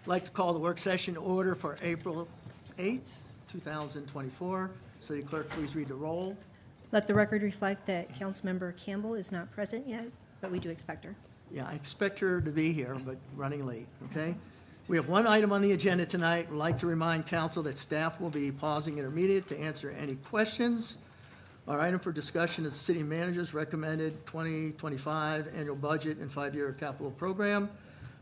like to call the work session to order for April 8th, 2024. City Clerk, please read the roll. Let the record reflect that Councilmember Campbell is not present yet, but we do expect her. Yeah, I expect her to be here, but running late, okay? We have one item on the agenda tonight. We'd like to remind council that staff will be pausing intermediate to answer any questions. Our item for discussion is the city manager's recommended 2025 annual budget and 5-year capital program.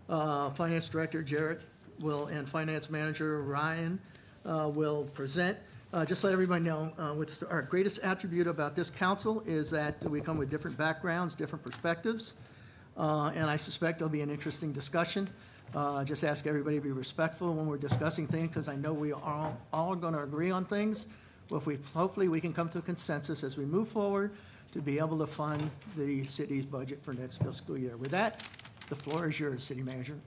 Finance Director Jarrett and Finance Manager Ryan will present. Just let everybody know, with our greatest attribute about this council is that we come with different backgrounds, different perspectives, and I suspect there'll be an interesting discussion. Just ask everybody to be respectful when we're discussing things, because I know we are all going to agree on things. But hopefully we can come to a consensus as we move forward to be able to fund the city's budget for next fiscal year. With that, the floor is yours, City Manager.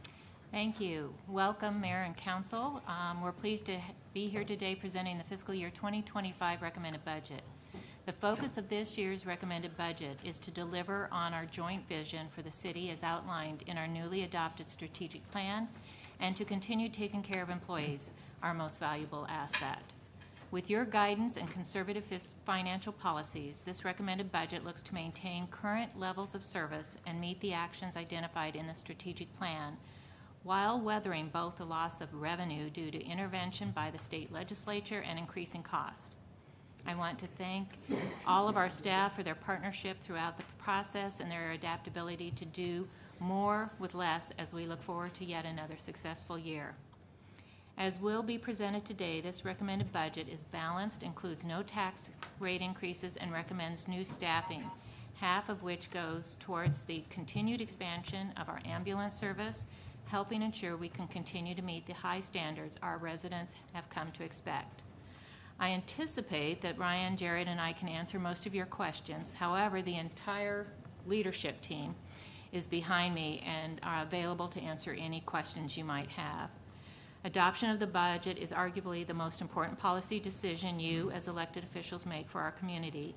Thank you. Welcome, Mayor and Council. We're pleased to be here today presenting the fiscal year 2025 recommended budget. The focus of this year's recommended budget is to deliver on our joint vision for the city as outlined in our newly adopted strategic plan, and to continue taking care of employees, our most valuable asset. With your guidance and conservative financial policies, this recommended budget looks to maintain current levels of service and meet the actions identified in the strategic plan, while weathering both the loss of revenue due to intervention by the state legislature and increasing cost. I want to thank all of our staff for their partnership throughout the process and their adaptability to do more with less as we look forward to yet another successful year. As will be presented today, this recommended budget is balanced, includes no tax rate increases, and recommends new staffing, half of which goes towards the continued expansion of our ambulance service, helping ensure we can continue to meet the high standards our residents have come to expect. I anticipate that Ryan, Jared, and I can answer most of your questions. However, the entire leadership team is behind me and are available to answer any questions you might have. Adoption of the budget is arguably the most important policy decision you as elected officials make for our community,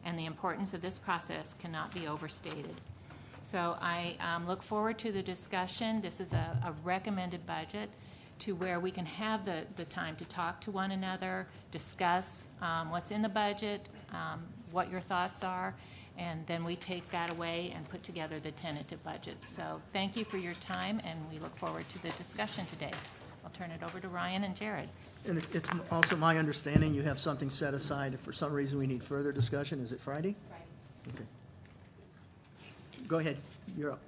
and the importance of this process cannot be overstated. So I look forward to the discussion. This is a recommended budget to where we can have the time to talk to one another, discuss what's in the budget, what your thoughts are, and then we take that away and put together the tentative budgets. So thank you for your time, and we look forward to the discussion today. I'll turn it over to Ryan and Jared. And it's also my understanding you have something set aside if for some reason we need further discussion. Is it Friday? Friday. Okay. Go ahead. You're up.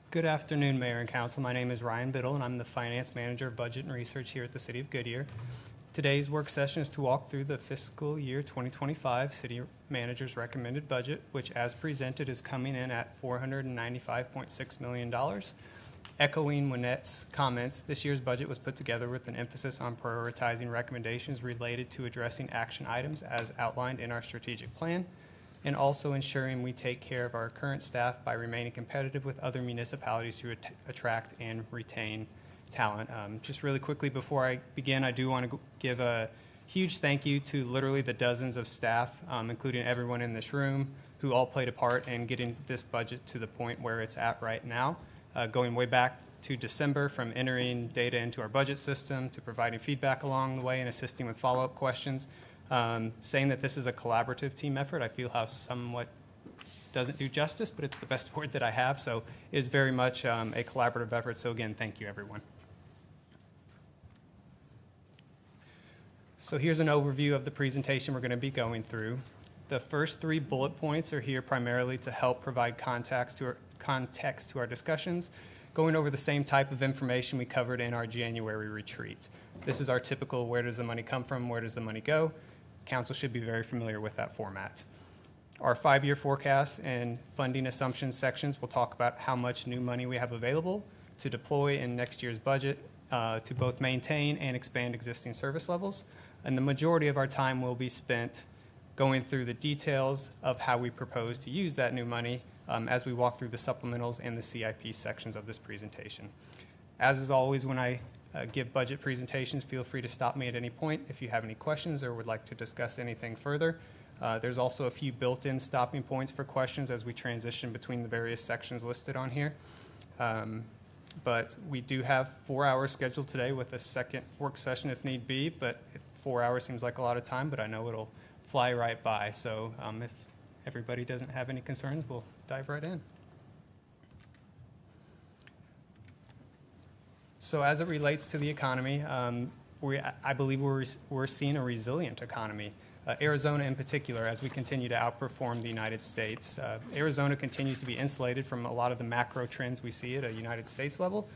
Good afternoon, Mayor and Council. My name is Ryan Biddle, and I'm the Finance Manager of Budget and Research here at the City of Goodyear. Today's work session is to walk through the fiscal year 2025 City Manager's recommended budget, which as presented is coming in at $495.6 million. Echoing Wynette's comments, this year's budget was put together with an emphasis on prioritizing recommendations related to addressing action items as outlined in our strategic plan, and also ensuring we take care of our current staff by remaining competitive with other municipalities to attract and retain talent. Just really quickly before I begin, I do want to give a huge thank you to literally the dozens of staff, including everyone in this room, who all played a part in getting this budget to the point where it's at right now. Going way back to December, from entering data into our budget system to providing feedback along the way and assisting with follow-up questions. Saying that this is a collaborative team effort, I feel how somewhat doesn't do justice, but it's the best word that I have. So it is very much a collaborative effort. So again, thank you, everyone. So here's an overview of the presentation we're going to be going through. The first 3 bullet points are here primarily to help provide context to our discussions, going over the same type of information we covered in our January retreat. This is our typical where does the money come from, where does the money go? Council should be very familiar with that format. Our 5-year forecast and funding assumptions sections will talk about how much new money we have available to deploy in next year's budget to both maintain and expand existing service levels. And the majority of our time will be spent going through the details of how we propose to use that new money as we walk through the supplementals and the CIP sections of this presentation. As is always, when I give budget presentations, feel free to stop me at any point if you have any questions or would like to discuss anything further. There's also a few built-in stopping points for questions as we transition between the various sections listed on here. But we do have 4 hours scheduled today with a second work session if need be, but 4 hours seems like a lot of time, but I know it'll fly right by. So if everybody doesn't have any concerns, we'll dive right in. So as it relates to the economy, I believe we're seeing a resilient economy. Arizona in particular, as we continue to outperform the United States. Arizona continues to be insulated from a lot of the macro trends we see at a United States level,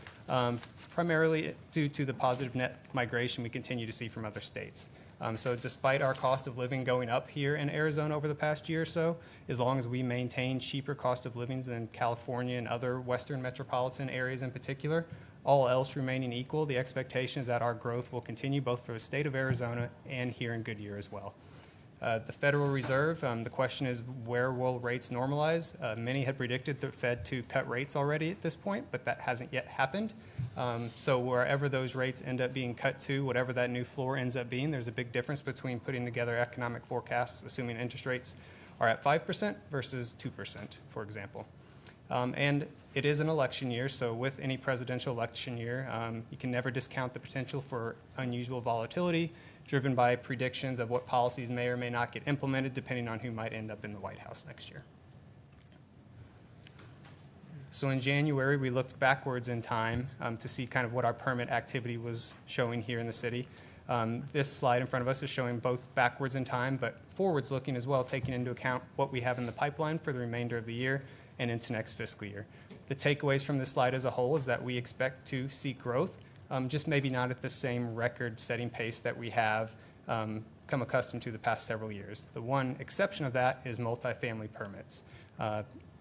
primarily due to the positive net migration we continue to see from other states. So despite our cost of living going up here in Arizona over the past year or so, as long as we maintain cheaper cost of livings than California and other western metropolitan areas in particular, all else remaining equal, the expectation is that our growth will continue both for the state of Arizona and here in Goodyear as well. The Federal Reserve, the question is, where will rates normalize? Many had predicted the Fed to cut rates already at this point, but that hasn't yet happened. So wherever those rates end up being cut to, whatever that new floor ends up being, there's a big difference between putting together economic forecasts, assuming interest rates are at 5% versus 2%, for example. And it is an election year, so with any presidential election year, you can never discount the potential for unusual volatility, driven by predictions of what policies may or may not get implemented depending on who might end up in the White House next year. So in January, we looked backwards in time to see kind of what our permit activity was showing here in the city. This slide in front of us is showing both backwards in time, but forwards looking as well, taking into account what we have in the pipeline for the remainder of the year and into next fiscal year. The takeaways from this slide as a whole is that we expect to see growth, just maybe not at the same record-setting pace that we have come accustomed to the past several years. The one exception of that is multifamily permits.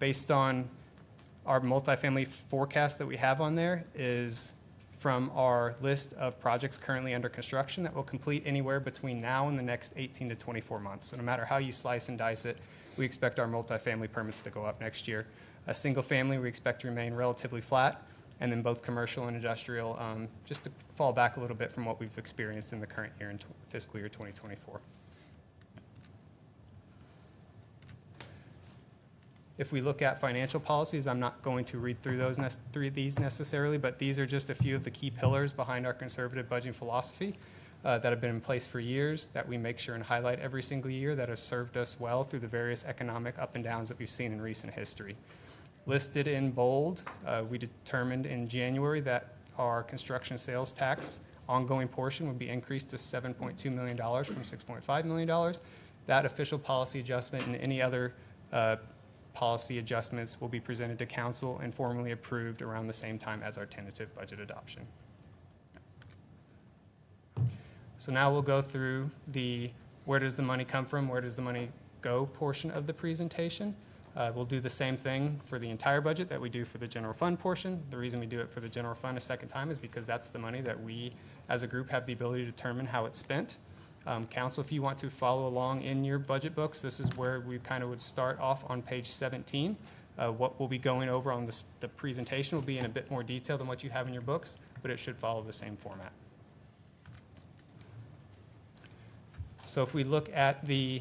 Based on our multifamily forecast that we have on there is from our list of projects currently under construction that will complete anywhere between now and the next 18 to 24 months. So no matter how you slice and dice it, we expect our multifamily permits to go up next year. A single family we expect to remain relatively flat, and then both commercial and industrial just to fall back a little bit from what we've experienced in the current year in fiscal year 2024. If we look at financial policies, I'm not going to read through these necessarily, but these are just a few of the key pillars behind our conservative budgeting philosophy that have been in place for years, that we make sure and highlight every single year, that have served us well through the various economic up and downs that we've seen in recent history. Listed in bold, we determined in January that our construction sales tax ongoing portion would be increased to $7.2 million from $6.5 million. That official policy adjustment and any other policy adjustments will be presented to council and formally approved around the same time as our tentative budget adoption. So now we'll go through the where does the money come from, where does the money go portion of the presentation. We'll do the same thing for the entire budget that we do for the general fund portion. The reason we do it for the general fund a second time is because that's the money that we as a group have the ability to determine how it's spent. Council, if you want to follow along in your budget books, this is where we kind of would start off on page 17. What we'll be going over on the presentation will be in a bit more detail than what you have in your books, but it should follow the same format. So if we look at the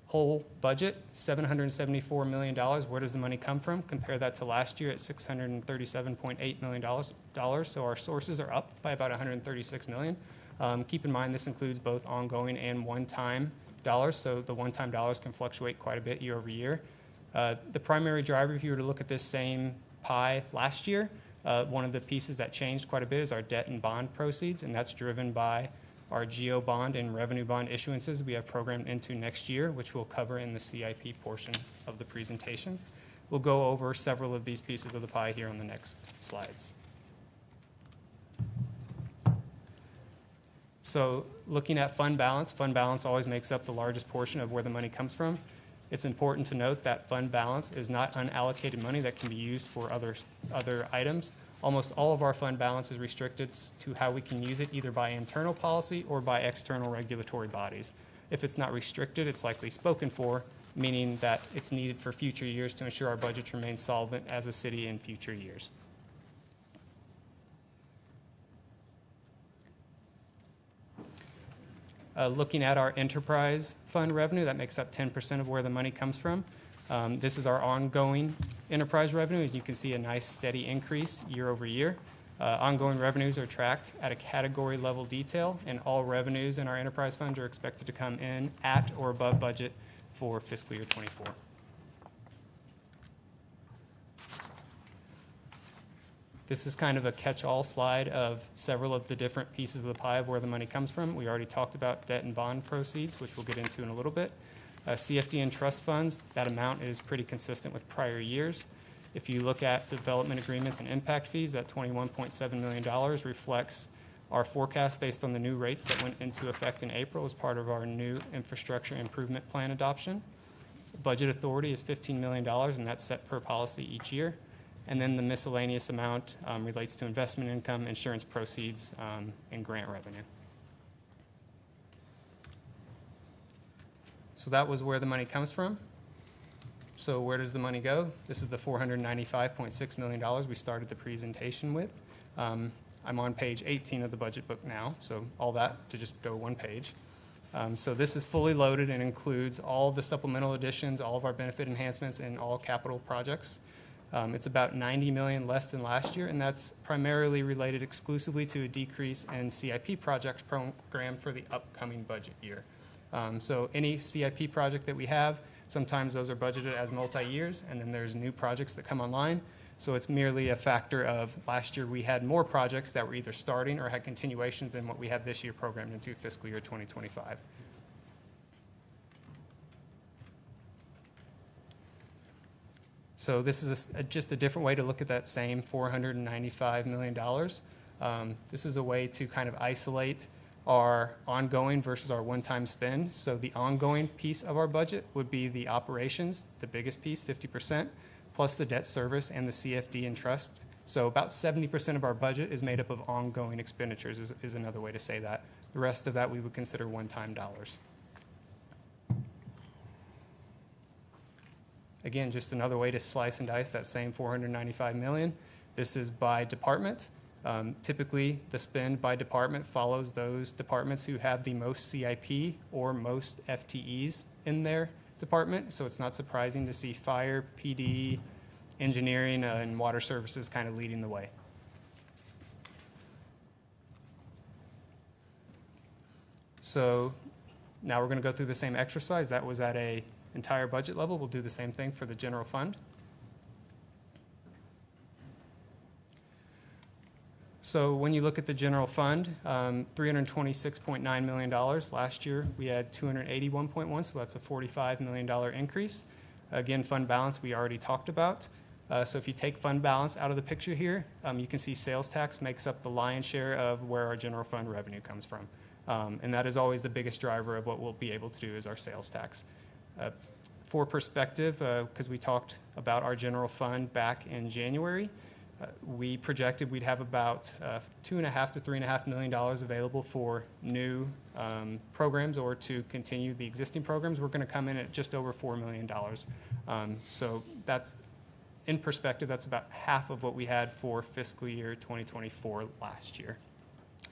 whole budget, $774 million, where does the money come from? Compare that to last year at $637.8 million. So our sources are up by about $136 million. Keep in mind this includes both ongoing and one-time dollars, so the one-time dollars can fluctuate quite a bit year over year. The primary driver, if you were to look at this same pie last year, one of the pieces that changed quite a bit is our debt and bond proceeds, and that's driven by our GO bond and revenue bond issuances we have programmed into next year, which we'll cover in the CIP portion of the presentation. We'll go over several of these pieces of the pie here on the next slides. So looking at fund balance always makes up the largest portion of where the money comes from. It's important to note that fund balance is not unallocated money that can be used for other items. Almost all of our fund balance is restricted to how we can use it either by internal policy or by external regulatory bodies. If it's not restricted, it's likely spoken for, meaning that it's needed for future years to ensure our budgets remain solvent as a city in future years. Looking at our enterprise fund revenue, that makes up 10% of where the money comes from. This is our ongoing enterprise revenue, and you can see a nice steady increase year over year. Ongoing revenues are tracked at a category level detail, and all revenues in our enterprise funds are expected to come in at or above budget for fiscal year '24. This is kind of a catch-all slide of several of the different pieces of the pie of where the money comes from. We already talked about debt and bond proceeds, which we'll get into in a little bit. CFD and trust funds, that amount is pretty consistent with prior years. If you look at development agreements and impact fees, that $21.7 million reflects our forecast based on the new rates that went into effect in April as part of our new infrastructure improvement plan adoption. Budget authority is $15 million, and that's set per policy each year. And then the miscellaneous amount relates to investment income, insurance proceeds, and grant revenue. So that was where the money comes from. So where does the money go? This is the $495.6 million we started the presentation with. I'm on page 18 of the budget book now, so all that to just go one page. So this is fully loaded and includes all of the supplemental additions, all of our benefit enhancements, and all capital projects. It's about $90 million less than last year, and that's primarily related exclusively to a decrease in CIP project program for the upcoming budget year. So any CIP project that we have, sometimes those are budgeted as multi-years, and then there's new projects that come online. So it's merely a factor of last year we had more projects that were either starting or had continuations than what we have this year programmed into fiscal year 2025. So this is just a different way to look at that same $495 million. This is a way to kind of isolate our ongoing versus our one-time spend. So the ongoing piece of our budget would be the operations, the biggest piece, 50%, plus the debt service and the CFD and trust. So about 70% of our budget is made up of ongoing expenditures is another way to say that. The rest of that we would consider one-time dollars. Again, just another way to slice and dice that same $495 million. This is by department. Typically, the spend by department follows those departments who have the most CIP or most FTEs in their department. So it's not surprising to see fire, PD, engineering, and water services kind of leading the way. So now we're going to go through the same exercise. That was at an entire budget level. We'll do the same thing for the general fund. So when you look at the general fund, $326.9 million. Last year we had $281.1, so that's a $45 million increase. Again, fund balance we already talked about. So if you take fund balance out of the picture here, you can see sales tax makes up the lion's share of where our general fund revenue comes from. And that is always the biggest driver of what we'll be able to do is our sales tax. For perspective, because we talked about our general fund back in January, we projected we'd have about $2.5 to $3.5 million available for new programs or to continue the existing programs. We're going to come in at just over $4 million. So that's, in perspective, that's about half of what we had for fiscal year 2024 last year.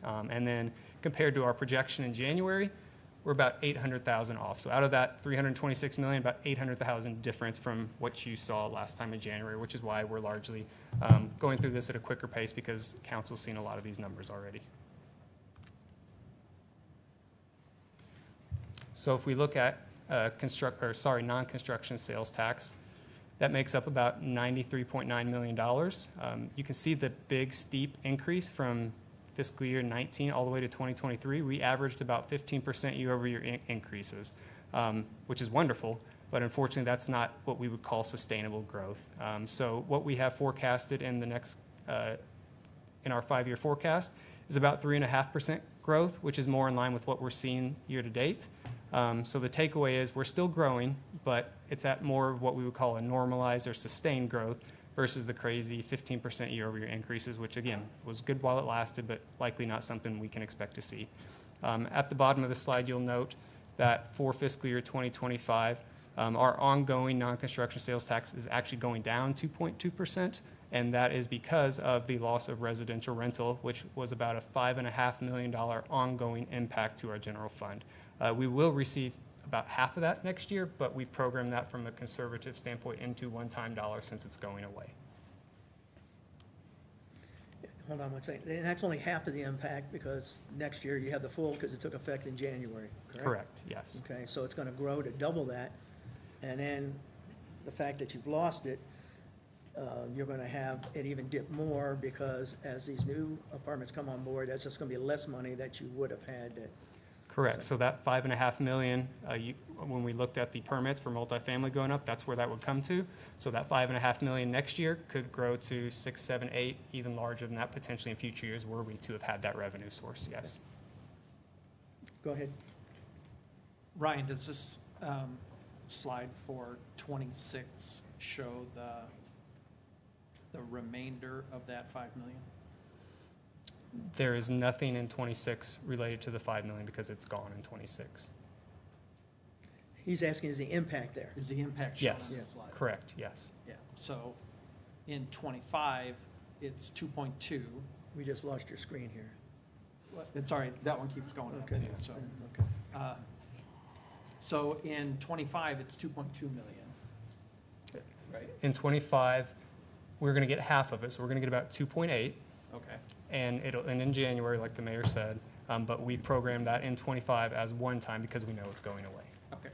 And then compared to our projection in January, we're about $800,000 off. So out of that $326 million, about $800,000 difference from what you saw last time in January, which is why we're largely going through this at a quicker pace because council's seen a lot of these numbers already. So if we look at non-construction sales tax, that makes up about $93.9 million. You can see the big steep increase from fiscal year 19 all the way to 2023, we averaged about 15% year-over-year increases, which is wonderful, but unfortunately that's not what we would call sustainable growth. So what we have forecasted in the next, in our 5-year forecast is about 3.5% growth, which is more in line with what we're seeing year to date. So the takeaway is we're still growing, but it's at more of what we would call a normalized or sustained growth versus the crazy 15% year-over-year increases, which again, was good while it lasted, but likely not something we can expect to see. At the bottom of the slide, you'll note that for fiscal year 2025, our ongoing non-construction sales tax is actually going down 2.2%, and that is because of the loss of residential rental, which was about a $5.5 million ongoing impact to our general fund. We will receive about half of that next year, but we programmed that from a conservative standpoint into one-time dollars since it's going away. Hold on one second. And that's only half of the impact because next year you have the full because it took effect in January, correct? Correct, yes. Okay, so it's going to grow to double that. And then the fact that you've lost it, you're going to have it even dip more because as these new apartments come on board, that's just going to be less money that you would have had that. Correct. So that $5.5 million, when we looked at the permits for multifamily going up, that's where that would come to. So that $5.5 million next year could grow to 6, 7, 8, even larger than that potentially in future years were we to have had that revenue source, yes. Go ahead. Ryan, does this slide for 26 show the remainder of that 5 million? There is nothing in 26 related to the 5 million because it's gone in 26. He's asking, is the impact there? Is the impact shown on Yes, this slide? correct, yes. Yeah, so in 25, it's 2.2. We just lost your screen here. It's all right, that one keeps going up Okay. too, so. Okay. So in 25, it's 2.2 million. Right, In 25, we're going to get half of it, so we're going to get about 2.8, okay. and it'll end in January, like the mayor said. But we programmed that in 25 as one time because we know it's going away. Okay,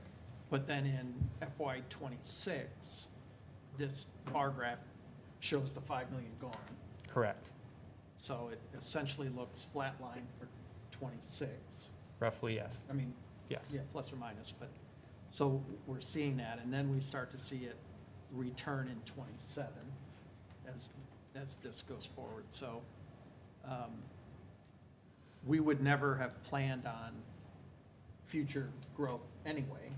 but then in FY '26, this bar graph shows the 5 million gone. Correct, So it essentially looks flatline for '26. roughly, yes, I mean, yes. yeah, plus or minus, but, so we're seeing that, and then we start to see it return in '27 as this goes forward. So we would never have planned on future growth anyway.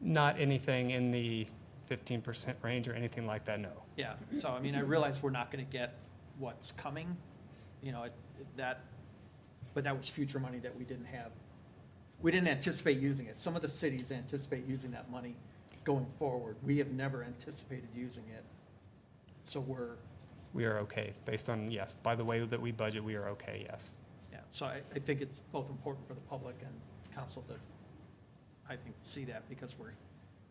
Not anything in the 15% range or anything like that, no. Yeah, so I mean, I realize we're not gonna get what's coming, you know, but that was future money that we didn't have. We didn't anticipate using it. Some of the cities anticipate using that money going forward. We have never anticipated using it. So We are okay, based on, yes, by the way that we budget, we are okay, yes. yeah, so I think it's both important for the public and council to, I think, see that because we're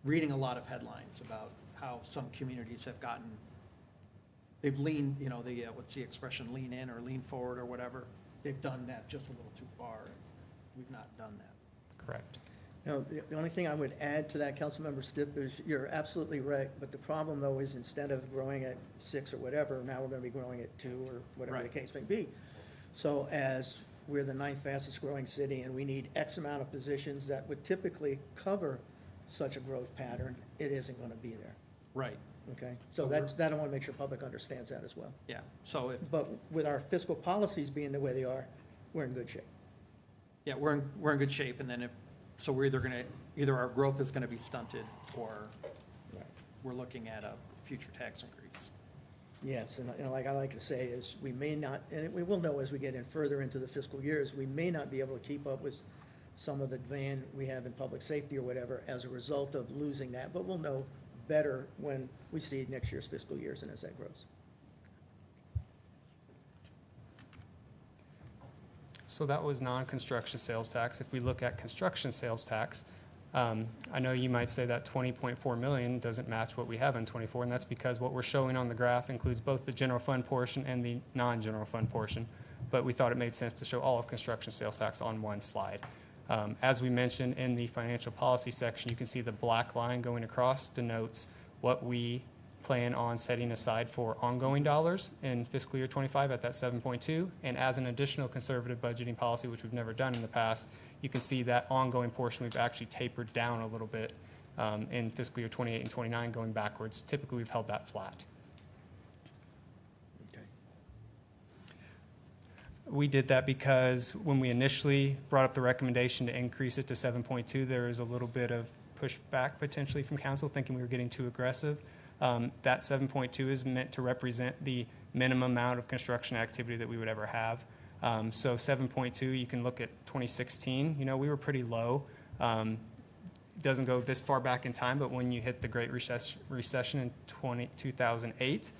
reading a lot of headlines about how some communities have gotten, they've leaned, you know, what's the expression, lean in or lean forward or whatever. They've done that just a little too far. We've not done that. Correct. Now, the only thing I would add to that, Councilmember Stipp, is you're absolutely right, but the problem, though, is instead of growing at 6 or whatever, now we're going to be growing at 2 or whatever the Right. case may be. So as we're the 9th fastest growing city and we need X amount of positions that would typically cover such a growth pattern, it isn't going to be there, Right, okay? So So that I want to make sure public understands that as well. yeah. So if, But with our fiscal policies being the way they are, we're in good shape. yeah, we're in good shape, and then so we're either our growth is gonna be stunted, or we're looking at a future tax increase. Yes, and like I like to say is, we may not, and we will know as we get in further into the fiscal years, we may not be able to keep up with some of the demand we have in public safety or whatever as a result of losing that, but we'll know better when we see next year's fiscal years and as that grows. So that was non-construction sales tax. If we look at construction sales tax, I know you might say that 20.4 million doesn't match what we have in 24, and that's because what we're showing on the graph includes both the general fund portion and the non-general fund portion. But we thought it made sense to show all of construction sales tax on one slide. As we mentioned in the financial policy section, you can see the black line going across denotes what we plan on setting aside for ongoing dollars in fiscal year 25 at that 7.2. And as an additional conservative budgeting policy, which we've never done in the past, you can see that ongoing portion we've actually tapered down a little bit in fiscal year 28 and 29 going backwards. Typically, we've held that flat. Okay. We did that because when we initially brought up the recommendation to increase it to 7.2, there was a little bit of pushback potentially from council thinking we were getting too aggressive. That 7.2 is meant to represent the minimum amount of construction activity that we would ever have. So 7.2, you can look at 2016, you know, we were pretty low. It doesn't go this far back in time, but when you hit the Great Recession in 2008,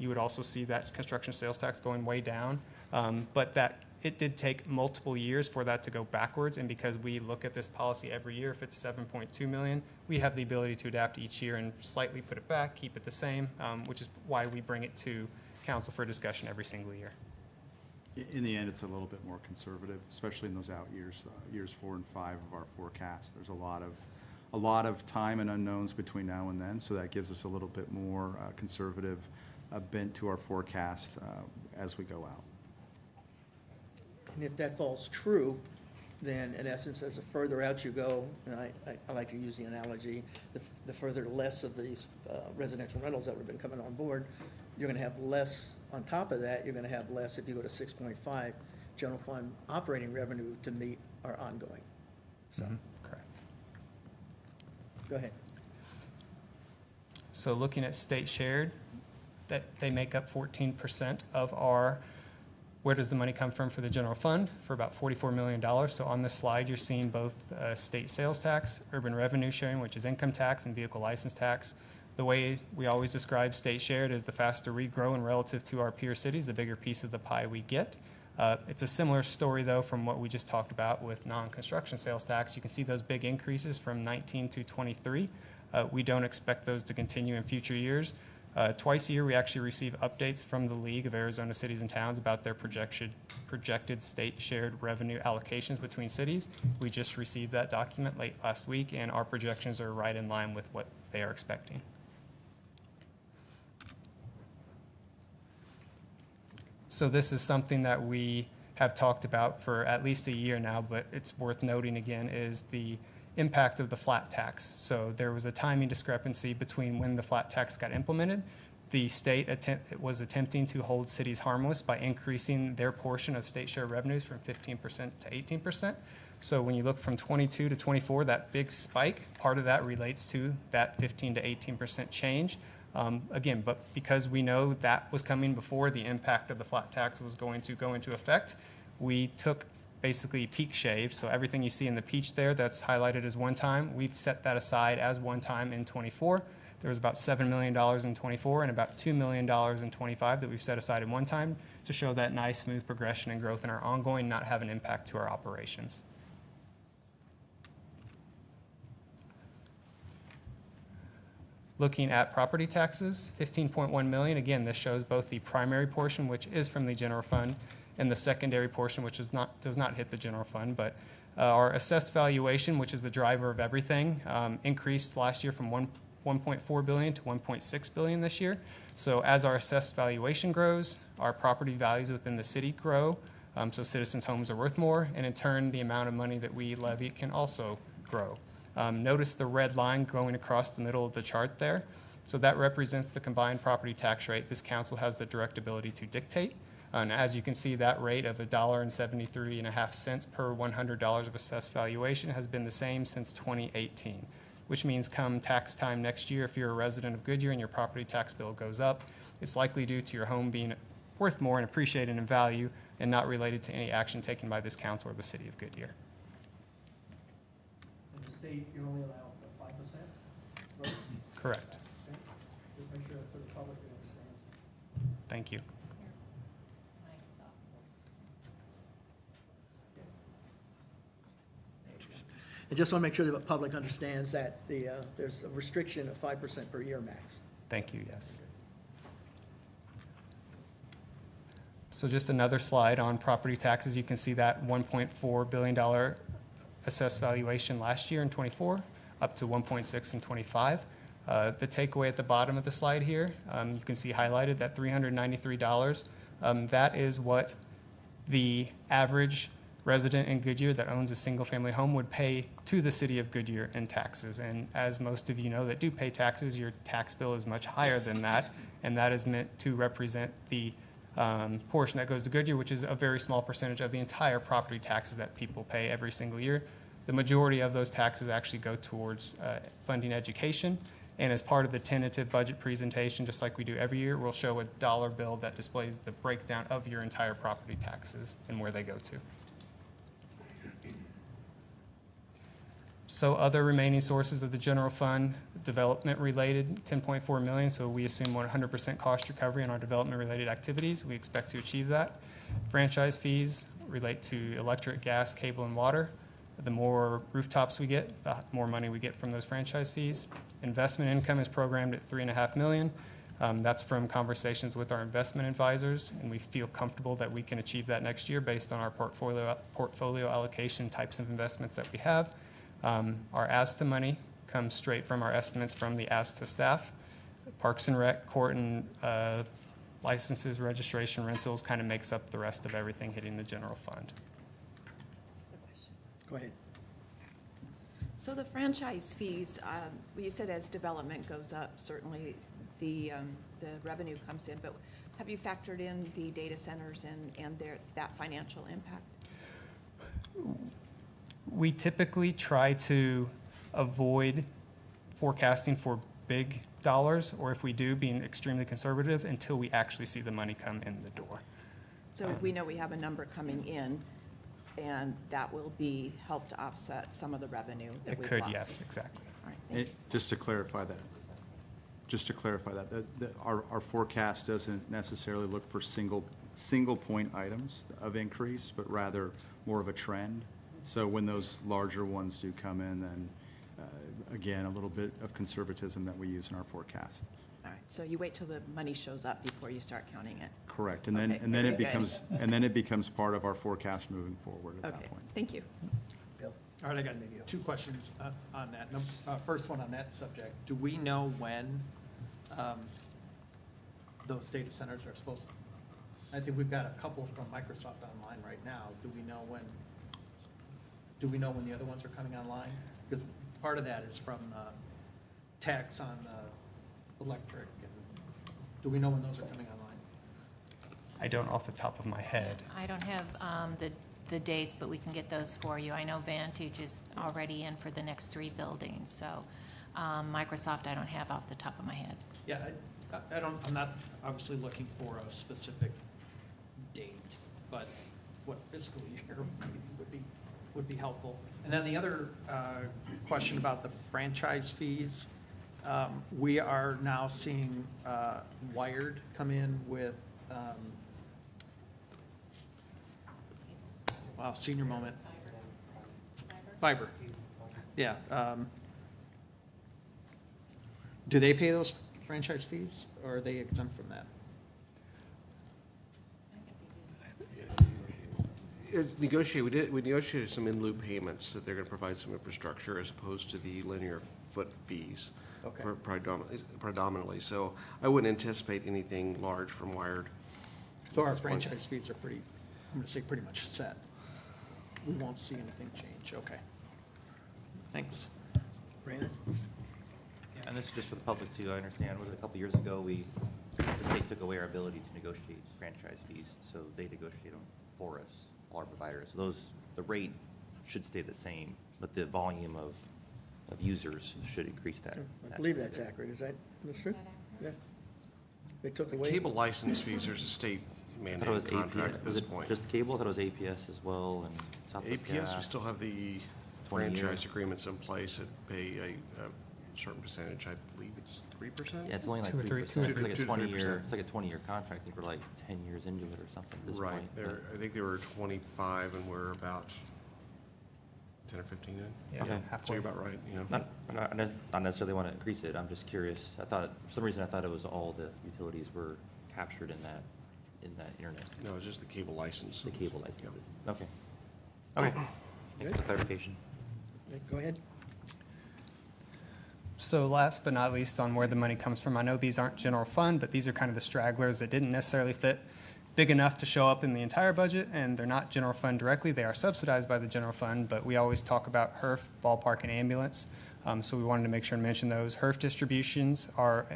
you would also see that construction sales tax going way down. But that It did take multiple years for that to go backwards, and because we look at this policy every year, if it's 7.2 million, we have the ability to adapt each year and slightly put it back, keep it the same, which is why we bring it to council for discussion every single year. In the end, it's a little bit more conservative, especially in those out years, years 4 and 5 of our forecast. There's a lot of time and unknowns between now and then, so that gives us a little bit more conservative bent to our forecast as we go out. And if that falls true, then in essence, as the further out you go, and I like to use the analogy, the further less of these residential rentals that have been coming on board, you're gonna have less, on top of that, you're gonna have less if you go to 6.5 general fund operating revenue to meet our ongoing. So, Correct. go ahead. So looking at state shared, that they make up 14% of our, where does the money come from for the general fund? For about $44 million. So on this slide, you're seeing both state sales tax, urban revenue sharing, which is income tax, and vehicle license tax. The way we always describe state shared is the faster we grow and relative to our peer cities, the bigger piece of the pie we get. It's a similar story, though, from what we just talked about with non-construction sales tax. You can see those big increases from 19 to 23. We don't expect those to continue in future years. Twice a year, we actually receive updates from the League of Arizona Cities and Towns about their projected state shared revenue allocations between cities. We just received that document late last week, and our projections are right in line with what they are expecting. So this is something that we have talked about for at least a year now, but it's worth noting again is the impact of the flat tax. So there was a timing discrepancy between when the flat tax got implemented. The state was attempting to hold cities harmless by increasing their portion of state share revenues from 15% to 18%. So when you look from 22 to 24, that big spike, part of that relates to that 15 to 18% change. Again, but because we know that was coming before the impact of the flat tax was going to go into effect, we took basically peak shave. So everything you see in the peach there that's highlighted as one time, we've set that aside as one time in 24. There was about $7 million in 24 and about $2 million in 25 that we've set aside in one time to show that nice smooth progression and growth in our ongoing, not have an impact to our operations. Looking at property taxes, 15.1 million. Again, this shows both the primary portion, which is from the general fund, and the secondary portion, which does not hit the general fund. But our assessed valuation, which is the driver of everything, increased last year from 1.4 billion to 1.6 billion this year. So as our assessed valuation grows, our property values within the city grow. So citizens' homes are worth more, and in turn, the amount of money that we levy can also grow. Notice the red line going across the middle of the chart there. So that represents the combined property tax rate this council has the direct ability to dictate. And as you can see, that rate of $1.73 per $100 of assessed valuation has been the same since 2018, which means come tax time next year, if you're a resident of Goodyear and your property tax bill goes up, it's likely due to your home being worth more and appreciated in value and not related to any action taken by this council or the city of Goodyear. In the state, you're only allowed 5%? Correct. Okay. Just make sure for the public it understands. Thank you. I just want to make sure that the public understands that there's a restriction of 5% per year max. Thank you, yes. So just another slide on property taxes. You can see that $1.4 billion assessed valuation last year in 24, up to 1.6 in 25. The takeaway at the bottom of the slide here, you can see highlighted that $393. That is what the average resident in Goodyear that owns a single-family home would pay to the city of Goodyear in taxes. And as most of you know that do pay taxes, your tax bill is much higher than that, and that is meant to represent the portion that goes to Goodyear, which is a very small percentage of the entire property taxes that people pay every single year. The majority of those taxes actually go towards funding education. And as part of the tentative budget presentation, just like we do every year, we'll show a dollar bill that displays the breakdown of your entire property taxes and where they go to. So other remaining sources of the general fund, development related, 10.4 million. So we assume 100% cost recovery on our development related activities. We expect to achieve that. Franchise fees, relate to electric, gas, cable, and water. The more rooftops we get, the more money we get from those franchise fees. Investment income is programmed at $3.5 million. That's from conversations with our investment advisors, and we feel comfortable that we can achieve that next year based on our portfolio allocation types of investments that we have. Our ASTA money comes straight from our estimates from the ASTA staff. Parks and Rec, court and licenses, registration, rentals kind of makes up the rest of everything hitting the general fund. Go ahead. So the franchise fees, you said as development goes up, certainly the revenue comes in, but have you factored in the data centers and that financial impact? We typically try to avoid forecasting for big dollars, or if we do, being extremely conservative until we actually see the money come in the door. So we know we have a number coming in, and that will be help to offset some of the revenue that It we've could, lost. yes, exactly. All right, thank you. Just to clarify that, our forecast doesn't necessarily look for single point items of increase, but rather more of a trend. So when those larger ones do come in, then again, a little bit of conservatism that we use in our forecast. All right, so you wait till the money shows up before you start counting it. Correct, and Okay, then it very good. becomes part of our forecast moving forward at Okay, that point. thank you. Bill? All right, I got two questions on that. First one on that subject, do we know when those data centers are supposed to? I think we've got a couple from Microsoft online right now. Do we know when the other ones are coming online? Because part of that is from tax on electric, and do we know when those are coming online? I don't off the top of my head. I don't have the dates, but we can get those for you. I know Vantage is already in for the next 3 buildings, so Microsoft I don't have off the top of my head. Yeah, I'm not obviously looking for a specific date, but what fiscal year would be helpful. And then the other question about the franchise fees, we are now seeing Wired come in with, wow, senior moment. Fiber. Yeah. Do they pay those franchise fees, or are they exempt from that? It's negotiated, we negotiated some in lieu payments that they're gonna provide some infrastructure as opposed to the linear foot fees. Okay. Predominantly, so I wouldn't anticipate anything large from Wired. So our at this point. franchise fees are pretty, I'm gonna say pretty much set. We won't see anything change, okay. Thanks. Brandon? Yeah, and this is just for the public too, I understand, was it a couple years ago, the state took away our ability to negotiate franchise fees, so they negotiate them for us, all our providers. So the rate should stay the same, but the volume of users should increase that. I believe that's accurate. Is that true? Yeah. They took away. Cable license fees, there's a state I thought it was mandated contract APS, at was this it point. just cable, I thought it was APS as well, and Southwest APS, we Gas. still have the 20 years. franchise agreements in place that pay a certain percentage, I believe it's 3%? Yeah, it's only like 2 or 3, 3%. 2 or It's like a 2 to 20-year, 3%. it's like a 20-year contract, I think we're like 10 years into it or something at this Right, point. but- I think they were 25 and we're about 10 or 15 in. Yeah, Okay. So halfway. you're about right, you know. Not necessarily want to increase it, I'm just curious. I thought, for some reason, I thought it was all the utilities were captured in that internet, No, it's just the cable license. the cable Yep. licenses. Okay. Okay, thanks for the clarification. Go ahead. So last but not least on where the money comes from, I know these aren't general fund, but these are kind of the stragglers that didn't necessarily fit big enough to show up in the entire budget, and they're not general fund directly. They are subsidized by the general fund, but we always talk about HERF, ballpark, and ambulance. So we wanted to make sure to mention those. HERF distributions are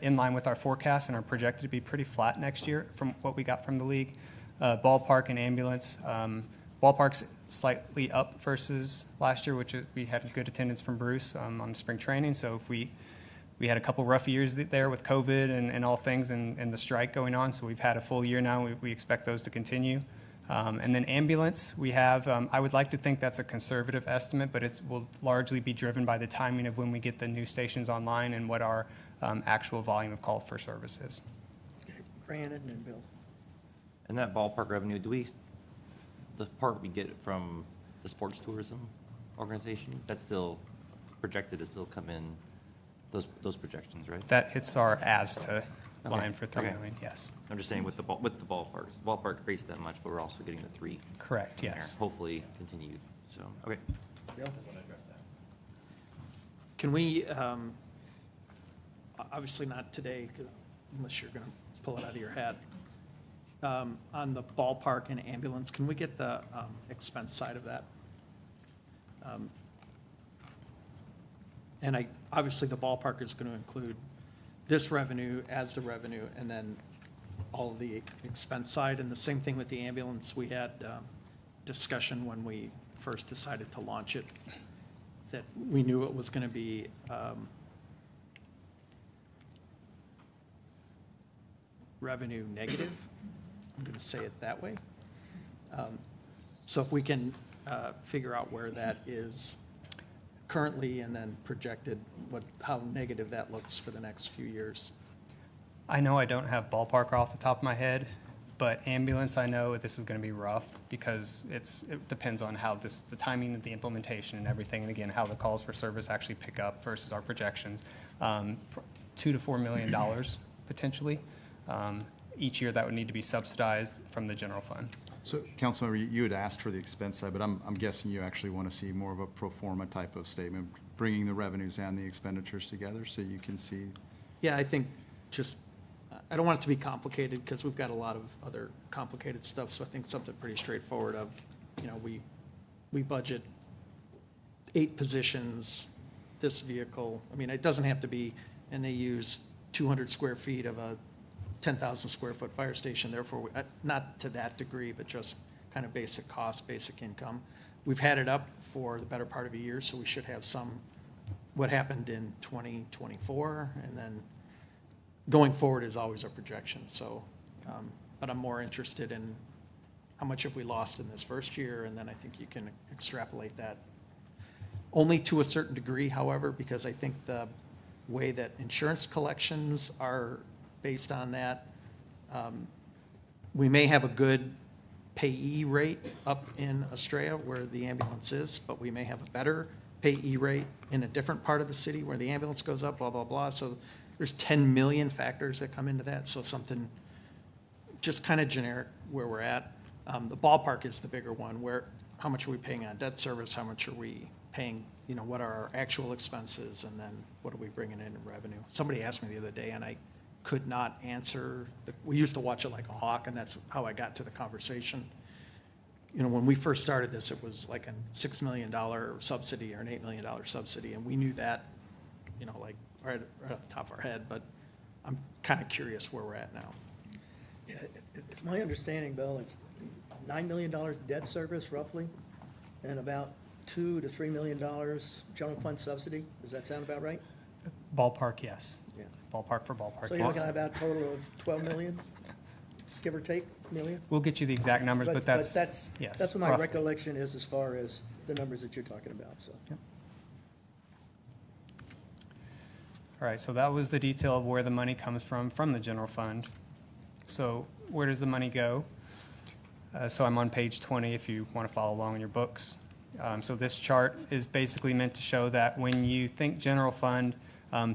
in line with our forecast and are projected to be pretty flat next year from what we got from the league. Ballpark and ambulance, ballpark's slightly up versus last year, which we had good attendance from Bruce on the spring training. So if we had a couple rough years there with COVID and all things and the strike going on. So we've had a full year now. We expect those to continue. And then ambulance, we have, I would like to think that's a conservative estimate, but it will largely be driven by the timing of when we get the new stations online and what our actual volume of call for service is. Okay, Brandon and Bill. And that ballpark revenue, do we the part we get from the sports tourism organization, that's still projected to still come in, those projections, right? That hits our as-to line Okay, for 3 okay. million, yes. I'm just saying with the ballparks. Ballpark rates that much, but we're also getting the 3. Correct, in there, yes. Hopefully continued, so, okay. Bill? Can we, obviously not today, unless you're going to pull it out of your head, on the ballpark and ambulance, can we get the expense side of that? And obviously, the ballpark is going to include this revenue as the revenue, and then all of the expense side, and the same thing with the ambulance. We had discussion when we first decided to launch it, that we knew it was going to be revenue negative. I'm going to say it that way. So if we can figure out where that is currently and then projected, how negative that looks for the next few years. I know I don't have ballpark off the top of my head, but ambulance, I know this is going to be rough because it depends on how the timing of the implementation and everything, and again, how the calls for service actually pick up versus our projections. $2 to $4 million potentially. Each year that would need to be subsidized from the general fund. So, Councilmember, you had asked for the expense side, but I'm guessing you actually want to see more of a pro forma type of statement, bringing the revenues and the expenditures together so you can see. Yeah, I think just, I don't want it to be complicated because we've got a lot of other complicated stuff. So I think something pretty straightforward of, we budget 8 positions, this vehicle. I mean, it doesn't have to be, and they use 200 square feet of a 10,000 square foot fire station, therefore, not to that degree, but just kind of basic cost, basic income. We've had it up for the better part of a year, so we should have some, what happened in 2024, and then going forward is always our projection, so, but I'm more interested in how much have we lost in this first year, and then I think you can extrapolate that. Only to a certain degree, however, because I think the way that insurance collections are based on that. We may have a good payee rate up in Australia where the ambulance is, but we may have a better payee rate in a different part of the city where the ambulance goes up, blah, blah, blah. So there's 10 million factors that come into that. So something just kind of generic where we're at. The ballpark is the bigger one, where how much are we paying on debt service? How much are we paying, what are our actual expenses? And then what are we bringing in revenue? Somebody asked me the other day, and I could not answer. We used to watch it like a hawk, and that's how I got to the conversation. When we first started this, it was like a $6 million subsidy or an $8 million subsidy, and we knew that, like right off the top of our head, but I'm kind of curious where we're at now. Yeah, it's my understanding, Bill, it's $9 million debt service roughly, and about $2 to $3 million general fund subsidy. Does that sound about right? Ballpark, yes. Yeah. Ballpark for ballpark, So you're yes. looking at about a total of 12 million, give or take, million? We'll get you the exact numbers, but that's, yes. That's what my roughly. recollection is as far as the numbers that you're talking about, so. Yep. All right, so that was the detail of where the money comes from the general fund. So where does the money go? So I'm on page 20 if you want to follow along in your books. So this chart is basically meant to show that when you think general fund,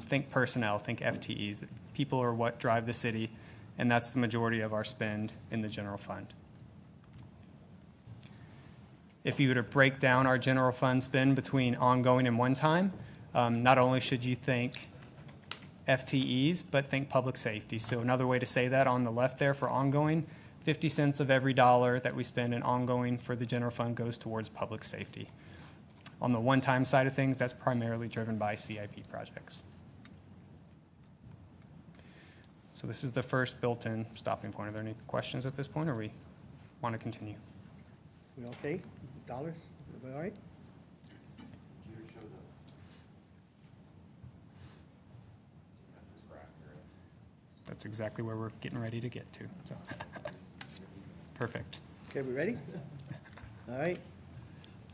think personnel, think FTEs. People are what drive the city, and that's the majority of our spend in the general fund. If you were to break down our general fund spend between ongoing and one-time, not only should you think FTEs, but think public safety. So another way to say that on the left there for ongoing, 50 cents of every dollar that we spend in ongoing for the general fund goes towards public safety. On the one-time side of things, that's primarily driven by CIP projects. So this is the first built-in stopping point. Are there any questions at this point, or we want to continue? We okay? Dollars? Everybody all right? That's exactly where we're getting ready to get to. So. Perfect. Okay, we ready? All right.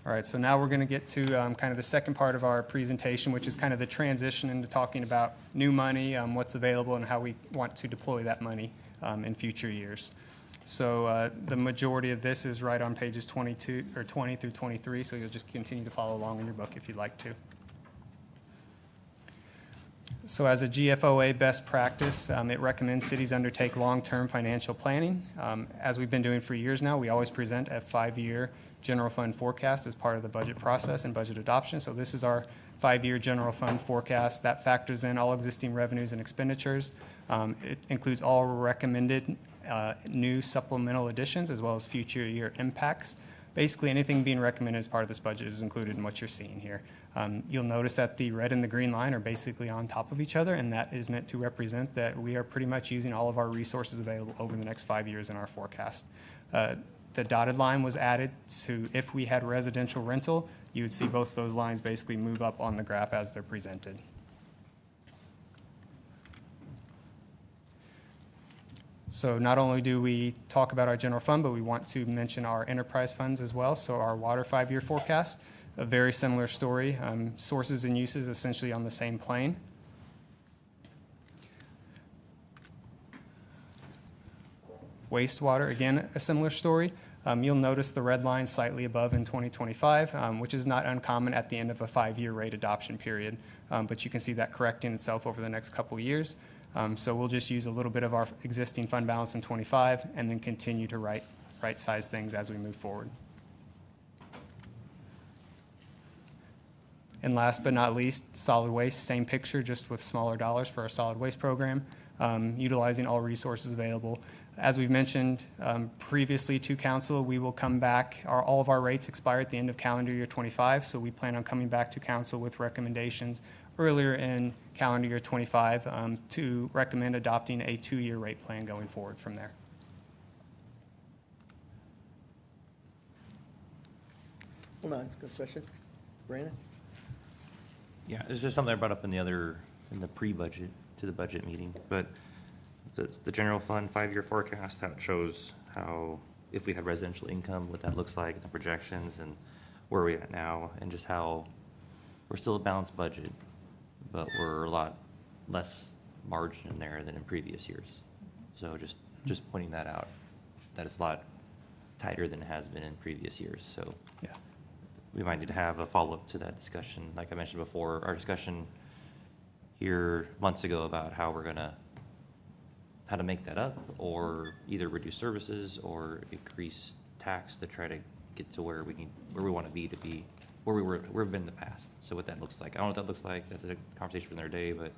All right, so now we're going to get to kind of the second part of our presentation, which is kind of the transition into talking about new money, what's available, and how we want to deploy that money in future years. So the majority of this is right on pages 22 or 20 through 23, so you'll just continue to follow along in your book if you'd like to. So as a GFOA best practice, it recommends cities undertake long-term financial planning. As we've been doing for years now, we always present a 5-year general fund forecast as part of the budget process and budget adoption. So this is our 5-year general fund forecast that factors in all existing revenues and expenditures. It includes all recommended new supplemental additions as well as future year impacts. Basically, anything being recommended as part of this budget is included in what you're seeing here. You'll notice that the red and the green line are basically on top of each other, and that is meant to represent that we are pretty much using all of our resources available over the next 5 years in our forecast. The dotted line was added to if we had residential rental, you would see both those lines basically move up on the graph as they're presented. So not only do we talk about our general fund, but we want to mention our enterprise funds as well. So our water 5-year forecast, a very similar story, sources and uses essentially on the same plane. Wastewater, again, a similar story. You'll notice the red line slightly above in 2025, which is not uncommon at the end of a 5-year rate adoption period. But you can see that correcting itself over the next couple of years. So we'll just use a little bit of our existing fund balance in 25 and then continue to right-size things as we move forward. And last but not least, solid waste, same picture, just with smaller dollars for our solid waste program, utilizing all resources available. As we've mentioned previously to council, we will come back, all of our rates expire at the end of calendar year 25, so we plan on coming back to council with recommendations earlier in calendar year 25 to recommend adopting a 2-year rate plan going forward from there. Hold on, good question. Brandon? Yeah, this is something I brought up in the pre-budget to the budget meeting, but the general fund 5-year forecast, how it shows how, if we had residential income, what that looks like, the projections, and where we're at now, and just how we're still a balanced budget, but we're a lot less margin in there than in previous years. So just pointing that out, that it's a lot tighter than it has been in previous years. So Yeah. we might need to have a follow-up to that discussion. Like I mentioned before, our discussion here months ago about how to make that up, or either reduce services or increase tax to try to get to where we want to be where we've been in the past. So what that looks like. I don't know what that looks like. That's a conversation for another day, but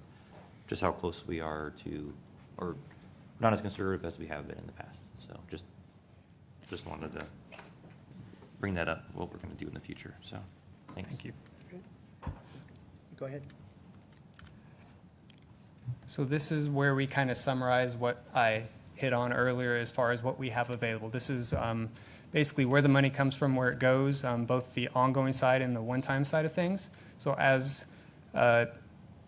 just how close we are to, or not as conservative as we have been in the past. So just wanted to bring that up, what we're going to do in the future. So thanks. Thank you. Go ahead. So this is where we kind of summarize what I hit on earlier as far as what we have available. This is basically where the money comes from, where it goes, both the ongoing side and the one-time side of things. So as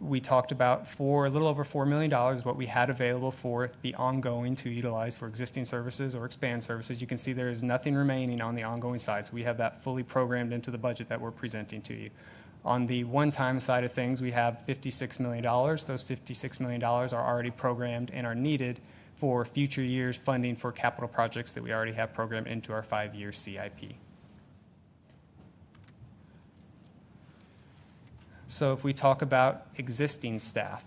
we talked about, for a little over $4 million is what we had available for the ongoing to utilize for existing services or expand services. You can see there is nothing remaining on the ongoing side. So we have that fully programmed into the budget that we're presenting to you. On the one-time side of things, we have $56 million. Those $56 million are already programmed and are needed for future years funding for capital projects that we already have programmed into our 5-year CIP. So if we talk about existing staff,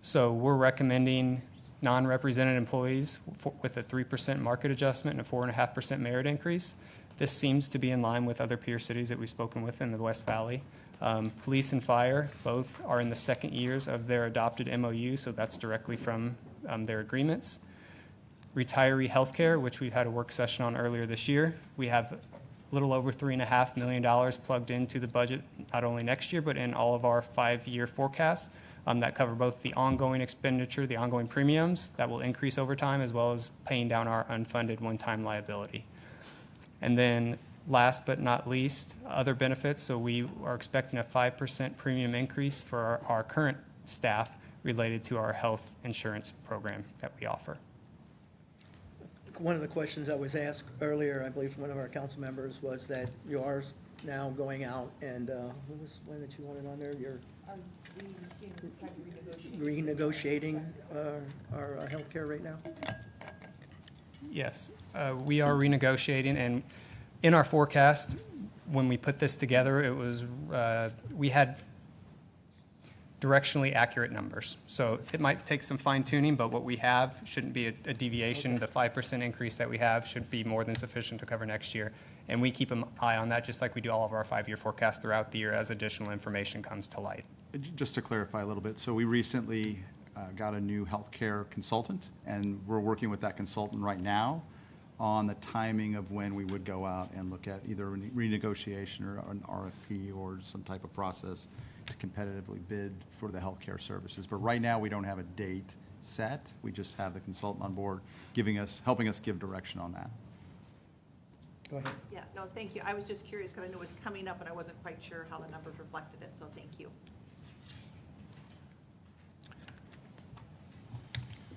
so we're recommending non-represented employees with a 3% market adjustment and a 4.5% merit increase. This seems to be in line with other peer cities that we've spoken with in the West Valley. Police and fire both are in the second years of their adopted MOU, so that's directly from their agreements. Retiree healthcare, which we had a work session on earlier this year, we have a little over $3.5 million plugged into the budget, not only next year, but in all of our 5-year forecasts that cover both the ongoing expenditure, the ongoing premiums that will increase over time, as well as paying down our unfunded one-time liability. And then last but not least, other benefits. So we are expecting a 5% premium increase for our current staff related to our health insurance program that we offer. One of the questions that was asked earlier, I believe from one of our council members, was that you are now going out and, what was one that you wanted on there? You're renegotiating our healthcare right now? Yes, we are renegotiating, and in our forecast, when we put this together, it was, we had directionally accurate numbers. So it might take some fine tuning, but what we have shouldn't be a deviation. The 5% increase that we have should be more than sufficient to cover next year. And we keep an eye on that, just like we do all of our 5-year forecasts throughout the year as additional information comes to light. Just to clarify a little bit, so we recently got a new healthcare consultant, and we're working with that consultant right now on the timing of when we would go out and look at either a renegotiation or an RFP or some type of process to competitively bid for the healthcare services. But right now, we don't have a date set. We just have the consultant on board helping us give direction on that. Go ahead. Yeah, no, thank you. I was just curious because I knew it was coming up and I wasn't quite sure how the numbers reflected it, so thank you.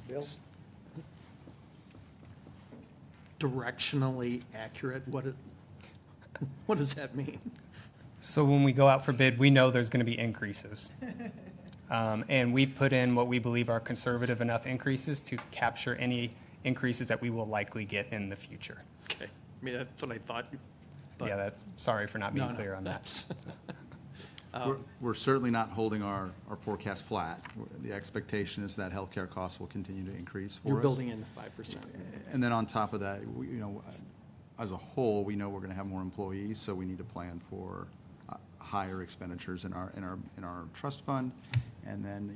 Bill? Directionally accurate, what does that mean? So when we go out for bid, we know there's going to be increases. And we've put in what we believe are conservative enough increases to capture any increases that we will likely get in the future. Okay, I mean, that's what I thought. But Yeah, sorry for not being no, clear on that. that's- We're certainly not holding our forecast flat. The expectation is that healthcare costs will continue to increase for us. You're building in the 5%. And then on top of that, as a whole, we know we're going to have more employees, so we need to plan for higher expenditures in our trust fund, and then,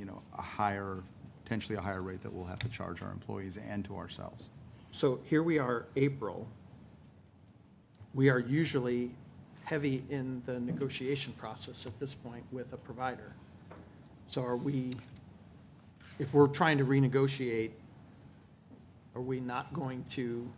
potentially a higher rate that we'll have to charge our employees and to ourselves. So here we are, April. We are usually heavy in the negotiation process at this point with a provider. So if we're trying to renegotiate, are we not going to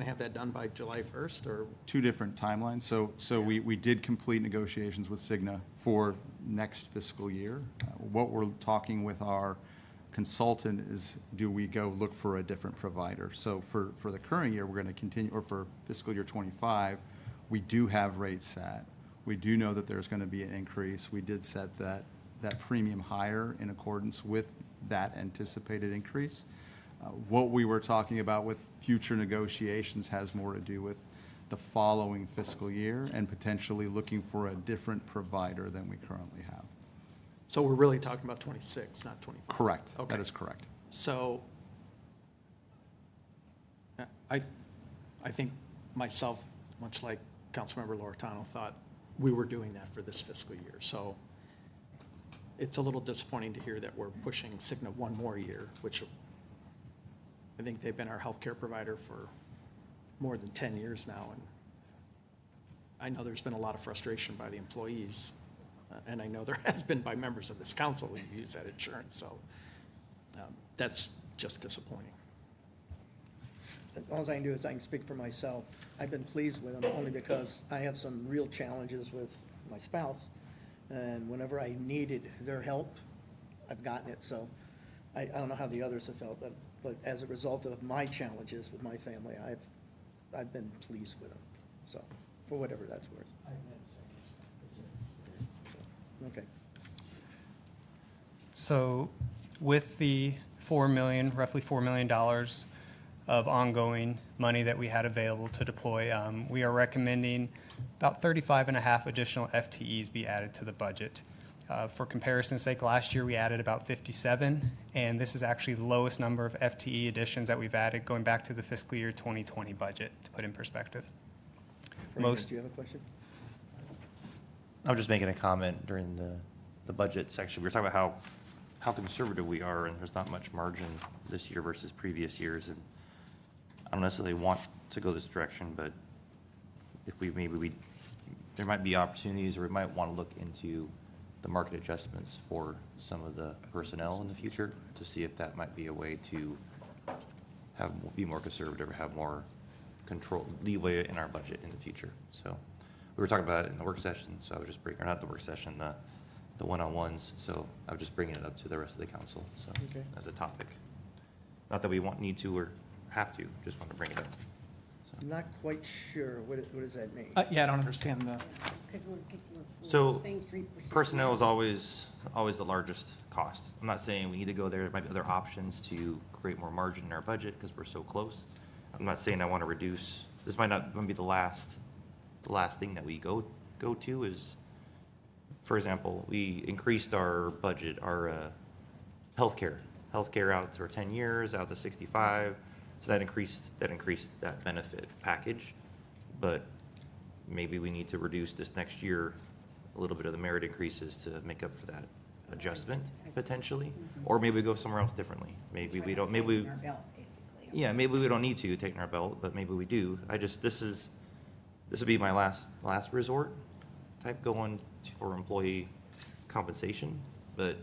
have that done by July 1st, or? Two different timelines. So we did complete negotiations with Cigna for next fiscal year. What we're talking with our consultant is, do we go look for a different provider? So for the current year, we're going to continue, or for fiscal year '25, we do have rates set. We do know that there's going to be an increase. We did set that premium higher in accordance with that anticipated increase. What we were talking about with future negotiations has more to do with the following fiscal year and potentially looking for a different provider than we currently have. So we're really talking about 26, not 25? Correct. Okay. That is correct. So I think myself, much like Councilmember Loretano, thought we were doing that for this fiscal year. So it's a little disappointing to hear that we're pushing Cigna one more year, which I think they've been our healthcare provider for more than 10 years now. And I know there's been a lot of frustration by the employees, and I know there has been by members of this council who use that insurance. So that's just disappointing. All I can do is I can speak for myself. I've been pleased with them only because I have some real challenges with my spouse. And whenever I needed their help, I've gotten it. So I don't know how the others have felt, but as a result of my challenges with my family, I've been pleased with them. So for whatever that's worth. Okay. So with the roughly $4 million of ongoing money that we had available to deploy, we are recommending about 35.5 additional FTEs be added to the budget. For comparison's sake, last year we added about 57, and this is actually the lowest number of FTE additions that we've added going back to the fiscal year 2020 budget, to put in perspective. Brandon, do you have a question? I was just making a comment during the budget section. We were talking about how conservative we are, and there's not much margin this year versus previous years. And I don't necessarily want to go this direction, but if there might be opportunities, or we might want to look into the market adjustments for some of the personnel in the future to see if that might be a way to be more conservative or have more control, leeway in our budget in the future. So we were talking about it in the work session, so I was just bringing, or not the work session, the one-on-ones, so I was just bringing it up to the rest of the council, so, Okay. as a topic. Not that we need to or have to, just want to bring it up. I'm not quite sure. What does that mean? Yeah, I don't understand the. So personnel is always the largest cost. I'm not saying we need to go there. There might be other options to create more margin in our budget because we're so close. I'm not saying I want to reduce, this might not be the last thing that we go to is, for example, we increased our budget, our healthcare out for 10 years, out to 65. So that increased that benefit package. But maybe we need to reduce this next year a little bit of the merit increases to make up for that adjustment potentially, or maybe we go somewhere else differently. Maybe we don't. Maybe yeah, maybe we don't need to tighten our belt, but maybe we do. This would be my last resort type going for employee compensation, but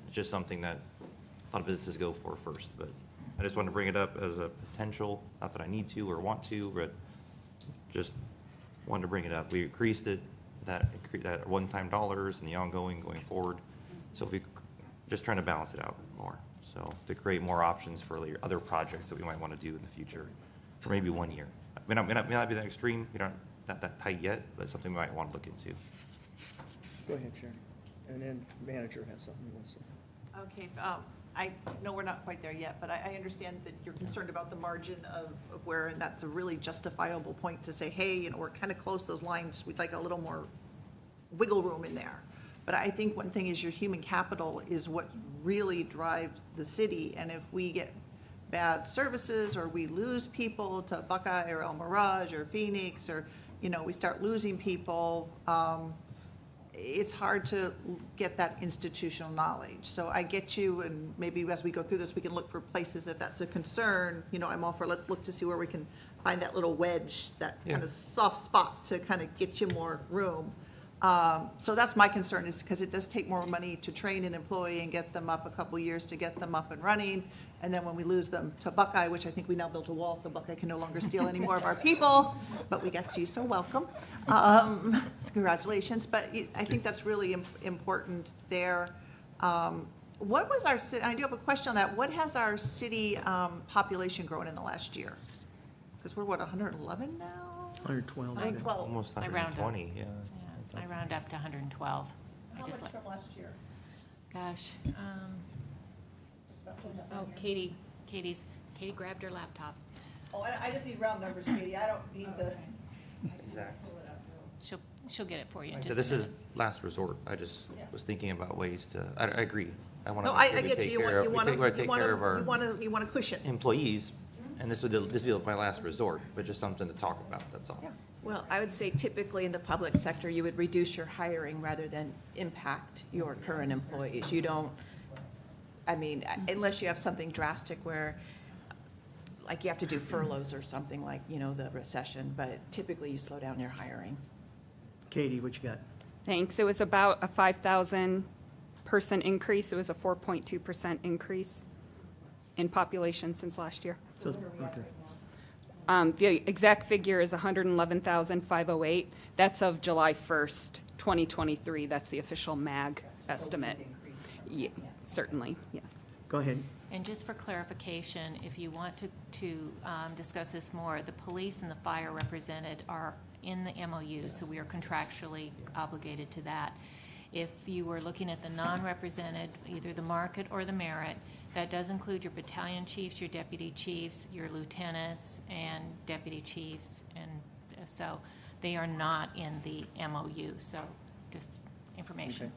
it's just something that a lot of businesses go for first. But I just wanted to bring it up as a potential, not that I need to or want to, but just wanted to bring it up. We increased it, that one-time dollars and the ongoing going forward. So if we just trying to balance it out more. So to create more options for other projects that we might want to do in the future for maybe 1 year. May not be that extreme, not that tight yet, but something we might want to look into. Go ahead, Sharon. And then manager has something he wants to say. Okay, I know we're not quite there yet, but I understand that you're concerned about the margin of where, and that's a really justifiable point to say, hey, we're kind of close those lines, we'd like a little more wiggle room in there. But I think one thing is your human capital is what really drives the city, and if we get bad services or we lose people to Buckeye or El Mirage or Phoenix, or, we start losing people, it's hard to get that institutional knowledge. So I get you, and maybe as we go through this, we can look for places if that's a concern. I'm all for, let's look to see where we can find that little wedge, that kind of soft spot to kind of get you more room. So that's my concern, is because it does take more money to train an employee and get them up a couple years to get them up and running. And then when we lose them to Buckeye, which I think we now built a wall, so Buckeye can no longer steal any more of our people, but we got you, so welcome. Congratulations. But I think that's really important there. What was our, I do have a question on that. What has our city population grown in the last year? Because we're, 111 now? 112. I think. 112. Almost I round up. 120, yeah. I round up to 112. How much from last year? Gosh, oh, Katie grabbed her laptop. Oh, I just need round numbers, Katie. I don't need the. Exactly. She'll get it for you in So just this a minute. is last resort. I just was thinking about ways to, I agree. I want No, to I get you. You want to take care of our you want to cushion. employees, and this would be my last resort, but just something to talk about, that's all. Yeah. Well, I would say typically in the public sector, you would reduce your hiring rather than impact your current employees. You don't, unless you have something drastic where, like you have to do furloughs or something like, the recession, but typically you slow down your hiring. Katie, what you got? Thanks. It was about a 5,000 person increase. It was a 4.2% increase in population since last year. So, okay. The exact figure is 111,508. That's of July 1st, 2023. That's the official MAG estimate. Yeah, certainly, yes. Go ahead. And just for clarification, if you want to discuss this more, the police and the fire represented are in the MOU, so we are contractually obligated to that. If you were looking at the non-represented, either the market or the merit, that does include your battalion chiefs, your deputy chiefs, your lieutenants, and deputy chiefs, and so they are not in the MOU, so just information.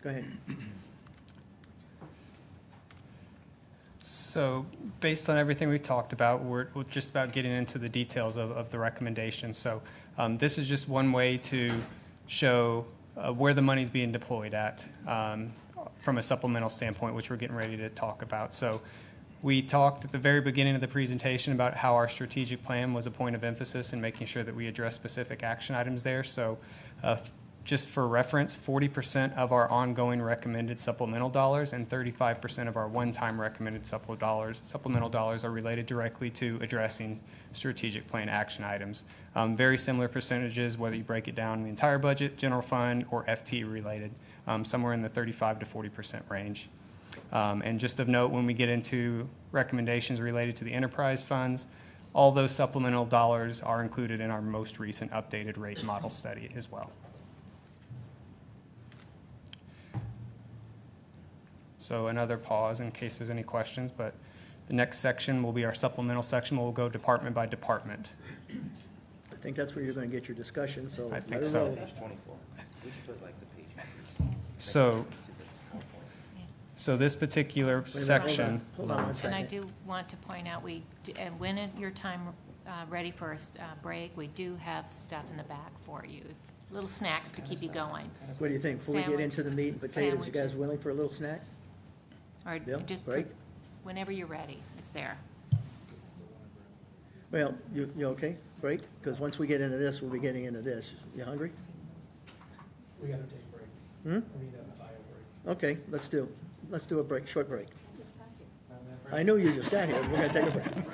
Okay. Go ahead. So based on everything we've talked about, we're just about getting into the details of the recommendation. So this is just one way to show where the money's being deployed at from a supplemental standpoint, which we're getting ready to talk about. So we talked at the very beginning of the presentation about how our strategic plan was a point of emphasis in making sure that we address specific action items there. So just for reference, 40% of our ongoing recommended supplemental dollars and 35% of our one-time recommended supplemental dollars are related directly to addressing strategic plan action items. Very similar percentages, whether you break it down in the entire budget, general fund, or FT related, somewhere in the 35 to 40% range. And just of note, when we get into recommendations related to the enterprise funds, all those supplemental dollars are included in our most recent updated rate model study as well. So another pause in case there's any questions, but the next section will be our supplemental section. We'll go department by department. I think that's where you're going to get your discussion, so. I let think her so. roll. Page 24. We should put like the page numbers. So, To this PowerPoint. so this particular Wait a minute, section. Hold on one And I second. do want to point out, and when your time ready for a break, we do have stuff in the back for you, little snacks to keep you going. What do you think? Before we get Sandwich. into the meat and potatoes, you Sandwiches. guys willing for a little snack? Or Bill, just break? whenever you're ready, it's there. Well, you okay? Break? Because once we get into this, we'll be getting into this. You hungry? We gotta take a break. Hmm? We need a bio break. Okay, let's do a break, short break. I know you just got here. We're going to take a break.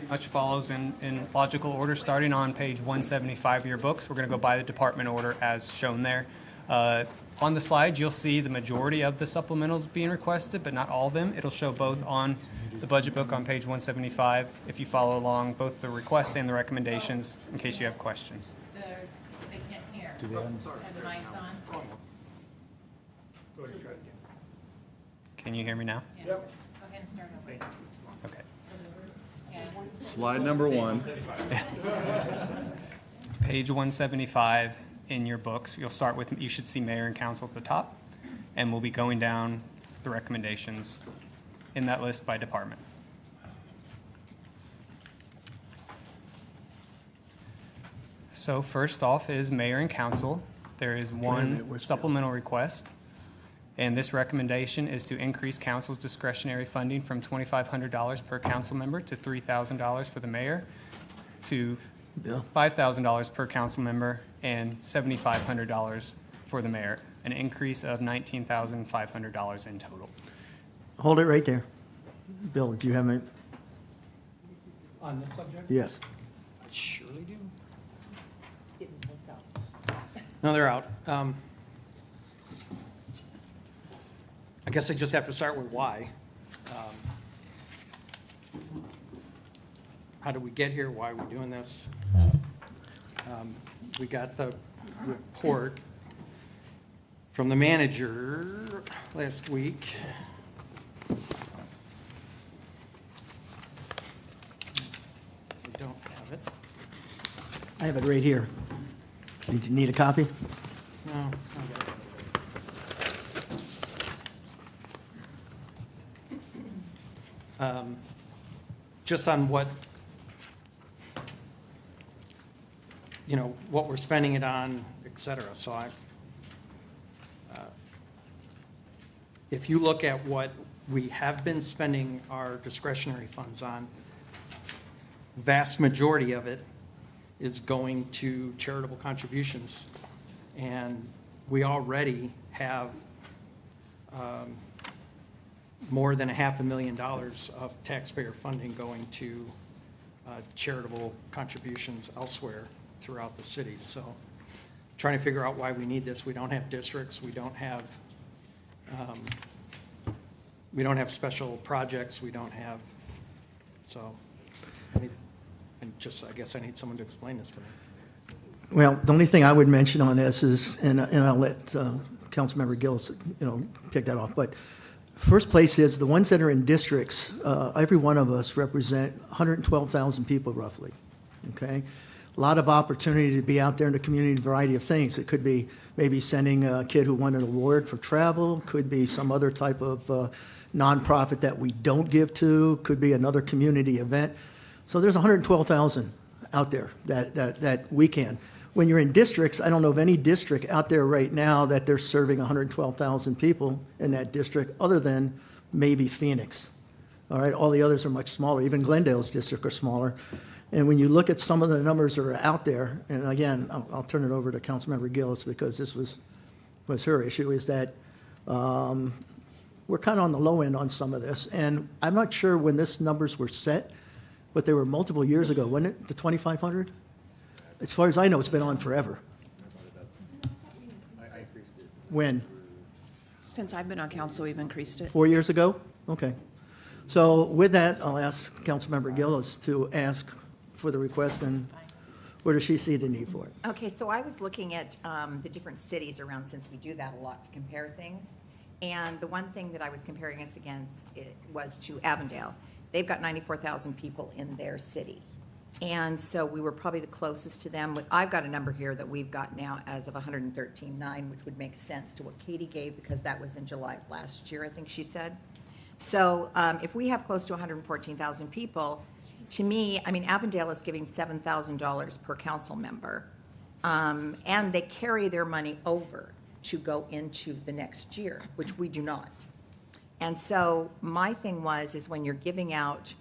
much follows in logical order, starting on page 175 of your books. We're going to go by the department order as shown there. On the slide, you'll see the majority of the supplementals being requested, but not all of them. It'll show both on the budget book on page 175, if you follow along, both the requests and the recommendations, in case you have questions. They can't hear. Have the mics on? Can you hear me now? Yeah. Go ahead and start over. Okay. Yeah. Slide number 1. Page 175 in your books, you'll start with, you should see mayor and council at the top, and we'll be going down the recommendations in that list by department. So first off is mayor and council. There is one supplemental request, and this recommendation is to increase council's discretionary funding from $2,500 per council member to $3,000 for the mayor, to Bill? $5,000 per council member and $7,500 for the mayor, an increase of $19,500 in total. Hold it right there. Bill, do you have any? On this subject? Yes. I surely do. No, they're out. I guess I just have to start with why. How did we get here? Why are we doing this? We got the report from the manager last week. I don't have it. I have it right here. Do you need a copy? No, I got it. Just on what, what we're spending it on, et cetera. So if you look at what we have been spending our discretionary funds on, vast majority of it is going to charitable contributions. And we already have more than $500,000 of taxpayer funding going to charitable contributions elsewhere throughout the city. So trying to figure out why we need this. We don't have districts. We don't have special projects. We don't have, so I guess I need someone to explain this to me. Well, the only thing I would mention on this is, and I'll let Councilmember Gillis, pick that off, but first place is the ones that are in districts, every one of us represent 112,000 people roughly, okay? A lot of opportunity to be out there in the community, a variety of things. It could be maybe sending a kid who won an award for travel, could be some other type of nonprofit that we don't give to, could be another community event. So there's 112,000 out there that we can. When you're in districts, I don't know of any district out there right now that they're serving 112,000 people in that district, other than maybe Phoenix. All right, all the others are much smaller. Even Glendale's district are smaller. And when you look at some of the numbers that are out there, and again, I'll turn it over to Councilmember Gillis because this was her issue, is that we're kind of on the low end on some of this. And I'm not sure when this numbers were set, but they were multiple years ago, wasn't it, the 2,500? As far as I know, it's been on forever. When? Since I've been on council, we've increased it. 4 years ago? Okay. So with that, I'll ask Councilmember Gillis to ask for the request, and where does she see the need for it? Okay, so I was looking at the different cities around, since we do that a lot to compare things. And the one thing that I was comparing us against was to Avondale. They've got 94,000 people in their city. And so we were probably the closest to them. I've got a number here that we've got now as of 113.9, which would make sense to what Katie gave, because that was in July of last year, I think she said. So if we have close to 114,000 people, to me, I mean, Avondale is giving $7,000 per council member. And they carry their money over to go into the next year, which we do not. And so my thing is when you're giving out,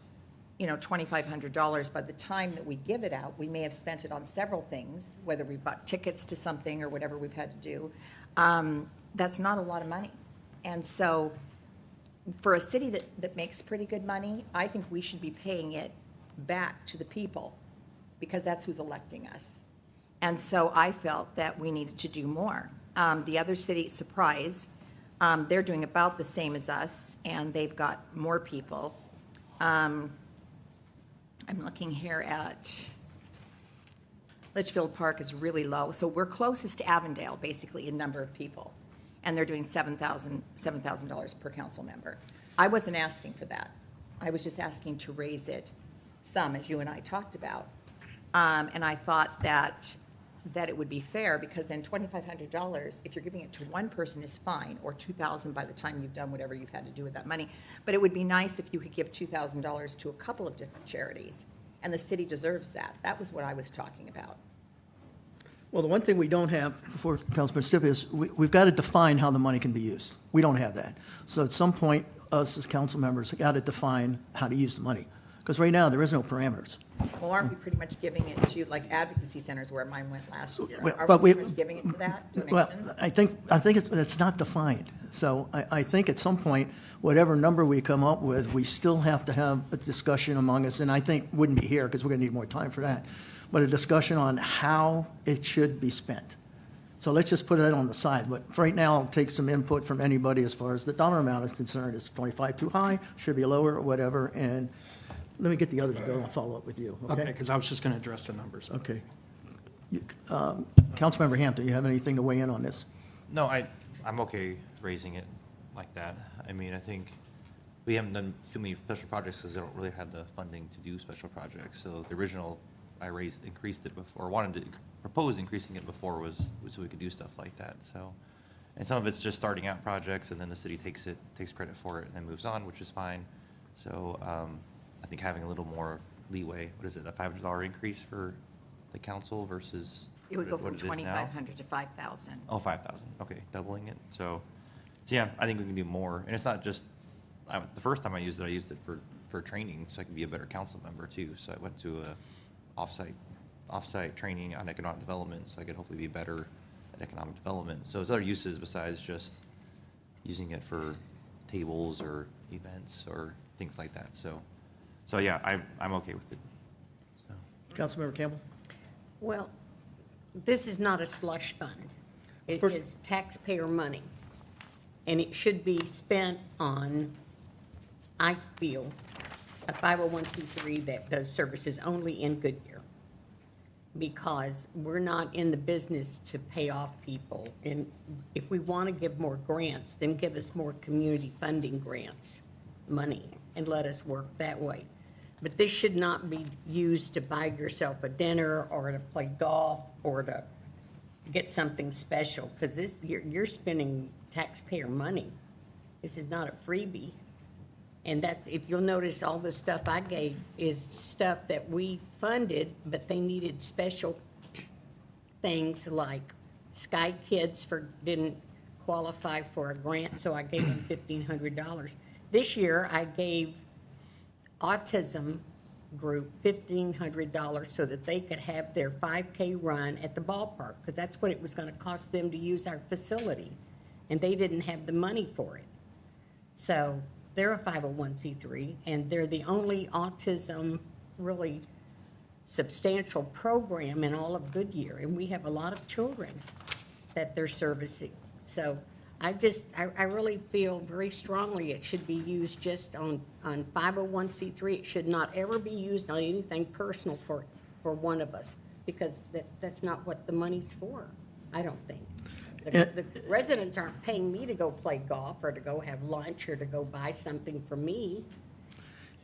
$2,500, by the time that we give it out, we may have spent it on several things, whether we bought tickets to something or whatever we've had to do. That's not a lot of money. And so for a city that makes pretty good money, I think we should be paying it back to the people, because that's who's electing us. And so I felt that we needed to do more. The other city, Surprise, they're doing about the same as us, and they've got more people. I'm looking here at Litchfield Park is really low. So we're closest to Avondale, basically, in number of people. And they're doing $7,000 per council member. I wasn't asking for that. I was just asking to raise it some, as you and I talked about. And I thought that it would be fair, because then $2,500, if you're giving it to one person, is fine, or $2,000 by the time you've done whatever you've had to do with that money. But it would be nice if you could give $2,000 to a couple of different charities, and the city deserves that. That was what I was talking about. Well, the one thing we don't have, before Councilman Stipp, is we've got to define how the money can be used. We don't have that. So at some point, us as council members have got to define how to use the money, because right now, there is no parameters. Well, aren't we pretty much giving it to, like, advocacy centers where mine went last year? Well, Are but we we- pretty much giving it to that, Well, donations? I think it's not defined. So I think at some point, whatever number we come up with, we still have to have a discussion among us, and I think wouldn't be here, because we're going to need more time for that, but a discussion on how it should be spent. So let's just put that on the side. But for right now, I'll take some input from anybody as far as the dollar amount is concerned. Is 25 too high? Should be lower, or whatever? And let me get the others, Bill, I'll follow up with you, Okay, because I was just going to address the numbers. Okay. Councilmember Hampton, you have anything to weigh in on this? No, I'm okay raising it like that. I mean, I think we haven't done too many special projects because they don't really have the funding to do special projects. So the original, increased it before, wanted to propose increasing it before was so we could do stuff like that. So, and some of it's just starting out projects, and then the city takes credit for it and then moves on, which is fine. So I think having a little more leeway, what is it, a $500 increase for the council versus It would go what from it is now? 2,500 to 5,000. Oh, 5,000, okay, doubling it, so yeah, I think we can do more, and it's not just, the first time I used it for training, so I could be a better council member too, so I went to a offsite training on economic development, so I could hopefully be better at economic development, so there's other uses besides just using it for tables or events or things like that, so yeah, I'm okay with it. So. Councilmember Campbell? Well, this is not a slush fund. It First- is taxpayer money. And it should be spent on, I feel, a 501c3 that does services only in Goodyear. Because we're not in the business to pay off people. And if we want to give more grants, then give us more community funding grants, money, and let us work that way. But this should not be used to buy yourself a dinner or to play golf or to get something special, because this, you're spending taxpayer money. This is not a freebie. And that's, if you'll notice, all the stuff I gave is stuff that we funded, but they needed special things like Sky Kids didn't qualify for a grant, so I gave them $1,500. This year, I gave autism group $1,500 so that they could have their 5K run at the ballpark, because that's what it was going to cost them to use our facility, and they didn't have the money for it. So they're a 501c3, and they're the only autism really substantial program in all of Goodyear, and we have a lot of children that they're servicing. So I really feel very strongly it should be used just on 501c3. It should not ever be used on anything personal for one of us, because that's not what the money's for, I don't think. The residents aren't paying me to go play golf or to go have lunch or to go buy something for me.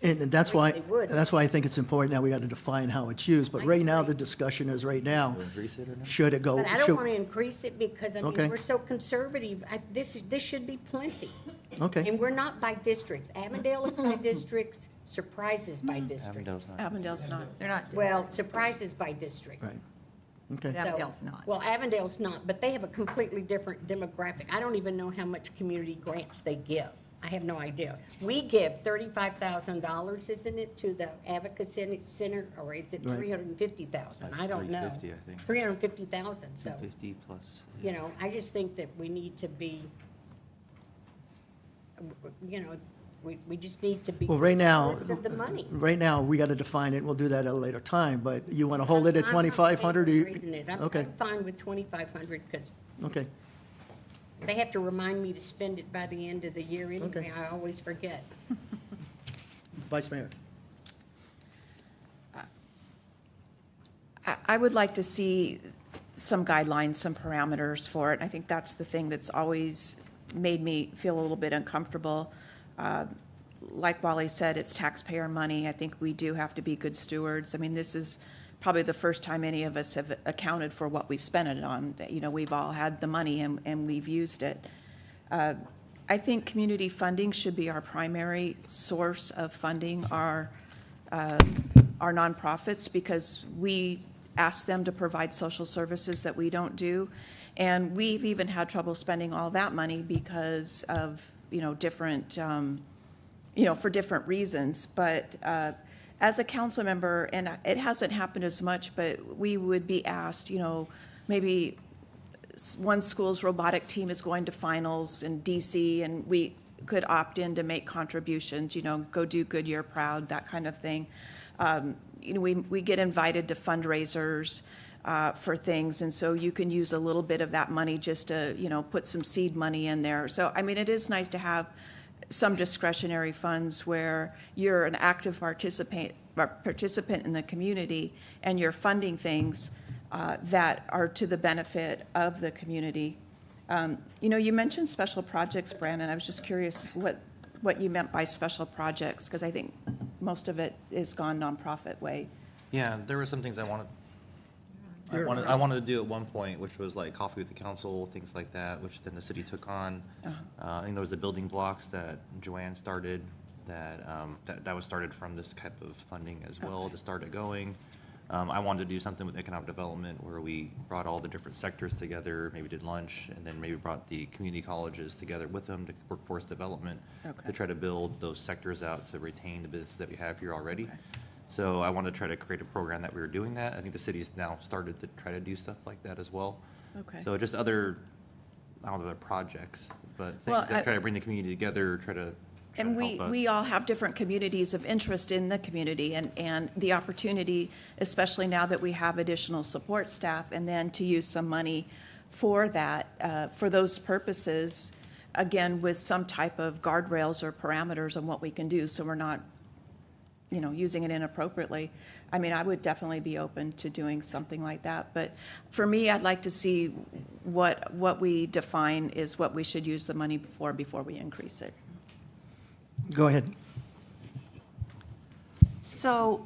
And that's why, They would. I think it's important that we got to define how it's used. But I right now, agree. the discussion is right now, Increase it or not? should it go? But I don't should- want to increase it because, I Okay. mean, we're so conservative. This should be plenty. Okay. And we're not by districts. Avondale is by districts, Surprise is by district. Avondale's not. Avondale's not. They're not. Well, Surprise is by district. Right. Okay. So- Avondale's not. Well, Avondale's not, but they have a completely different demographic. I don't even know how much community grants they give. I have no idea. We give $35,000, isn't it, to the Advocacy Center, or is it Right. $350,000? Like I don't know. $350, I think. $350,000, so, 50 plus. you know, I just think that we need to be, you know, We just need to be. Well, right now, stewards of the money. right now, we got to define it. We'll do that at a later time, but you want to hold it at I'm not 2,500? raising it. Okay, I'm fine with 2,500 because okay. they have to remind me to spend it by the end of the year anyway. Okay. I always forget. Vice Mayor? I would like to see some guidelines, some parameters for it. I think that's the thing that's always made me feel a little bit uncomfortable. Like Wally said, it's taxpayer money. I think we do have to be good stewards. I mean, this is probably the first time any of us have accounted for what we've spent it on. You know, we've all had the money and we've used it. I think community funding should be our primary source of funding our nonprofits, because we ask them to provide social services that we don't do. And we've even had trouble spending all that money because of, different, for different reasons. But as a council member, and it hasn't happened as much, but we would be asked, maybe one school's robotic team is going to finals in DC, and we could opt in to make contributions, go do Goodyear proud, that kind of thing. We get invited to fundraisers for things, and so you can use a little bit of that money just to, put some seed money in there. So, I mean, it is nice to have some discretionary funds where you're an active participant in the community and you're funding things that are to the benefit of the community. You mentioned special projects, Brandon. I was just curious what you meant by special projects, because I think most of it is gone nonprofit way. Yeah, there were some things I wanted to do at one point, which was like coffee with the council, things like that, which then the city took on. I think there was the building blocks that Joanne started, that was started from this type of funding as well to start it going. I wanted to do something with economic development where we brought all the different sectors together, maybe did lunch, and then maybe brought the community colleges together with them to workforce development to try to build those sectors out to retain the business that we have here already. So I wanted to try to create a program that we were doing that. I think the city's now started to try to do stuff like that as well. Okay. So just other projects, but things that try to bring the community together, try to And help us. we all have different communities of interest in the community, and the opportunity, especially now that we have additional support staff, and then to use some money for that, for those purposes, again, with some type of guardrails or parameters on what we can do, so we're not, using it inappropriately. I mean, I would definitely be open to doing something like that. But for me, I'd like to see what we define is what we should use the money for before we increase it. Go ahead. So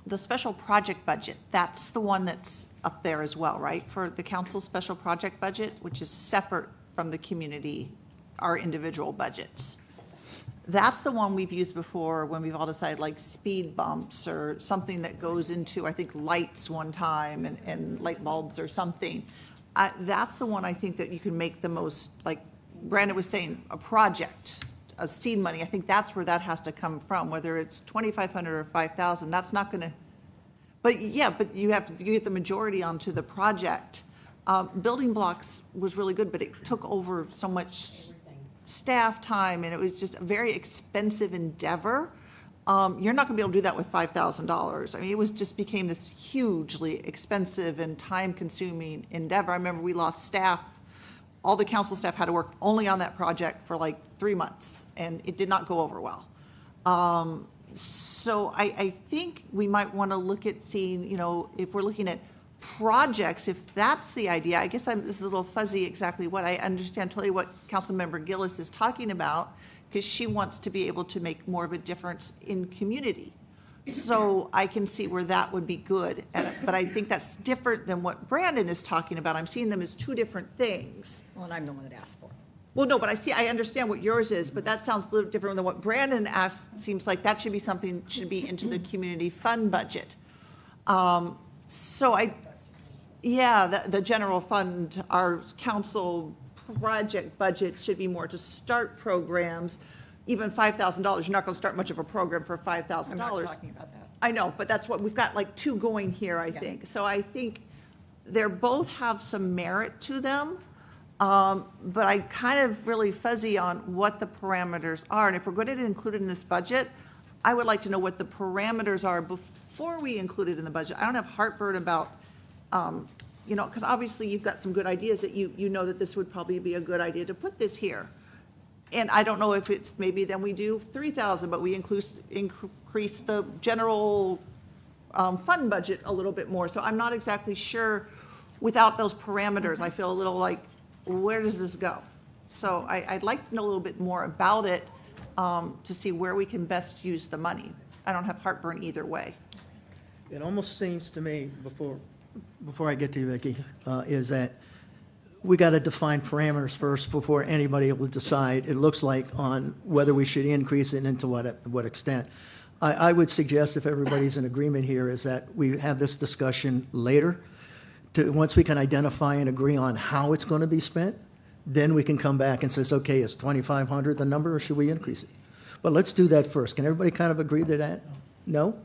the special project budget, that's the one that's up there as well, right? For the council special project budget, which is separate from the community, our individual budgets. That's the one we've used before when we've all decided like speed bumps or something that goes into, I think, lights one time and light bulbs or something. That's the one I think that you can make the most, like Brandon was saying, a project, a seed money. I think that's where that has to come from, whether it's 2,500 or 5,000, that's not gonna, but you get the majority onto the project. Building blocks was really good, but it took over so much staff time, and it was just a very expensive endeavor. You're not gonna be able to do that with $5,000. I mean, it just became this hugely expensive and time-consuming endeavor. I remember we lost staff. All the council staff had to work only on that project for like 3 months, and it did not go over well. So I think we might want to look at seeing, if we're looking at projects, if that's the idea. I guess this is a little fuzzy exactly what I understand totally what Councilmember Gillis is talking about, because she wants to be able to make more of a difference in community. So I can see where that would be good, but I think that's different than what Brandon is talking about. I'm seeing them as two different things. Well, and I'm the one that asked for it. Well, no, but I understand what yours is, but that sounds a little different than what Brandon asked. Seems like that should be something, should be into the community fund budget. So the general fund, our council project budget should be more to start programs. Even $5,000, you're not gonna start much of a program for $5,000. I'm not talking about that. I know, but that's what, we've got like two going here, I think. So I think they both have some merit to them. But I'm kind of really fuzzy on what the parameters are. And if we're going to include it in this budget, I would like to know what the parameters are before we include it in the budget. I don't have heartburn about, because obviously you've got some good ideas that you know that this would probably be a good idea to put this here. And I don't know if it's, maybe then we do 3,000, but we increase the general fund budget a little bit more. So I'm not exactly sure without those parameters. I feel a little like, where does this go? So I'd like to know a little bit more about it to see where we can best use the money. I don't have heartburn either way. It almost seems to me, before I get to you, Vicki, is that we got to define parameters first before anybody will decide, it looks like, on whether we should increase it and to what extent. I would suggest, if everybody's in agreement here, is that we have this discussion later. Once we can identify and agree on how it's going to be spent, then we can come back and says, okay, is 2,500 the number, or should we increase it? But let's do that first. Can everybody kind of agree to that? No?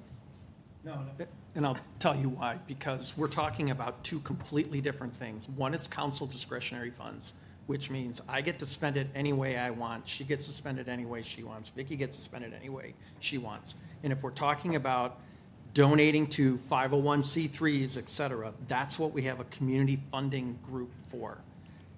No, and I'll tell you why, because we're talking about two completely different things. One is council discretionary funds, which means I get to spend it any way I want. She gets to spend it any way she wants. Vicki gets to spend it any way she wants. And if we're talking about donating to 501c3s, et cetera, that's what we have a community funding group for.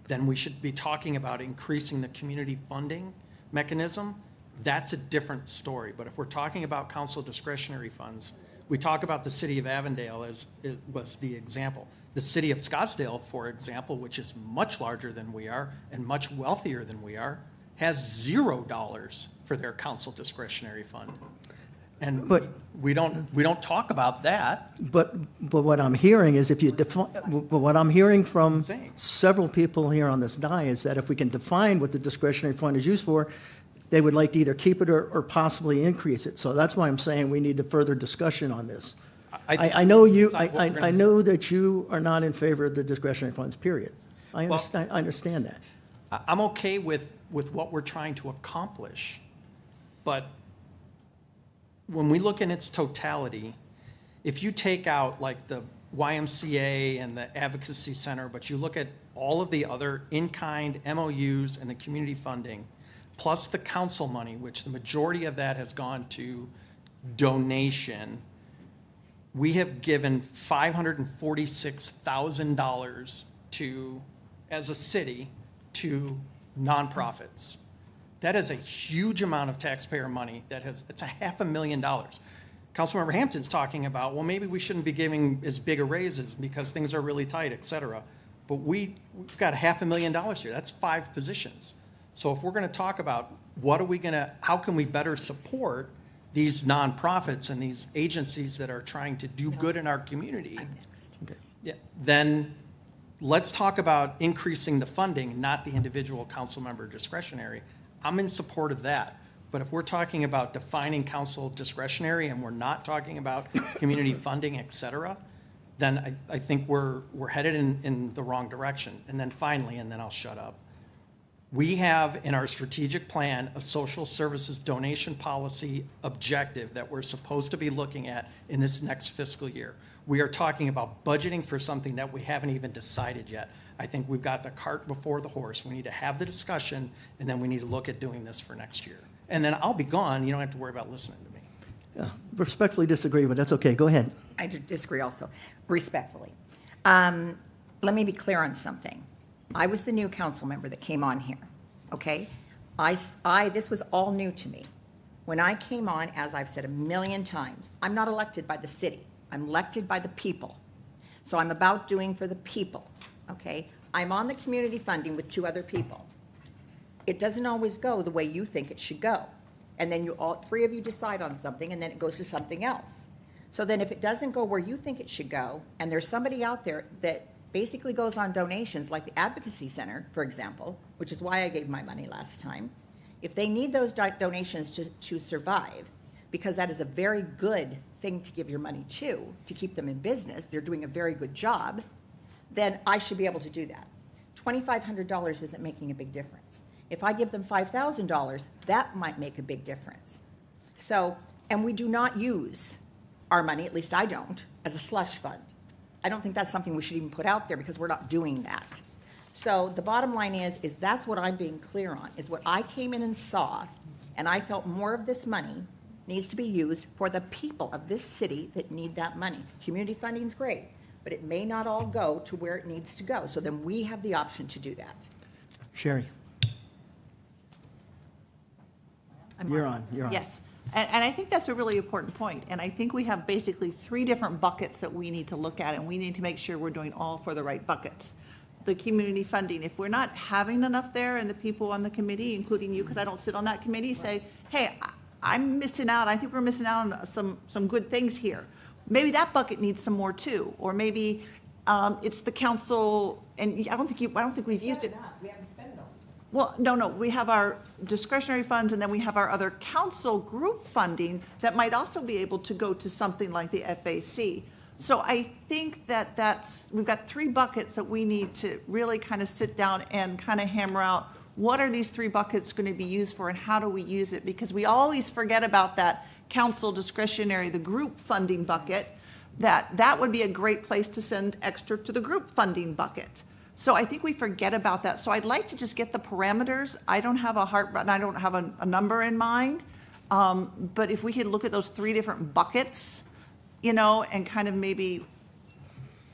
Then we should be talking about increasing the community funding mechanism. That's a different story. But if we're talking about council discretionary funds, we talk about the city of Avondale as it was the example. The city of Scottsdale, for example, which is much larger than we are and much wealthier than we are, has $0 for their council discretionary fund. And we don't talk about that. But what I'm hearing is, if you define, what I'm hearing from several people here on this dais is that if we can define what the discretionary fund is used for, they would like to either keep it or possibly increase it. So that's why I'm saying we need a further discussion on this. I know that you are not in favor of the discretionary funds, period. I understand that. I'm okay with what we're trying to accomplish, but when we look in its totality, if you take out like the YMCA and the Advocacy Center, but you look at all of the other in-kind MOUs and the community funding, plus the council money, which the majority of that has gone to donation, we have given $546,000 as a city, to nonprofits. That is a huge amount of taxpayer money. It's $500,000. Councilmember Hampton's talking about, well, maybe we shouldn't be giving as big a raises because things are really tight, et cetera. But we've got $500,000 here. That's 5 positions. So if we're going to talk about how can we better support these nonprofits and these agencies that are trying to do good in our community, then let's talk about increasing the funding, not the individual council member discretionary. I'm in support of that. But if we're talking about defining council discretionary and we're not talking about community funding, et cetera, then I think we're headed in the wrong direction. And then finally, and then I'll shut up, we have in our strategic plan a social services donation policy objective that we're supposed to be looking at in this next fiscal year. We are talking about budgeting for something that we haven't even decided yet. I think we've got the cart before the horse. We need to have the discussion, and then we need to look at doing this for next year. And then I'll be gone. You don't have to worry about listening to me. Yeah, respectfully disagree, but that's okay. Go ahead. I disagree also, respectfully. Let me be clear on something. I was the new council member that came on here, okay? This was all new to me. When I came on, as I've said a million times, I'm not elected by the city. I'm elected by the people. So I'm about doing for the people, okay? I'm on the community funding with 2 other people. It doesn't always go the way you think it should go. And then all 3 of you decide on something, and then it goes to something else. So then if it doesn't go where you think it should go, and there's somebody out there that basically goes on donations, like the Advocacy Center, for example, which is why I gave my money last time, if they need those donations to survive, because that is a very good thing to give your money to keep them in business, they're doing a very good job, then I should be able to do that. $2,500 isn't making a big difference. If I give them $5,000, that might make a big difference. So, and we do not use our money, at least I don't, as a slush fund. I don't think that's something we should even put out there because we're not doing that. So the bottom line is that's what I'm being clear on, is what I came in and saw, and I felt more of this money needs to be used for the people of this city that need that money. Community funding's great, but it may not all go to where it needs to go. So then we have the option to do that. Sherry, you're on. Yes, and I think that's a really important point, and I think we have basically 3 different buckets that we need to look at, and we need to make sure we're doing all for the right buckets. The community funding, if we're not having enough there, and the people on the committee, including you, because I don't sit on that committee, say, hey, I'm missing out, I think we're missing out on some good things here. Maybe that bucket needs some more too, or maybe it's the council, and I don't think we've used it. We haven't spent it all. Well, no, we have our discretionary funds, and then we have our other council group funding that might also be able to go to something like the FAC. So I think we've got 3 buckets that we need to really kind of sit down and kind of hammer out, what are these 3 buckets going to be used for, and how do we use it? Because we always forget about that council discretionary, the group funding bucket, that would be a great place to send extra to the group funding bucket. So I think we forget about that. So I'd like to just get the parameters. I don't have a heart button, I don't have a number in mind. But if we could look at those 3 different buckets, and kind of maybe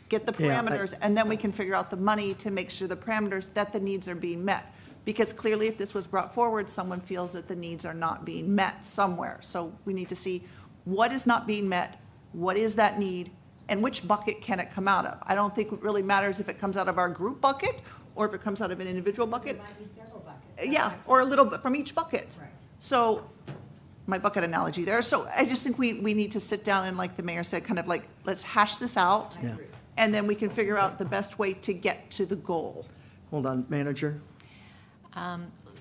get the parameters, and then we can figure out the money to make sure the parameters, that the needs are being met. Because clearly, if this was brought forward, someone feels that the needs are not being met somewhere. So we need to see what is not being met, what is that need, and which bucket can it come out of? I don't think it really matters if it comes out of our group bucket or if it comes out of an individual bucket. There might be several buckets. Yeah, or a little bit from each bucket. Right. So, my bucket analogy there. So I just think we need to sit down and, like the mayor said, kind of like, let's hash this out. Yeah. And then we can figure out the best way to get to the goal. Hold on, manager.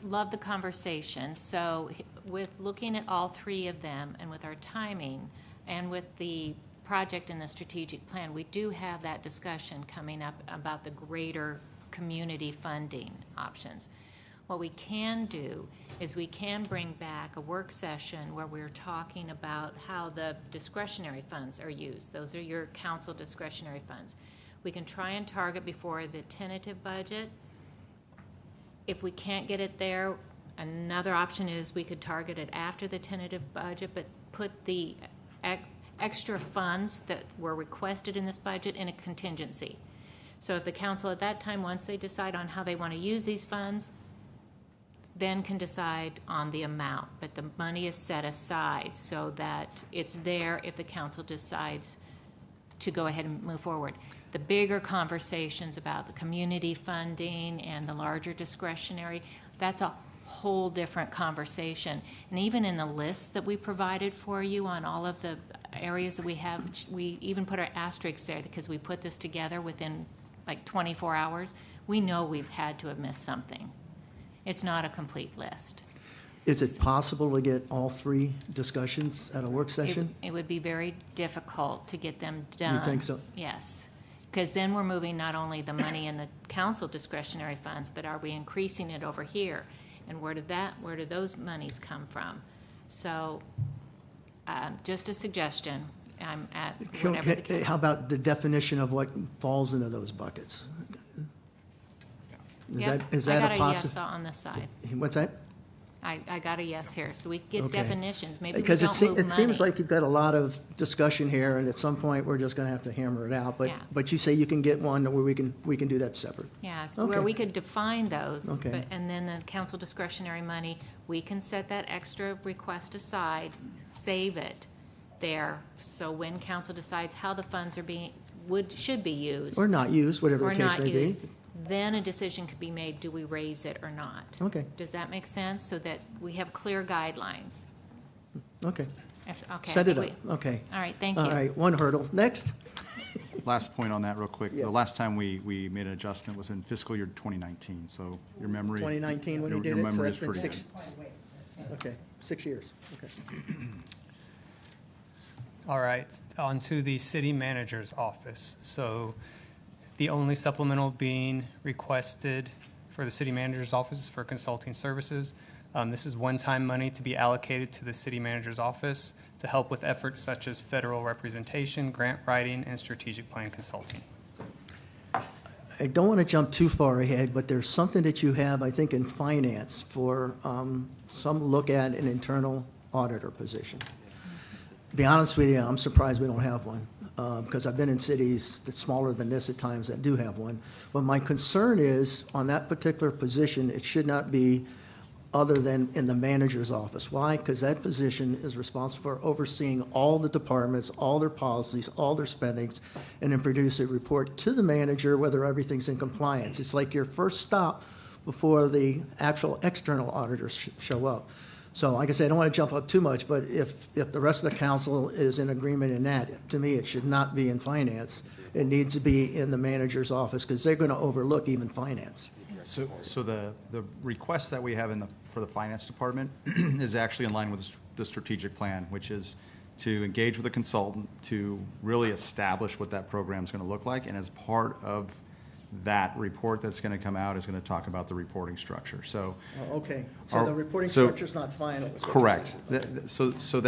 Love the conversation. So with looking at all 3 of them and with our timing and with the project and the strategic plan, we do have that discussion coming up about the greater community funding options. What we can do is we can bring back a work session where we're talking about how the discretionary funds are used. Those are your council discretionary funds. We can try and target before the tentative budget. If we can't get it there, another option is we could target it after the tentative budget, but put the extra funds that were requested in this budget in a contingency. So if the council at that time, once they decide on how they want to use these funds, then can decide on the amount, but the money is set aside so that it's there if the council decides to go ahead and move forward. The bigger conversations about the community funding and the larger discretionary, that's a whole different conversation. And even in the list that we provided for you on all of the areas that we have, we even put our asterisks there because we put this together within like 24 hours. We know we've had to have missed something. It's not a complete list. Is it possible to get all 3 discussions at a work session? It would be very difficult to get them done. You think so? Yes, because then we're moving not only the money in the council discretionary funds, but are we increasing it over here? And where do those monies come from? So, just a suggestion. I'm at whatever the How about the definition of what falls into those buckets? Is that I got a a possible? yes on this side. What's that? I got a yes here, so we get Okay. definitions. Maybe we Because don't move money. it seems like you've got a lot of discussion here, and at some point, we're just gonna have to hammer it out. Yeah. But you say you can get one where we can do that separate. Yeah, so where Okay. we could define those. Okay. And then the council discretionary money, we can set that extra request aside, save it there. So when council decides how the funds are should be used. Or not used, whatever or the case not may be. used, then a decision could be made, do we raise it or not? Okay, Does that make sense? So that we have clear guidelines. okay. Okay, Set I it think up, okay. All right, thank you. All right, one hurdle. Next. Last point on that real quick. Yes. The last time we made an adjustment was in fiscal year 2019, so your memory. 2019 when you your- did your it, so memory that's is been pretty 6. good. Okay, 6 years, okay. All right, on to the city manager's office. So the only supplemental being requested for the city manager's office is for consulting services. This is one-time money to be allocated to the city manager's office to help with efforts such as federal representation, grant writing, and strategic plan consulting. I don't want to jump too far ahead, but there's something that you have, I think, in finance for some look at an internal auditor position. To be honest with you, I'm surprised we don't have one, because I've been in cities that's smaller than this at times that do have one. But my concern is, on that particular position, it should not be other than in the manager's office. Why? Because that position is responsible for overseeing all the departments, all their policies, all their spendings, and then produce a report to the manager whether everything's in compliance. It's like your first stop before the actual external auditors show up. So like I said, I don't want to jump up too much, but if the rest of the council is in agreement in that, to me, it should not be in finance. It needs to be in the manager's office, because they're going to overlook even finance. So the request that we have for the finance department is actually in line with the strategic plan, which is to engage with a consultant to really establish what that program is going to look like. And as part of that report that's going to come out is going to talk about the reporting structure. So. Oh, okay, so the reporting so- structure's not final. is what you're Correct. saying. So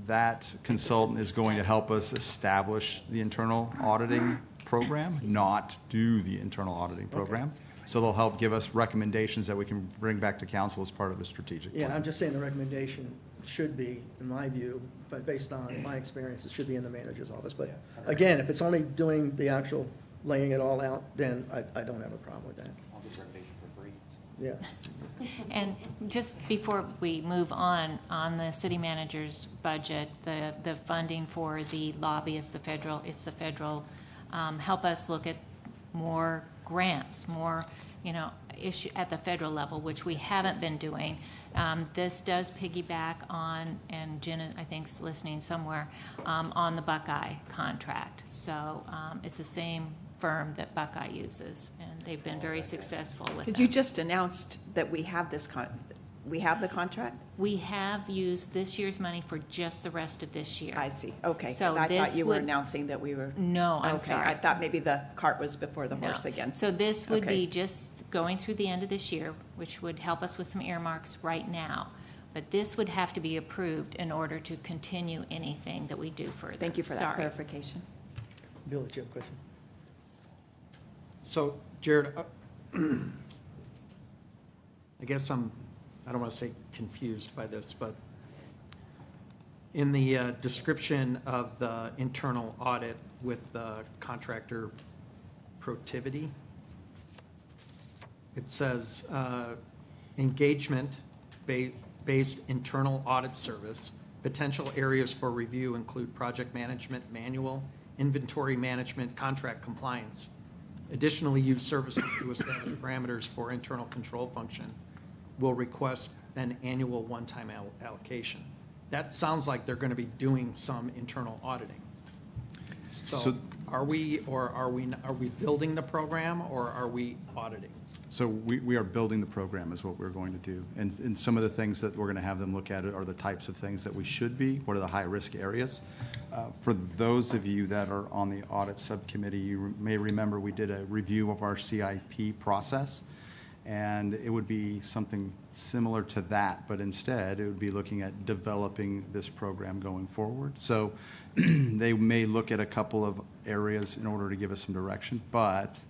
that consultant is going to help us establish the internal auditing program, not do the internal auditing program. So they'll help give us recommendations that we can bring back to council as part of the strategic plan. Yeah, I'm just saying the recommendation should be, in my view, but based on my experience, it should be in the manager's office. But again, if it's only doing the actual laying it all out, then I don't have a problem with that. I'll get renovation for free. Yeah. And just before we move on the city manager's budget, the funding for the lobbyists, the federal, help us look at more grants, more, issue at the federal level, which we haven't been doing. This does piggyback on, and Jen, I think, is listening somewhere, on the Buckeye contract. So it's the same firm that Buckeye uses, and they've been very successful with Did them. you just announced that we have we have the contract? We have used this year's money for just the rest of this year. I see, okay, So because I this thought you were would- announcing that we were. No, I'm Okay, sorry. I thought maybe the cart was before the No. horse again. So this would Okay. be just going through the end of this year, which would help us with some earmarks right now. But this would have to be approved in order to continue anything that we do further. Thank you for that Sorry. clarification. Bill, did you have a question? So, Jared, I guess I don't want to say confused by this, but in the description of the internal audit with the contractor Protiviti, it says engagement-based internal audit service. Potential areas for review include project management manual, inventory management, contract compliance. Additionally, use services to establish parameters for internal control function. Will request an annual one-time allocation. That sounds like they're going to be doing some internal auditing. So are we building the program, or are we auditing? So we are building the program is what we're going to do. And some of the things that we're going to have them look at are the types of things that we should be, what are the high-risk areas. For those of you that are on the audit subcommittee, you may remember we did a review of our CIP process. And it would be something similar to that, but instead it would be looking at developing this program going forward. So they may look at a couple of areas in order to give us some direction, but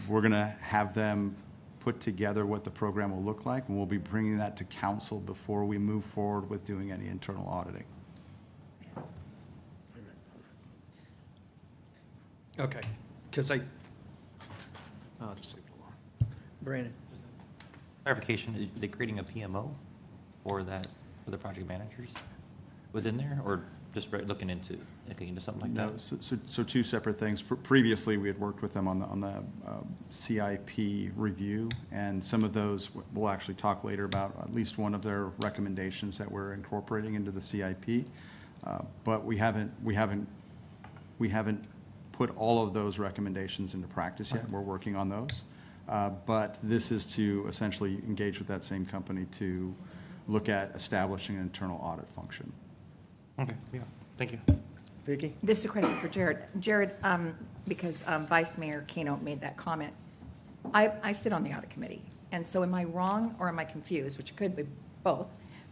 we're going to have them put together what the program will look like, and we'll be bringing that to council before we move forward with doing any internal auditing. Okay, because I'll just leave it alone. Brandon? Clarification, are they creating a PMO for that, for the project managers within there, or just looking into something like that? No, so two separate things. Previously, we had worked with them on the CIP review, and some of those, we'll actually talk later about at least one of their recommendations that we're incorporating into the CIP. But we haven't put all of those recommendations into practice yet. We're working on those. But this is to essentially engage with that same company to look at establishing an internal audit function. Okay, yeah, thank you. Vicki? This is a question for Jared. Jared, because Vice Mayor Kano made that comment, I sit on the audit committee, and so am I wrong or am I confused, which could be both?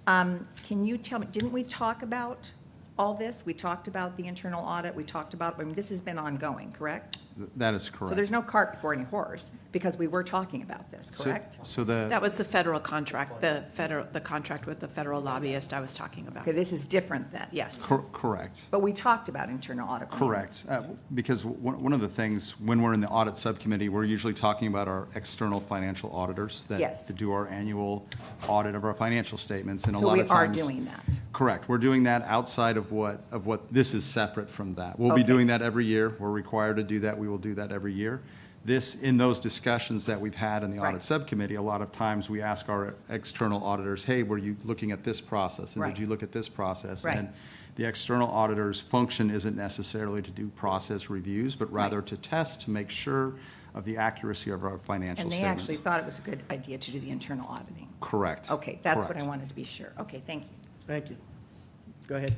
Can you tell me, didn't we talk about all this? We talked about the internal audit, we talked about, I mean, this has been ongoing, correct? That is correct. So there's no cart before any horse, because we were talking about this, So- correct? So That was the federal contract, the contract with the federal lobbyist I was talking about. Okay, this is different then? Yes. Correct. But we talked about internal audit. plan. Correct. Because one of the things, when we're in the audit subcommittee, we're usually talking about our external financial auditors Yes. that do our annual audit of our financial statements, and a So lot we of are times. doing that. Correct. We're doing that outside of what, this is separate from that. We'll be Okay. doing that every year. We're required to do that. We will do that every year. This, in those discussions that we've had in the Right. audit subcommittee, a lot of times we ask our external auditors, hey, were you looking at this process? And Right. did you look at this process? Right. And the external auditor's function isn't necessarily to do process reviews, but rather to test, to make sure of the accuracy of our financial And they statements. actually thought it was a good idea to do the internal auditing. Correct. Okay, that's what I Correct. wanted to be sure. Okay, thank you. Thank you. Go ahead.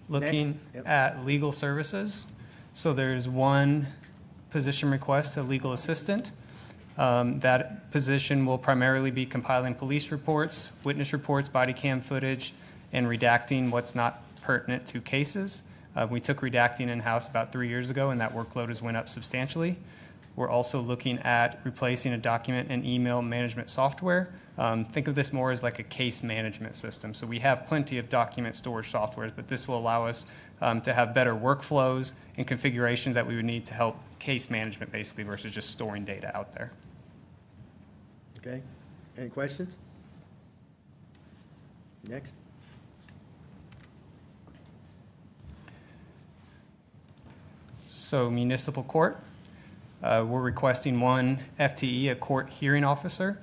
Looking Next. Yep. at legal services, so there's one position request, a legal assistant. That position will primarily be compiling police reports, witness reports, body cam footage, and redacting what's not pertinent to cases. We took redacting in-house about 3 years ago, and that workload has went up substantially. We're also looking at replacing a document and email management software. Think of this more as like a case management system. So we have plenty of document storage softwares, but this will allow us to have better workflows and configurations that we would need to help case management basically versus just storing data out there. Okay. Any questions? Next. So municipal court, we're requesting one FTE, a court hearing officer.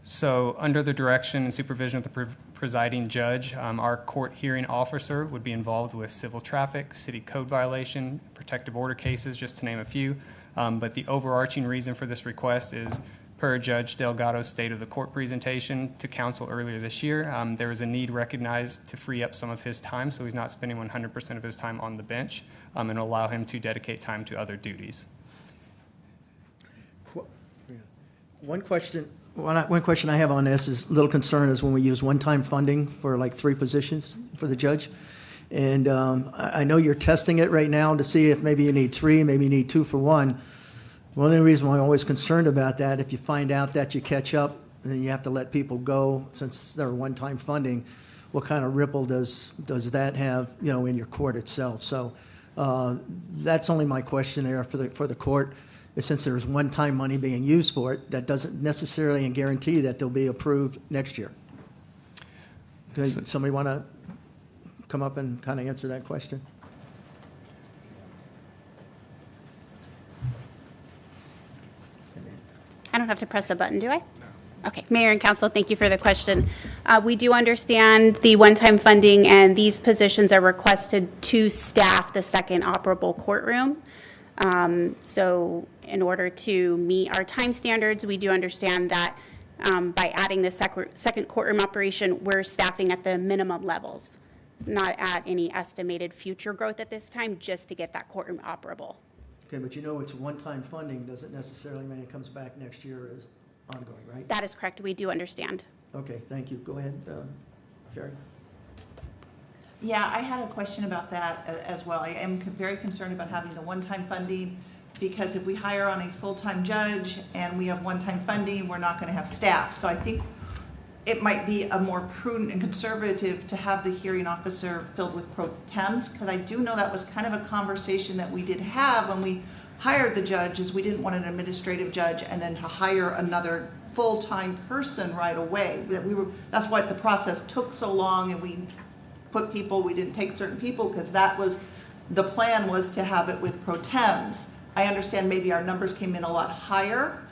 So under the direction and supervision of the presiding judge, our court hearing officer would be involved with civil traffic, city code violation, protective order cases, just to name a few. But the overarching reason for this request is per Judge Delgado's State of the Court presentation to council earlier this year, there was a need recognized to free up some of his time, so he's not spending 100% of his time on the bench, and allow him to dedicate time to other duties. One question I have on this is, a little concern is when we use one-time funding for like 3 positions for the judge. And I know you're testing it right now to see if maybe you need 3, maybe you need 2 for 1. One of the reasons why I'm always concerned about that, if you find out that you catch up and then you have to let people go since they're one-time funding, what kind of ripple does that have, in your court itself? So that's only my question there for the court. Since there's one-time money being used for it, that doesn't necessarily guarantee that they'll be approved next year. Does somebody want to come up and kind of answer that question? I don't have to press the button, do I? Okay, Mayor and Council, thank you for the question. We do understand the one-time funding, and these positions are requested to staff the second operable courtroom. So in order to meet our time standards, we do understand that by adding the second courtroom operation, we're staffing at the minimum levels, not at any estimated future growth at this time, just to get that courtroom operable. Okay, but it's one-time funding doesn't necessarily mean it comes back next year as ongoing, right? That is correct, we do understand. Okay, thank you. Go ahead, Sherry. Yeah, I had a question about that as well. I am very concerned about having the one-time funding, because if we hire on a full-time judge and we have one-time funding, we're not going to have staff. So I think it might be a more prudent and conservative to have the hearing officer filled with pro tems, because I do know that was kind of a conversation that we did have when we hired the judge, is we didn't want an administrative judge and then to hire another full-time person right away. That's why the process took so long, and we didn't take certain people, because that was, the plan was to have it with pro tems. I understand maybe our numbers came in a lot higher,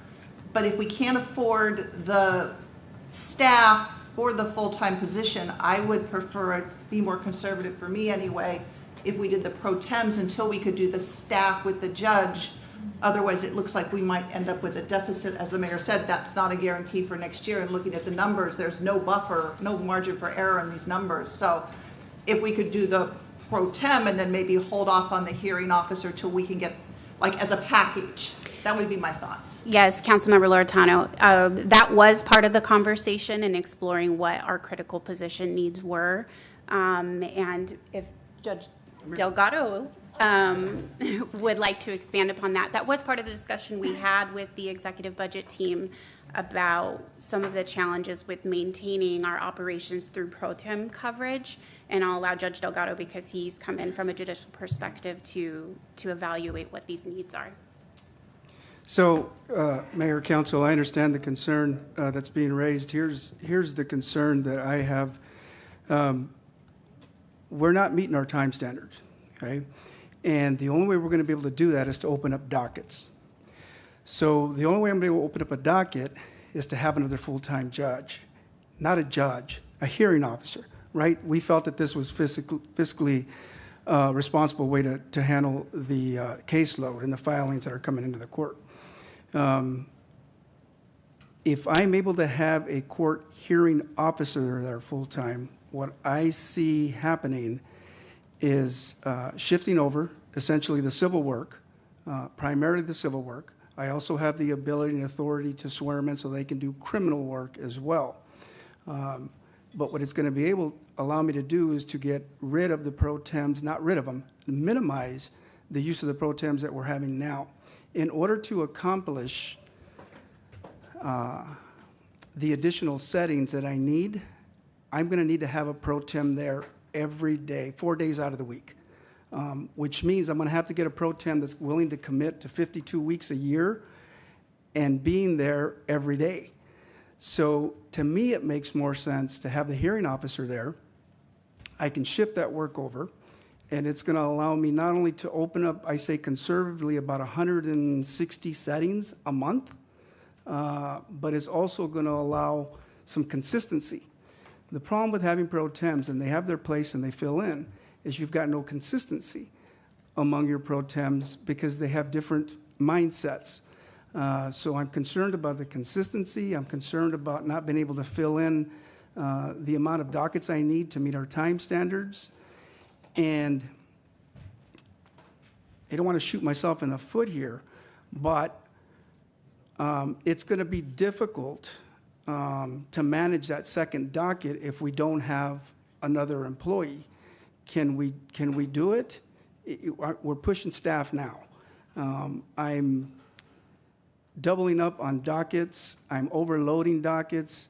but if we can't afford the staff for the full-time position, I would prefer it be more conservative, for me anyway, if we did the pro tems until we could do the staff with the judge. Otherwise, it looks like we might end up with a deficit. As the mayor said, that's not a guarantee for next year, and looking at the numbers, there's no buffer, no margin for error in these numbers. So if we could do the pro tem and then maybe hold off on the hearing officer till we can get, like, as a package. That would be my thoughts. Yes, Councilmember Loretano, that was part of the conversation in exploring what our critical position needs were. And if Judge Delgado would like to expand upon that, that was part of the discussion we had with the executive budget team about some of the challenges with maintaining our operations through pro tem coverage. And I'll allow Judge Delgado, because he's come in from a judicial perspective, to evaluate what these needs are. So, Mayor, Council, I understand the concern that's being raised. Here's the concern that I have. We're not meeting our time standards, okay? And the only way we're going to be able to do that is to open up dockets. So the only way I'm going to open up a docket is to have another full-time judge, not a judge, a hearing officer, right? We felt that this was fiscally responsible way to handle the caseload and the filings that are coming into the court. If I'm able to have a court hearing officer that are full-time, what I see happening is shifting over essentially the civil work, primarily the civil work. I also have the ability and authority to swear them in so they can do criminal work as well. But what it's going to be able to allow me to do is to get rid of the pro tems, not rid of them, minimize the use of the pro tems that we're having now. In order to accomplish the additional settings that I need, I'm going to need to have a pro tem there every day, 4 days out of the week, which means I'm going to have to get a pro tem that's willing to commit to 52 weeks a year and being there every day. So to me, it makes more sense to have the hearing officer there. I can shift that work over, and it's going to allow me not only to open up, I say conservatively, about 160 settings a month, but it's also going to allow some consistency. The problem with having pro tems, and they have their place and they fill in, is you've got no consistency among your pro tems because they have different mindsets. So I'm concerned about the consistency. I'm concerned about not being able to fill in the amount of dockets I need to meet our time standards. And I don't want to shoot myself in the foot here, but it's going to be difficult to manage that second docket if we don't have another employee. Can we do it? We're pushing staff now. I'm doubling up on dockets. I'm overloading dockets.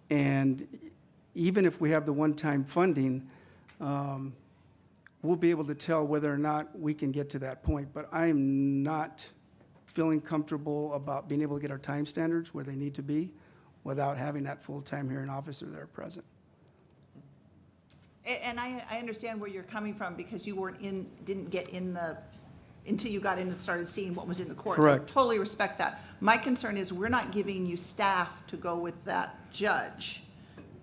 And even if we have the one-time funding, we'll be able to tell whether or not we can get to that point. But I am not feeling comfortable about being able to get our time standards where they need to be without having that full-time hearing officer there present. And I understand where you're coming from because you didn't get in until you got in and started seeing what was in the court. Correct. I totally respect that. My concern is we're not giving you staff to go with that judge.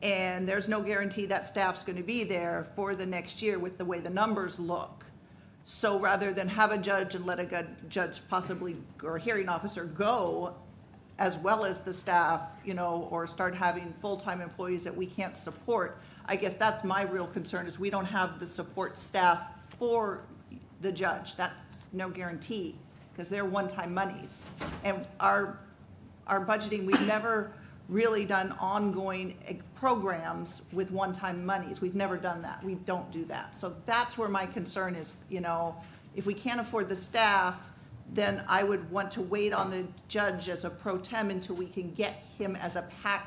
And there's no guarantee that staff's going to be there for the next year with the way the numbers look. So rather than have a judge and let a judge possibly, or a hearing officer go, as well as the staff, or start having full-time employees that we can't support, I guess that's my real concern, is we don't have the support staff for the judge. That's no guarantee, because they're one-time monies. And our budgeting, we've never really done ongoing programs with one-time monies. We've never done that. We don't do that. So that's where my concern is, if we can't afford the staff, then I would want to wait on the judge as a pro tem until we can get him as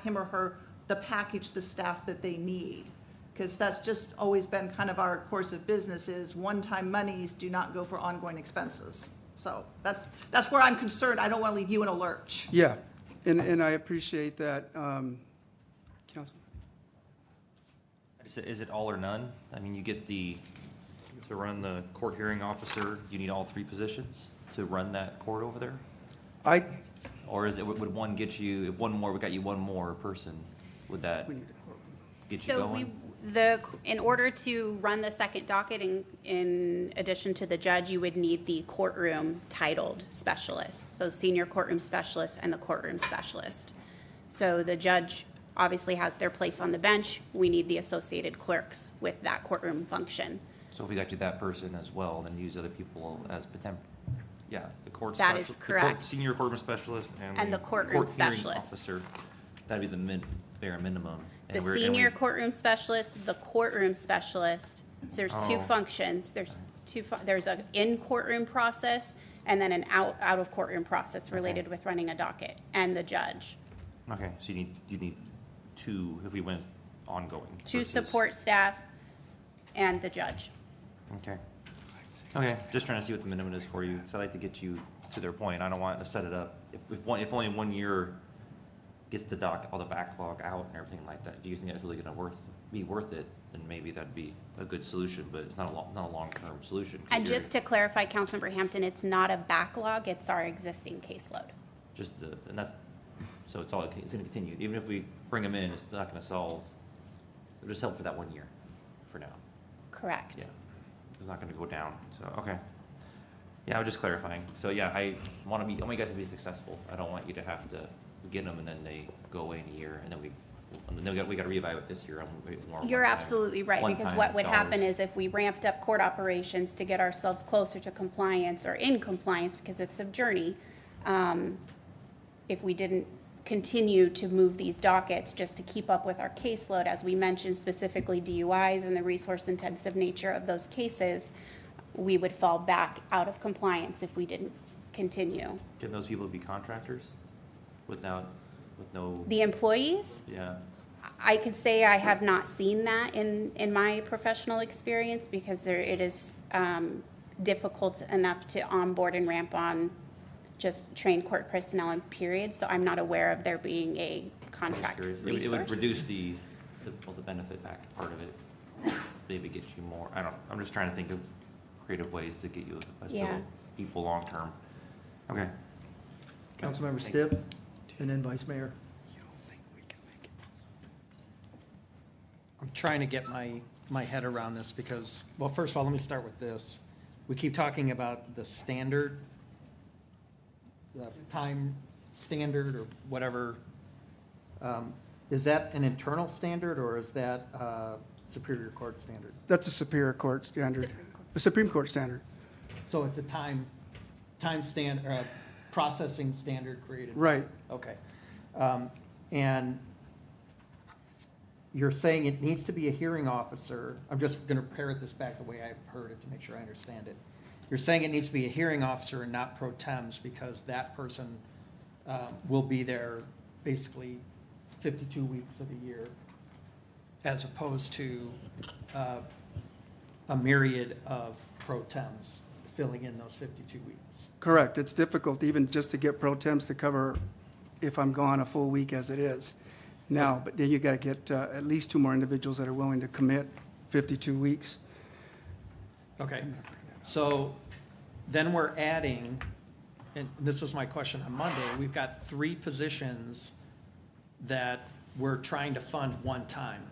him or her, the package, the staff that they need. Because that's just always been kind of our course of business, is one-time monies do not go for ongoing expenses. So that's where I'm concerned. I don't want to leave you in a lurch. Yeah, and I appreciate that, Councilman. Is it all or none? I mean, you get to run the court hearing officer, you need all three positions to run that court over there? Or would one get you, if we got you one more person, would that get you going? In order to run the second docket, in addition to the judge, you would need the courtroom titled specialist. So senior courtroom specialist and the courtroom specialist. So the judge obviously has their place on the bench. We need the associated clerks with that courtroom function. So if we got you that person as well, then use other people as Yeah, the court That is special- the correct. Senior courtroom specialist And the courtroom court hearing specialist. officer. That'd be the bare minimum. The And we're- and senior we- courtroom specialist, the courtroom specialist, so there's two Oh. functions. There's an in-courtroom process and then an out of courtroom process related with running a docket, and the judge. Okay, so you need two if we went ongoing. Two versus- support staff and the judge. Okay. Okay, just trying to see what the minimum is for you, so I'd like to get you to their point. I don't want to set it up. If only 1 year gets the all the backlog out and everything like that, do you think that's really gonna be worth it? Then maybe that'd be a good solution, but it's not a long-term solution. 'Cause And you're just to clarify, Councilmember Hampton, it's not a backlog, it's our existing caseload. and that's, so it's gonna continue. Even if we bring them in, it's not gonna solve, it'll just help for that 1 year, for now. Correct. Yeah, it's not gonna go down, so, okay. Yeah, I was just clarifying. So, yeah, I want you guys to be successful. I don't want you to have to get them and then they go away in a year and then we gotta reevaluate this year. You're absolutely right, because one-time what would happen dollars. is if we ramped up court operations to get ourselves closer to compliance or in compliance, because it's a journey, if we didn't continue to move these dockets just to keep up with our caseload, as we mentioned specifically DUIs and the resource-intensive nature of those cases, we would fall back out of compliance if we didn't continue. Can those people be contractors with no, The employees? yeah, I could say I have not seen that in my professional experience, because it is difficult enough to onboard and ramp on just trained court personnel in period, so I'm not aware of there being a contract curious. resource. It would reduce the benefit back part of it, maybe get you more, I'm just trying to think of creative ways to get you Yeah. people long-term. Okay. Councilmember Stipp, and then Vice Mayor. I'm trying to get my head around this because, well, first of all, let me start with this. We keep talking about the standard, the time standard or whatever. Is that an internal standard or is that Superior Court standard? That's a Superior Court standard, a Supreme Court standard. So it's a time processing standard created? Right. Okay. And you're saying it needs to be a hearing officer. I'm just going to parrot this back the way I've heard it to make sure I understand it. You're saying it needs to be a hearing officer and not pro tems because that person will be there basically 52 weeks of the year, as opposed to a myriad of pro tems filling in those 52 weeks. Correct. It's difficult even just to get pro tems to cover if I'm gone a full week as it is now. But then you got to get at least 2 more individuals that are willing to commit 52 weeks. Okay, so then we're adding, and this was my question on Monday, we've got 3 positions that we're trying to fund one time.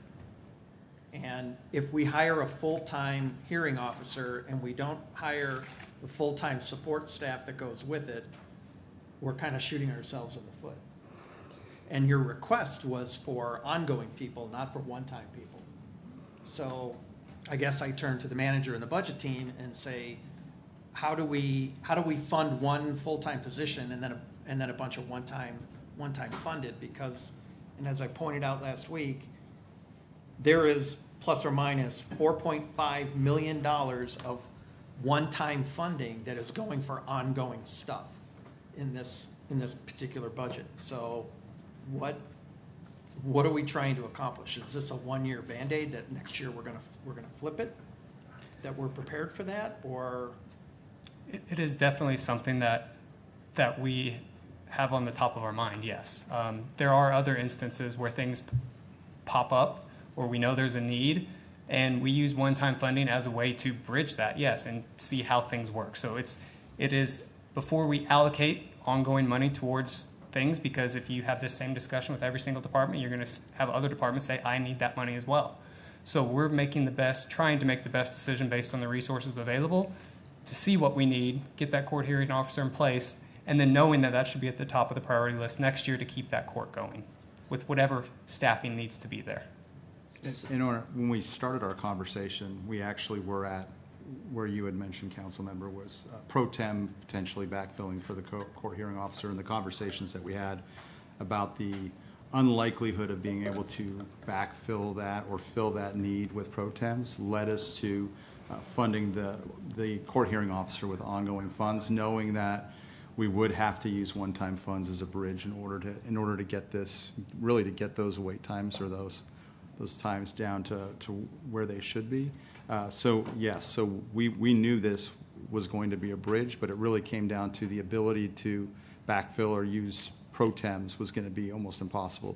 And if we hire a full-time hearing officer and we don't hire the full-time support staff that goes with it, we're kind of shooting ourselves in the foot. And your request was for ongoing people, not for one-time people. So I guess I turn to the manager and the budget team and say, how do we fund one full-time position and then a bunch of one-time funded? Because, and as I pointed out last week, there is plus or minus $4.5 million of one-time funding that is going for ongoing stuff in this particular budget. So what are we trying to accomplish? Is this a one-year Band-Aid that next year we're gonna flip it? That we're prepared for that, or? It is definitely something that we have on the top of our mind, yes. There are other instances where things pop up, or we know there's a need, and we use one-time funding as a way to bridge that, yes, and see how things work. So it is before we allocate ongoing money towards things, because if you have this same discussion with every single department, you're going to have other departments say, I need that money as well. So we're trying to make the best decision based on the resources available to see what we need, get that court hearing officer in place, and then knowing that should be at the top of the priority list next year to keep that court going with whatever staffing needs to be there. When we started our conversation, we actually were at where you had mentioned, Councilmember, was pro tem potentially backfilling for the court hearing officer, and the conversations that we had about the unlikelihood of being able to backfill that or fill that need with pro tems led us to funding the court hearing officer with ongoing funds, knowing that we would have to use one-time funds as a bridge in order to get this, really to get those wait times or those times down to where they should be. So yes, so we knew this was going to be a bridge, but it really came down to the ability to backfill or use pro tems was going to be almost impossible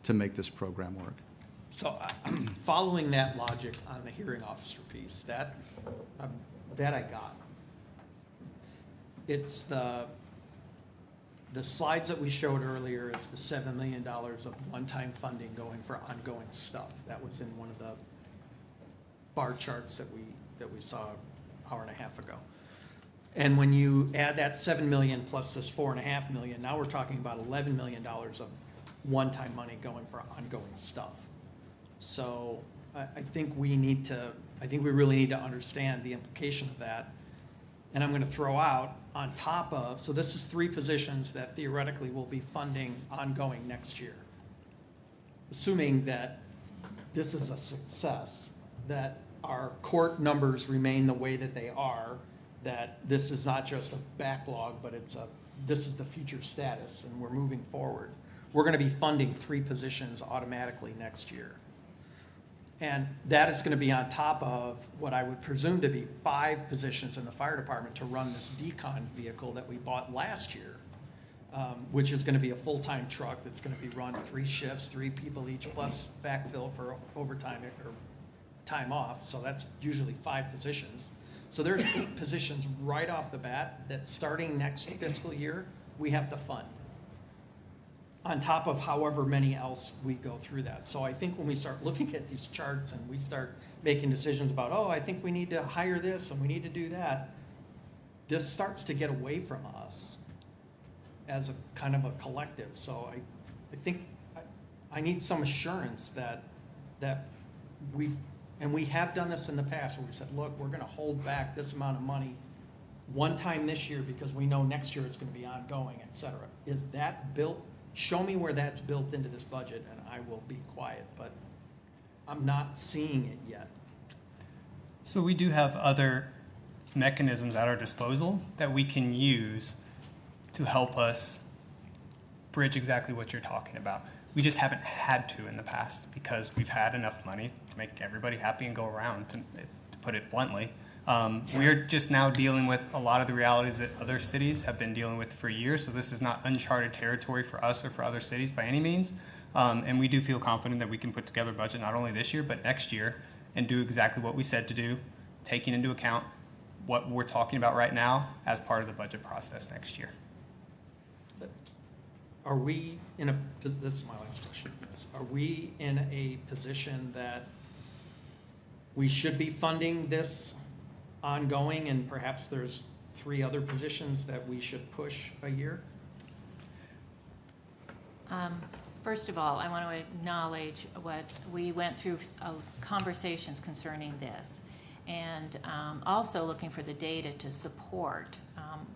to make this program work. So I'm following that logic on the hearing officer piece. That I got. It's the slides that we showed earlier is the $7 million of one-time funding going for ongoing stuff. That was in one of the bar charts that we saw an hour and a half ago. And when you add that 7 million plus this 4.5 million, now we're talking about $11 million of one-time money going for ongoing stuff. So I think we really need to understand the implication of that. And I'm going to throw out on top of, so this is 3 positions that theoretically will be funding ongoing next year. Assuming that this is a success, that our court numbers remain the way that they are, that this is not just a backlog, but this is the future status and we're moving forward. We're going to be funding 3 positions automatically next year. And that is going to be on top of what I would presume to be 5 positions in the fire department to run this decon vehicle that we bought last year, which is going to be a full-time truck that's going to be run 3 shifts, 3 people each, plus backfill for overtime or time off. So that's usually 5 positions. So there's 8 positions right off the bat that starting next fiscal year, we have to fund, on top of however many else we go through that. So I think when we start looking at these charts and we start making decisions about, oh, I think we need to hire this and we need to do that, this starts to get away from us as a kind of a collective. So I think I need some assurance that we have done this in the past where we said, look, we're gonna hold back this amount of money one time this year because we know next year it's gonna be ongoing, et cetera. Is that built? Show me where that's built into this budget and I will be quiet, but I'm not seeing it yet. So we do have other mechanisms at our disposal that we can use to help us bridge exactly what you're talking about. We just haven't had to in the past because we've had enough money to make everybody happy and go around, to put it bluntly. We're just now dealing with a lot of the realities that other cities have been dealing with for years, so this is not uncharted territory for us or for other cities by any means. And we do feel confident that we can put together a budget not only this year, but next year, and do exactly what we said to do, taking into account what we're talking about right now as part of the budget process next year. Are we in a, this is my last question, are we in a position that we should be funding this ongoing and perhaps there's 3 other positions that we should push a year? First of all, I want to acknowledge what we went through conversations concerning this, and also looking for the data to support.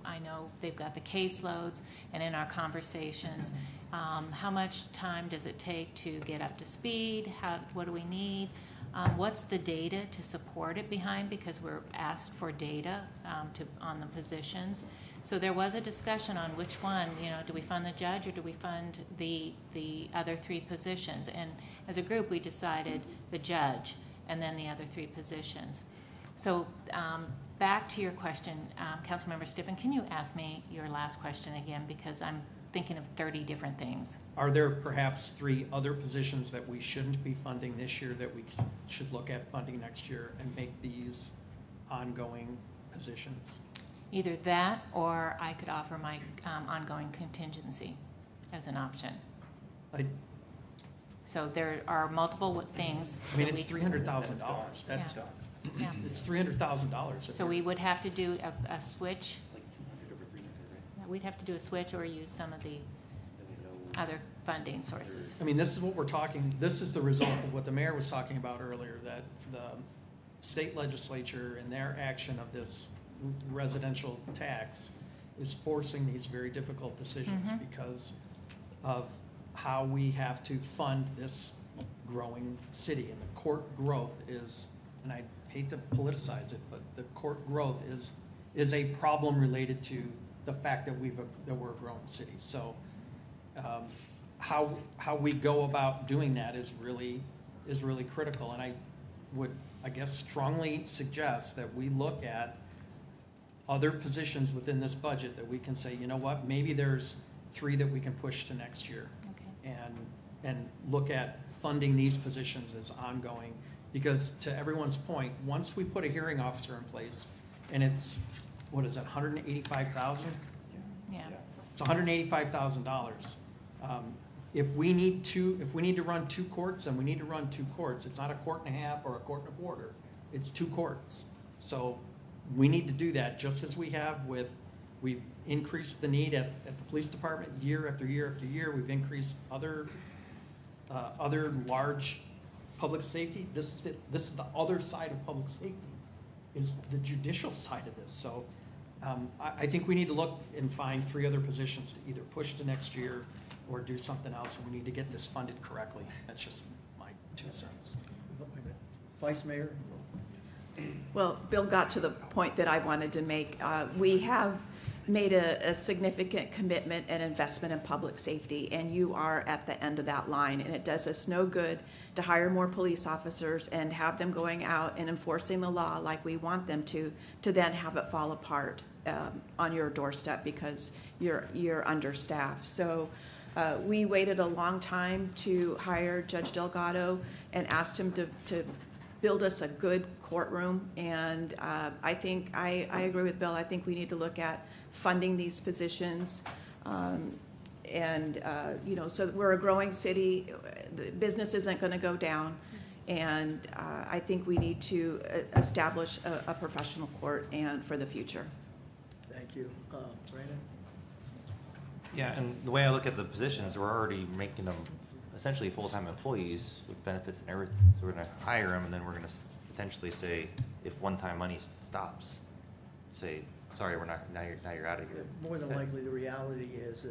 I know they've got the caseloads, and in our conversations, how much time does it take to get up to speed? What do we need? What's the data to support it behind? Because we're asked for data on the positions. So there was a discussion on which one, do we fund the judge or do we fund the other 3 positions? And as a group, we decided the judge and then the other 3 positions. So back to your question, Councilmember Stippen, can you ask me your last question again? Because I'm thinking of 30 different things. Are there perhaps 3 other positions that we shouldn't be funding this year that we should look at funding next year and make these ongoing positions? Either that, or I could offer my ongoing contingency as an option. So there are multiple things. I mean, it's $300,000. That's yeah. It's $300,000. So we would have to do a switch. We'd have to do a switch or use some of the other funding sources. I mean, this is what we're talking, this is the result of what the mayor was talking about earlier, that state legislature and their action of this residential tax is forcing these very difficult decisions because of how we have to fund this growing city. And the court growth is, and I hate to politicize it, but the court growth is a problem related to the fact that we're a growing city. So how we go about doing that is really critical. And I would, I guess, strongly suggest that we look at other positions within this budget that we can say, you know what, maybe there's 3 that we can push to next year. Okay. And look at funding these positions as ongoing. Because to everyone's point, once we put a hearing officer in place, and it's, what is it, $185,000? Yeah. It's $185,000. If we need to run 2 courts, and we need to run 2 courts, it's not a court and a half or a court and a quarter. It's 2 courts. So we need to do that, just as we have we've increased the need at the police department year after year after year. We've increased other large public safety. This is the other side of public safety, is the judicial side of this. So I think we need to look and find 3 other positions to either push to next year or do something else, and we need to get this funded correctly. That's just my 2 cents. Vice Mayor? Well, Bill got to the point that I wanted to make. We have made a significant commitment and investment in public safety, and you are at the end of that line, and it does us no good to hire more police officers and have them going out and enforcing the law like we want them to then have it fall apart on your doorstep because you're understaffed. So we waited a long time to hire Judge Delgado and asked him to build us a good courtroom, and I think I agree with Bill. I think we need to look at funding these positions, so we're a growing city. The business isn't going to go down, and I think we need to establish a professional court and for the future. Thank you. Brandon? Yeah, and the way I look at the positions, we're already making them essentially full-time employees with benefits and everything. So we're going to hire them, and then we're going to potentially say, if one-time money stops, say, sorry, we're not, now you're out of here. More than likely, the reality is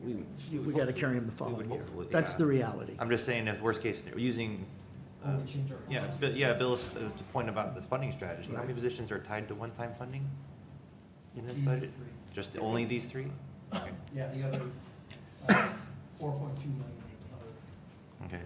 We got to carry them the following year. hopefully, That's yeah. the reality. I'm just saying, if worst case, we're using, Bill's point about the funding strategy. How many positions are tied to one-time funding in this budget? Just only these 3? Okay. Yeah, the other 4.2 million is other. Okay,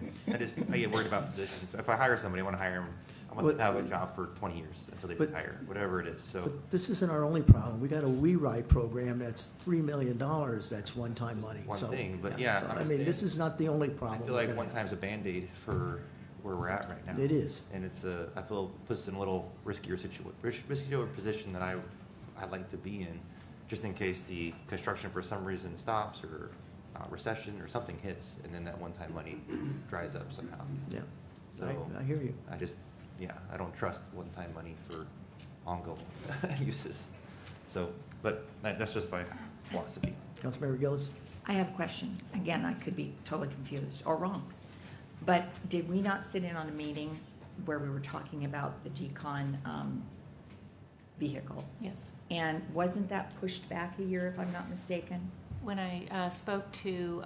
I get worried about positions. If I hire somebody, I want to hire them, I want them to have a job for 20 years until they retire, whatever it is, so. But this isn't our only problem. We got a We Ride program that's $3 million, that's one-time money. One So, thing, but yeah, so, I'm I just mean, saying, this is not the only I problem. feel like one time's a Band-Aid for where we're at right now. It is. And it's I feel puts us in a little riskier position that I'd like to be in, just in case the construction for some reason stops or recession or something hits, and then that one-time money dries up somehow. Yeah, So I hear you. I don't trust one-time money for ongoing uses. So, but that's just my philosophy. Councilmember Gillis? I have a question. Again, I could be totally confused or wrong. But did we not sit in on a meeting where we were talking about the decon vehicle? Yes. And wasn't that pushed back a year, if I'm not mistaken? When I spoke to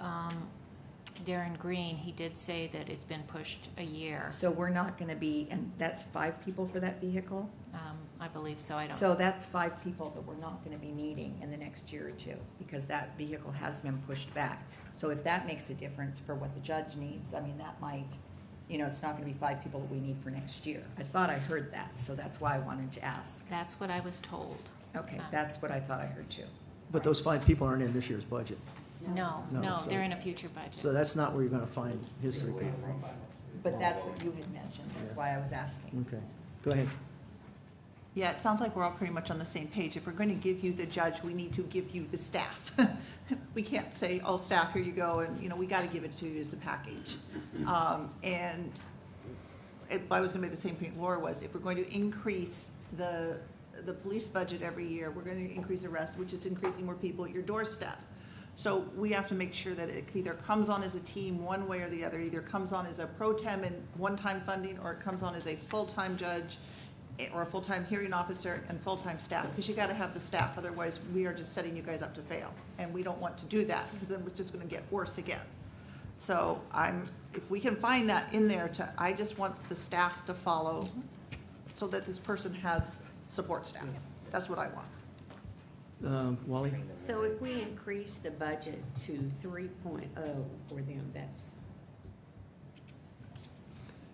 Darren Green, he did say that it's been pushed a year. So we're not going to be, and that's 5 people for that vehicle? I believe so. I don't. So that's 5 people that we're not going to be needing in the next year or 2, because that vehicle has been pushed back. So if that makes a difference for what the judge needs, I mean, that might, it's not going to be 5 people that we need for next year. I thought I heard that, so that's why I wanted to ask. That's what I was told. Okay, that's what I thought I heard too. But those 5 people aren't in this year's budget. No, so- they're in a future budget. So that's not where you're going to find his 3 people. But that's what you had mentioned, that's why I was asking. Okay, go ahead. Yeah, it sounds like we're all pretty much on the same page. If we're going to give you the judge, we need to give you the staff. We can't say, oh, staff, here you go, and, we got to give it to you as the package. I was going to make the same point Laura was. If we're going to increase the police budget every year, we're going to increase the rest, which is increasing more people at your doorstep. So we have to make sure that it either comes on as a team one way or the other, either comes on as a pro tem and one-time funding, or it comes on as a full-time judge or a full-time hearing officer and full-time staff, because you gotta have the staff, otherwise we are just setting you guys up to fail. And we don't want to do that, because then it's just gonna get worse again. So if we can find that in there I just want the staff to follow so that this person has support staff. That's what I want. Wally? So if we increase the budget to 3.0 for them,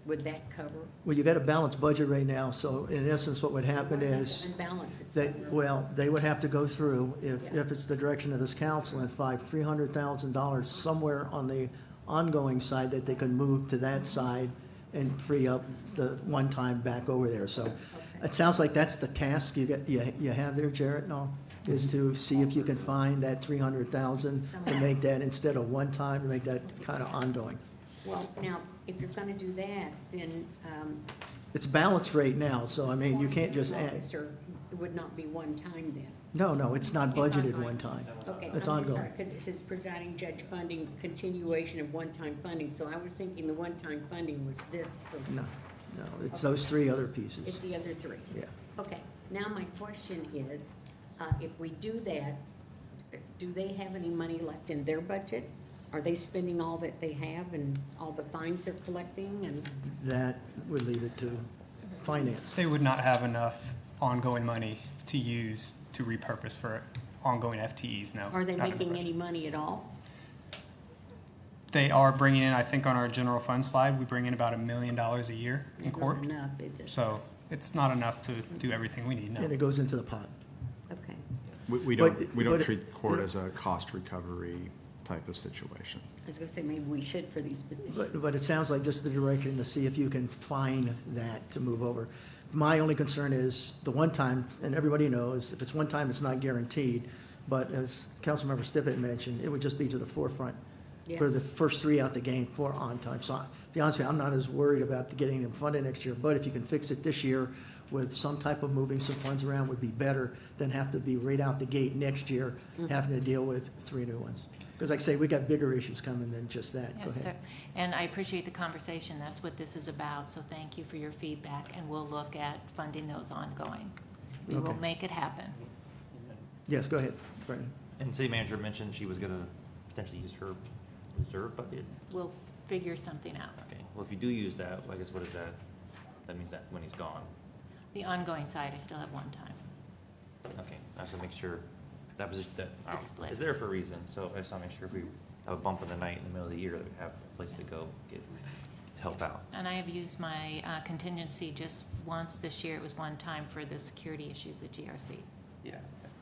would that cover? Well, you got a balanced budget right now, so in essence, what would happen is, Unbalance it. they would have to go through, if it's the direction of this council, and find $300,000 somewhere on the ongoing side that they can move to that side and free up the one time back over there. So it sounds like that's the task you have there, Jarrett, no? Is to see if you can find that 300,000 to make that, instead of one time, to make that kind of ongoing. Well, now, if you're gonna do that, then, It's balanced right now, so I mean, you can't just add. officer, it would not be one time then. No, it's not budgeted one time. Okay. It's I'm ongoing. sorry, because it says presiding judge funding, continuation of one-time funding, so I was thinking the one-time funding was this. No, it's those three other It's pieces. the other three. Yeah. Okay, now my question is, if we do that, do they have any money left in their budget? Are they spending all that they have and all the fines they're collecting and? That would leave it to finance. They would not have enough ongoing money to use to repurpose for ongoing FTEs, no. Are they not in the making budget. any money at all? They are bringing in, I think on our general fund slide, we bring in about $1 million a year in Not court. enough, is it? So it's not enough to do everything we need, And no. it goes into the pot. Okay. We But- don't but- treat court as a cost recovery type of situation. I was gonna say, maybe we should for these positions. But it sounds like just the direction to see if you can find that to move over. My only concern is the one time, and everybody knows, if it's one time, it's not guaranteed. But as Councilmember Stippett mentioned, it would just be to the forefront for Yeah. the first three out the game for on time. So to be honest with you, I'm not as worried about getting them funded next year. But if you can fix it this year with some type of moving some funds around would be better than have to be right out the gate next year, having to deal with three new ones. Because like I say, we got bigger issues coming than just that. Go Yes, ahead. sir. And I appreciate the conversation. That's what this is about. So thank you for your feedback, and we'll look at funding those ongoing. We will Okay. make it happen. Yes, go ahead, Brandon. And city manager mentioned she was gonna potentially use her reserve bucket. We'll figure something out. Okay, well, if you do use that, I guess what is that? That means that when he's gone. The ongoing side, I still have one time. Okay, I have to make sure that position, It's split. is there for a reason, so I just want to make sure if we have a bump in the night in the middle of the year, that we have a place to go to help out. And I have used my contingency just once this year. It was one time for the security issues at GRC. Yeah.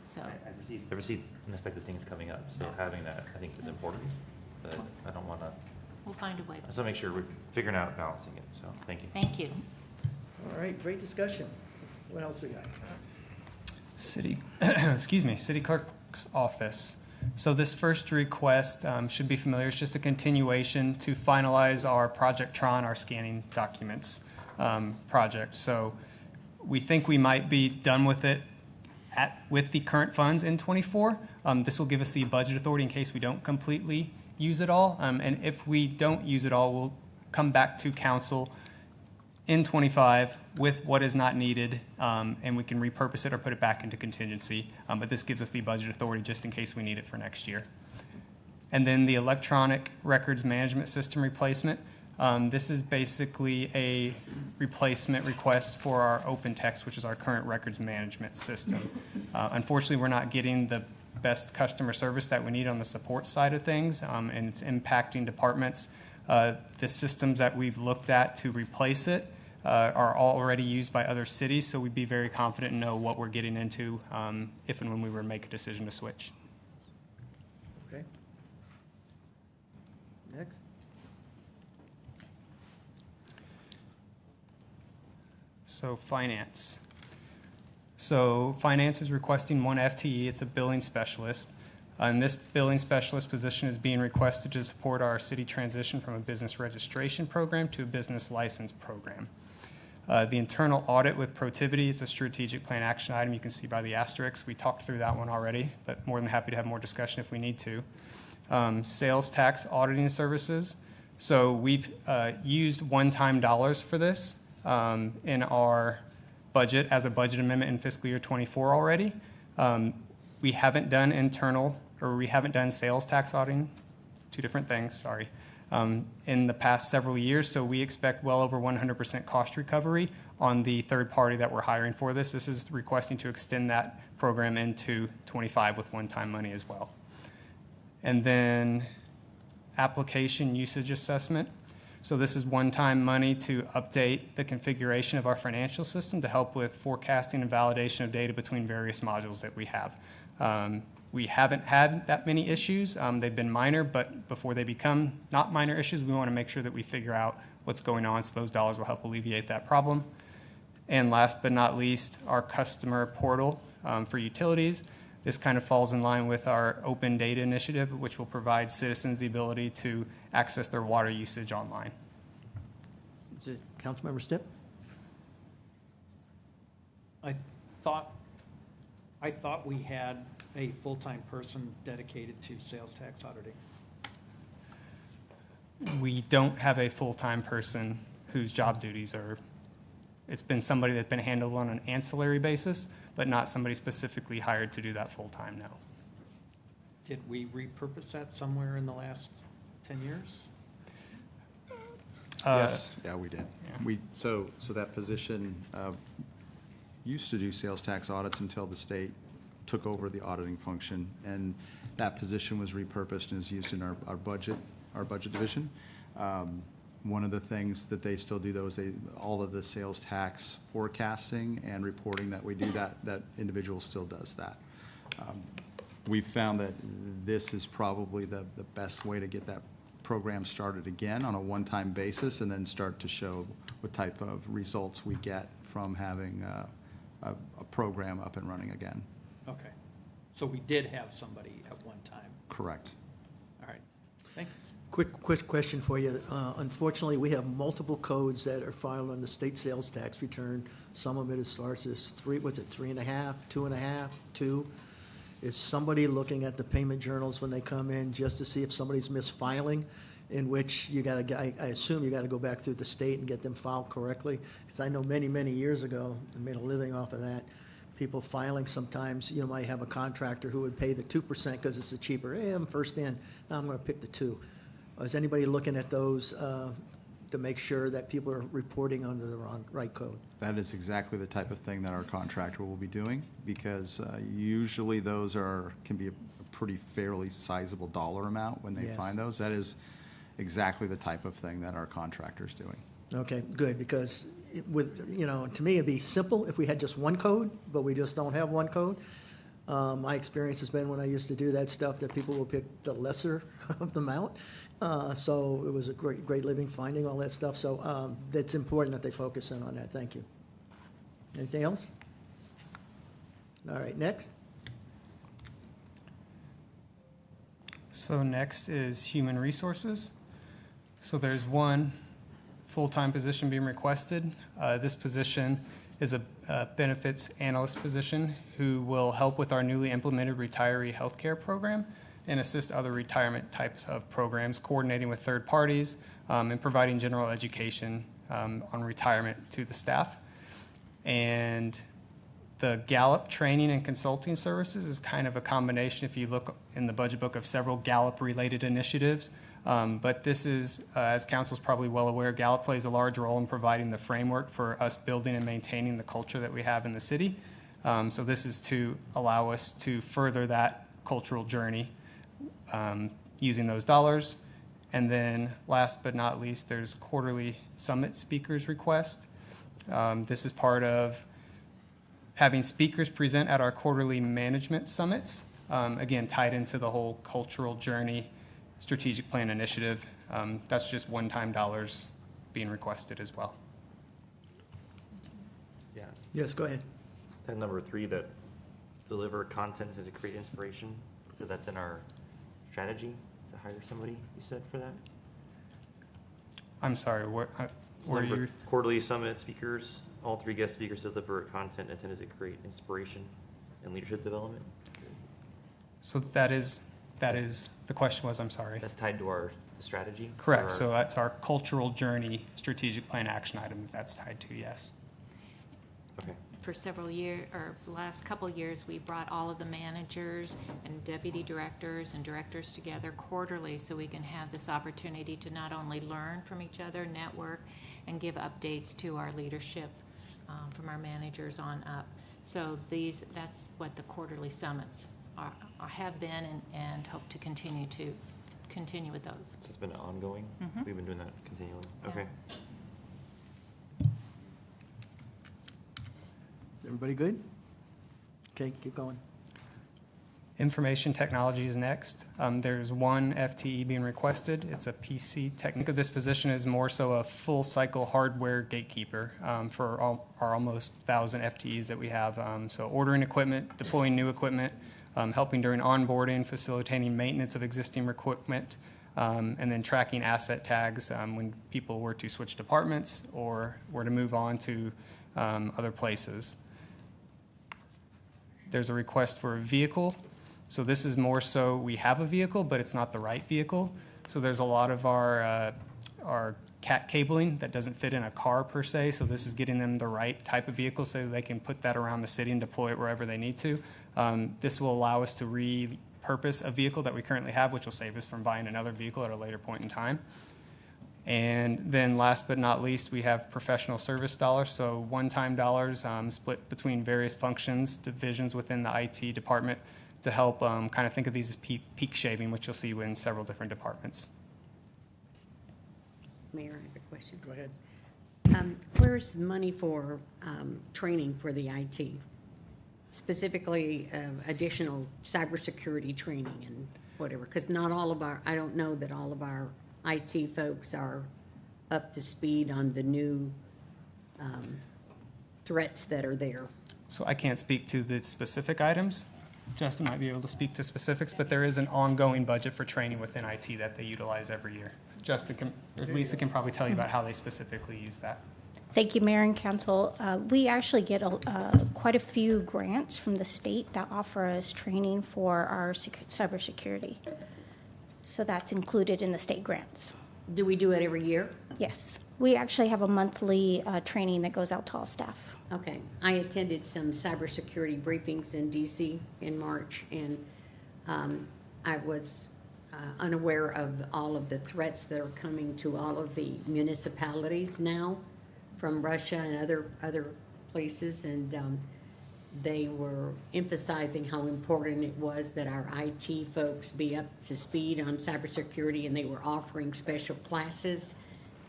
So, I received unexpected things coming up, so having that, I think, is important, but I don't want to, we'll find a way. I just want to make sure we're figuring out balancing it, so, thank you. Thank you. All right, great discussion. What else we got? City, excuse me, City Clerk's Office. So this first request should be familiar. It's just a continuation to finalize our Project Tron, our scanning documents project. So we think we might be done with it with the current funds in '24. This will give us the budget authority in case we don't completely use it all. And if we don't use it all, we'll come back to council in '25 with what is not needed, and we can repurpose it or put it back into contingency. But this gives us the budget authority just in case we need it for next year. And then the electronic records management system replacement. This is basically a replacement request for our open text, which is our current records management system. Unfortunately, we're not getting the best customer service that we need on the support side of things, and it's impacting departments. The systems that we've looked at to replace it are already used by other cities, so we'd be very confident and know what we're getting into if and when we were to make a decision to switch. Okay. Next. So finance. So finance is requesting one FTE. It's a billing specialist. And this billing specialist position is being requested to support our city transition from a business registration program to a business license program. The internal audit with Protiviti, it's a strategic plan action item. You can see by the asterisks. We talked through that one already, but more than happy to have more discussion if we need to. sales tax auditing services. So we've used one-time dollars for this in our budget as a budget amendment in fiscal year '24 already. We haven't done we haven't done sales tax auditing, two different things, sorry, in the past several years. So we expect well over 100% cost recovery on the third party that we're hiring for this. This is requesting to extend that program into '25 with one-time money as well. And then application usage assessment. So this is one-time money to update the configuration of our financial system to help with forecasting and validation of data between various modules that we have. We haven't had that many issues. They've been minor, but before they become not minor issues, we want to make sure that we figure out what's going on, so those dollars will help alleviate that problem. And last but not least, our customer portal for utilities. This kind of falls in line with our open data initiative, which will provide citizens the ability to access their water usage online. Is it Councilmember Stipp? I thought we had a full-time person dedicated to sales tax auditing. We don't have a full-time person whose job duties are, it's been somebody that's been handled on an ancillary basis, but not somebody specifically hired to do that full-time now. Did we repurpose that somewhere in the last 10 years? Yes, yeah, we did. Yeah. So that position used to do sales tax audits until the state took over the auditing function, and that position was repurposed and is used in our budget division. One of the things that they still do, though, is all of the sales tax forecasting and reporting that we do, that individual still does that. We've found that this is probably the best way to get that program started again on a one-time basis, and then start to show what type of results we get from having a program up and running again. Okay. So we did have somebody at one time. Correct. All right. Thanks. Quick question for you. Unfortunately, we have multiple codes that are filed on the state sales tax return. Some of it as large as 3.5, 2.5, 2. Is somebody looking at the payment journals when they come in just to see if somebody's misfiling, in which you got to, I assume you got to go back through the state and get them filed correctly? Because I know many years ago, I made a living off of that. People filing sometimes, you might have a contractor who would pay the 2% because it's the cheaper. Hey, I'm first in, now I'm going to pick the 2. Is anybody looking at those to make sure that people are reporting under the right code? That is exactly the type of thing that our contractor will be doing, because usually those can be a pretty fairly sizable dollar amount when they Yes. find those. That is exactly the type of thing that our contractor is doing. Okay, good, because to me, it'd be simple if we had just one code, but we just don't have one code. My experience has been when I used to do that stuff that people will pick the lesser of the amount. So it was a great living finding all that stuff. So it's important that they focus in on that. Thank you. Anything else? All right, next. So next is human resources. So there's one full-time position being requested. This position is a benefits analyst position who will help with our newly implemented retiree healthcare program and assist other retirement types of programs, coordinating with third parties, and providing general education on retirement to the staff. And the Gallup training and consulting services is kind of a combination, if you look in the budget book, of several Gallup-related initiatives. But this is, as council's probably well aware, Gallup plays a large role in providing the framework for us building and maintaining the culture that we have in the city. So this is to allow us to further that cultural journey using those dollars. And then last but not least, there's quarterly summit speakers request. This is part of having speakers present at our quarterly management summits, again, tied into the whole cultural journey strategic plan initiative. That's just one-time dollars being requested as well. Yeah. Yes, go ahead. Then number 3, that deliver content and to create inspiration. So that's in our strategy to hire somebody, you said, for that? I'm sorry, where Number you? quarterly summit speakers, all 3 guest speakers deliver content intended to create inspiration and leadership development. So that is That is, the question was, I'm sorry. That's tied to our strategy? Correct, Or so that's our cultural journey strategic plan action item that's tied to, yes. Okay. For several years, or last couple of years, we brought all of the managers and deputy directors and directors together quarterly so we can have this opportunity to not only learn from each other, network, and give updates to our leadership from our managers on up. So that's what the quarterly summits have been and hope to continue with those. So it's been ongoing? Mhm. We've been doing that continually? Yeah. Okay. Everybody good? Okay, keep going. Information technology is next. There's one FTE being requested. It's a PC technical. This position is more so a full cycle hardware gatekeeper for our almost 1,000 FTEs that we have. So ordering equipment, deploying new equipment, helping during onboarding, facilitating maintenance of existing equipment, and then tracking asset tags when people were to switch departments or were to move on to other places. There's a request for a vehicle. So this is more so we have a vehicle, but it's not the right vehicle. So there's a lot of our CAT cabling that doesn't fit in a car per se. So this is getting them the right type of vehicle so they can put that around the city and deploy it wherever they need to. This will allow us to repurpose a vehicle that we currently have, which will save us from buying another vehicle at a later point in time. And then last but not least, we have professional service dollars. So one-time dollars split between various functions, divisions within the IT department to help kind of think of these as peak shaving, which you'll see in several different departments. Mayor, I have a question. Go ahead. Where's the money for training for the IT? Specifically, additional cybersecurity training and whatever, because not all of I don't know that all of our IT folks are up to speed on the new threats that are there. So I can't speak to the specific items. Justin might be able to speak to specifics, but there is an ongoing budget for training within IT that they utilize every year. Justin can, or Lisa can probably tell you about how they specifically use that. Thank you, Mayor and Council. We actually get quite a few grants from the state that offer us training for our cybersecurity. So that's included in the state grants. Do we do it every year? Yes. We actually have a monthly training that goes out to all staff. Okay. I attended some cybersecurity briefings in DC in March, and I was unaware of all of the threats that are coming to all of the municipalities now from Russia and other places, and they were emphasizing how important it was that our IT folks be up to speed on cybersecurity, and they were offering special classes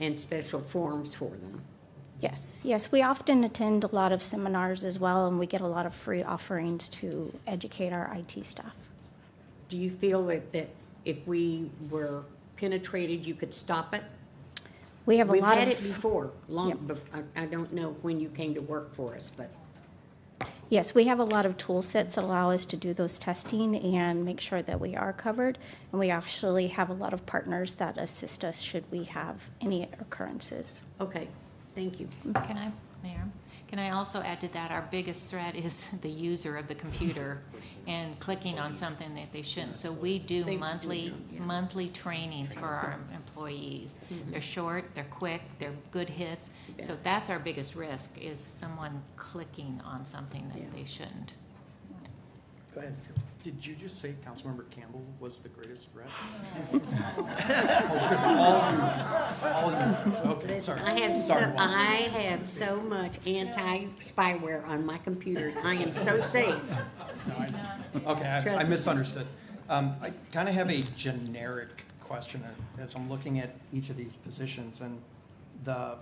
and special forums for them. Yes, yes. We often attend a lot of seminars as well, and we get a lot of free offerings to educate our IT staff. Do you feel that if we were penetrated, you could stop it? We have a We've lot had of it before, Yep. I don't know when you came to work for us, but Yes, we have a lot of tool sets that allow us to do those testing and make sure that we are covered. And we actually have a lot of partners that assist us should we have any occurrences. okay, thank you. Can I, Mayor? Can I also add to that, our biggest threat is the user of the computer and clicking on something that they shouldn't. So we do monthly trainings for our employees. They're short, they're quick, they're good hits. So that's our biggest risk, is someone clicking on something that they shouldn't. Go ahead. Did you just say Councilmember Campbell was the greatest threat? Okay, sorry. I have so much anti-spyware on my computers. I am so safe. Okay, I Trust me. misunderstood. I kind of have a generic question as I'm looking at each of these positions, and the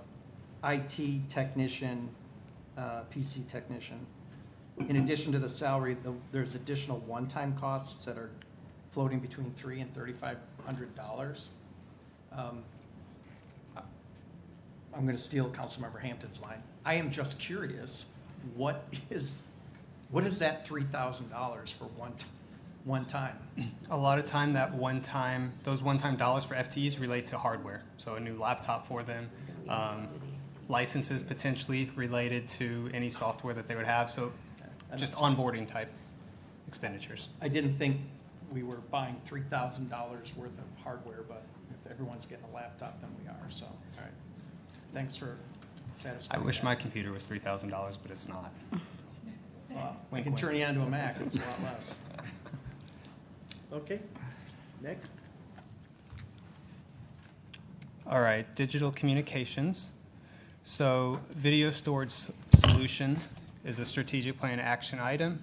IT technician, PC technician, in addition to the salary, there's additional one-time costs that are floating between $300 and $3,500. I'm going to steal Councilmember Hampton's line. I am just curious, what is that $3,000 for one time? A lot of time those one-time dollars for FTEs relate to hardware. So a new laptop for them, licenses potentially related to any software that they would have. So just onboarding type expenditures. I didn't think we were buying $3,000 worth of hardware, but if everyone's getting a laptop, then we are, so, all right. Thanks for I satisfying. wish that. my computer was $3,000, but it's not. Well, we Wink, can wink. turn you onto a Mac, it's a lot less. Okay, next. All right, digital communications. So video storage solution is a strategic plan action item.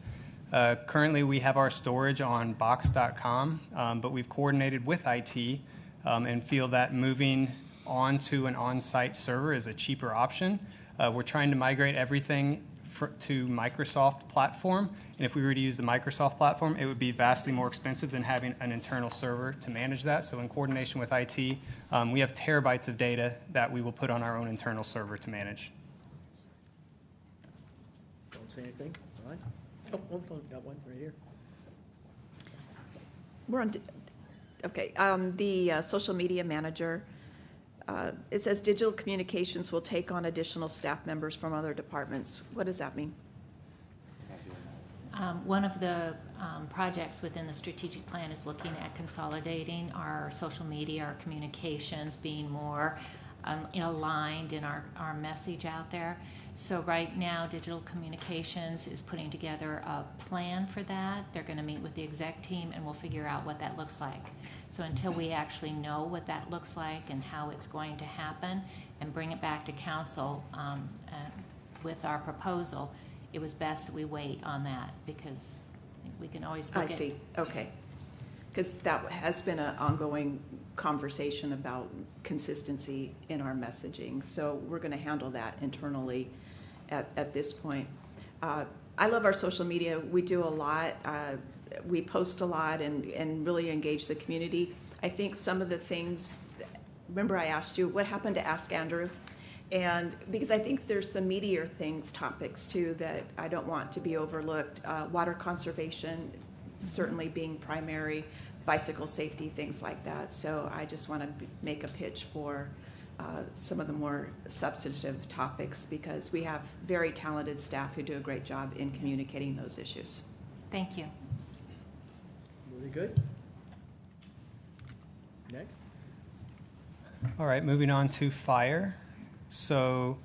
Currently, we have our storage on box.com, but we've coordinated with IT and feel that moving onto an on-site server is a cheaper option. We're trying to migrate everything to Microsoft platform, and if we were to use the Microsoft platform, it would be vastly more expensive than having an internal server to manage that. So in coordination with IT, we have terabytes of data that we will put on our own internal server to manage. Don't say anything, all right? Oh, got one right here. We're on, okay, the social media manager, it says digital communications will take on additional staff members from other departments. What does that mean? One of the projects within the strategic plan is looking at consolidating our social media, our communications, being more aligned in our message out there. So right now, Digital Communications is putting together a plan for that. They're going to meet with the exec team and we'll figure out what that looks like. So until we actually know what that looks like and how it's going to happen and bring it back to council with our proposal, it was best that we wait on that because we can always look I see, okay. Because that has been an ongoing conversation about consistency in our messaging. So we're going to handle that internally at this point. I love our social media. We do a lot. We post a lot and really engage the community. I think some of the things, remember I asked you, what happened to Ask Andrew? And because I think there's some meatier things, topics too, that I don't want to be overlooked. Water conservation certainly being primary, bicycle safety, things like that. So I just want to make a pitch for some of the more substantive topics because we have very talented staff who do a great job in communicating those issues. Thank you. Very good. Next. All right, moving on to fire. So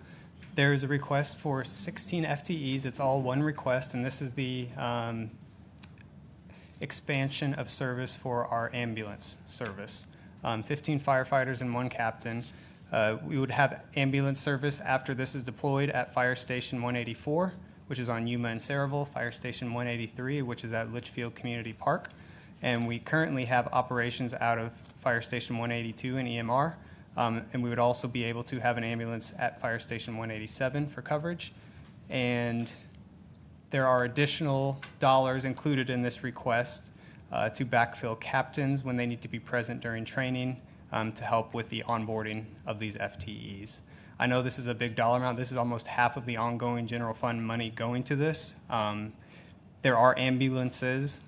there's a request for 16 FTEs. It's all one request, and this is the expansion of service for our ambulance service. 15 firefighters and 1 captain. We would have ambulance service after this is deployed at Fire Station 184, which is on Yuma and Saraville, Fire Station 183, which is at Litchfield Community Park. And we currently have operations out of Fire Station 182 and EMR. And we would also be able to have an ambulance at Fire Station 187 for coverage. And there are additional dollars included in this request to backfill captains when they need to be present during training to help with the onboarding of these FTEs. I know this is a big dollar amount. This is almost half of the ongoing general fund money going to this. There are ambulances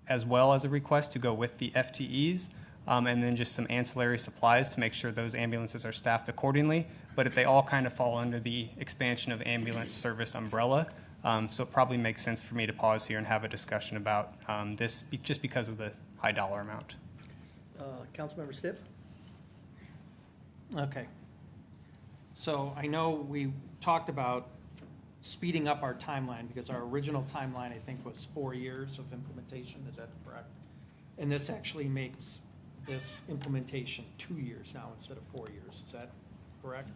as well as a request to go with the FTEs. And then just some ancillary supplies to make sure those ambulances are staffed accordingly. But if they all kind of fall under the expansion of ambulance service umbrella. So it probably makes sense for me to pause here and have a discussion about this just because of the high dollar amount. Councilmember Stipp? Okay. So I know we talked about speeding up our timeline because our original timeline, I think, was 4 years of implementation. Is that correct? And this actually makes this implementation 2 years now instead of 4 years. Is that correct?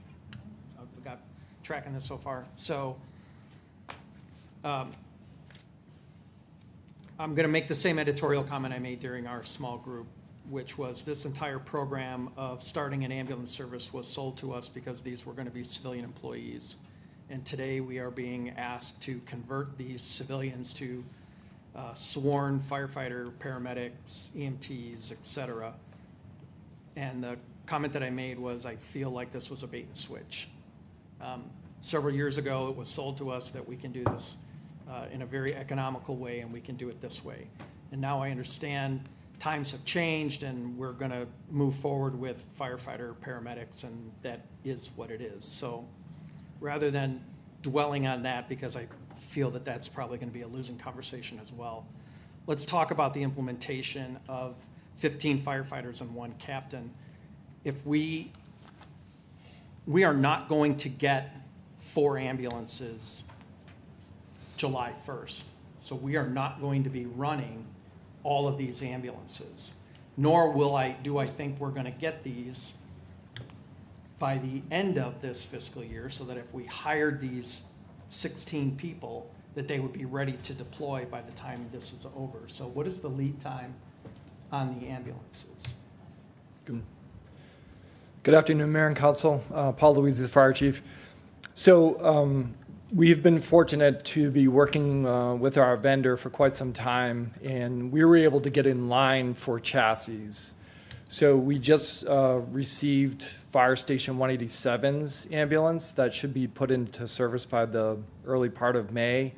We got tracking this so far. So I'm going to make the same editorial comment I made during our small group, which was this entire program of starting an ambulance service was sold to us because these were going to be civilian employees. And today we are being asked to convert these civilians to sworn firefighter, paramedics, EMTs, et cetera. And the comment that I made was I feel like this was a bait and switch. Several years ago, it was sold to us that we can do this in a very economical way and we can do it this way. And now I understand times have changed and we're going to move forward with firefighter, paramedics, and that is what it is. So rather than dwelling on that, because I feel that that's probably going to be a losing conversation as well, let's talk about the implementation of 15 firefighters and 1 captain. If we are not going to get 4 ambulances July 1st. So we are not going to be running all of these ambulances, nor do I think we're going to get these by the end of this fiscal year, so that if we hired these 16 people, that they would be ready to deploy by the time this is over. So what is the lead time on the ambulances? Good afternoon, Mayor and Council. Paul Louise, the Fire Chief. So we've been fortunate to be working with our vendor for quite some time, and we were able to get in line for chassis. So we just received Fire Station 187's ambulance that should be put into service by the early part of May.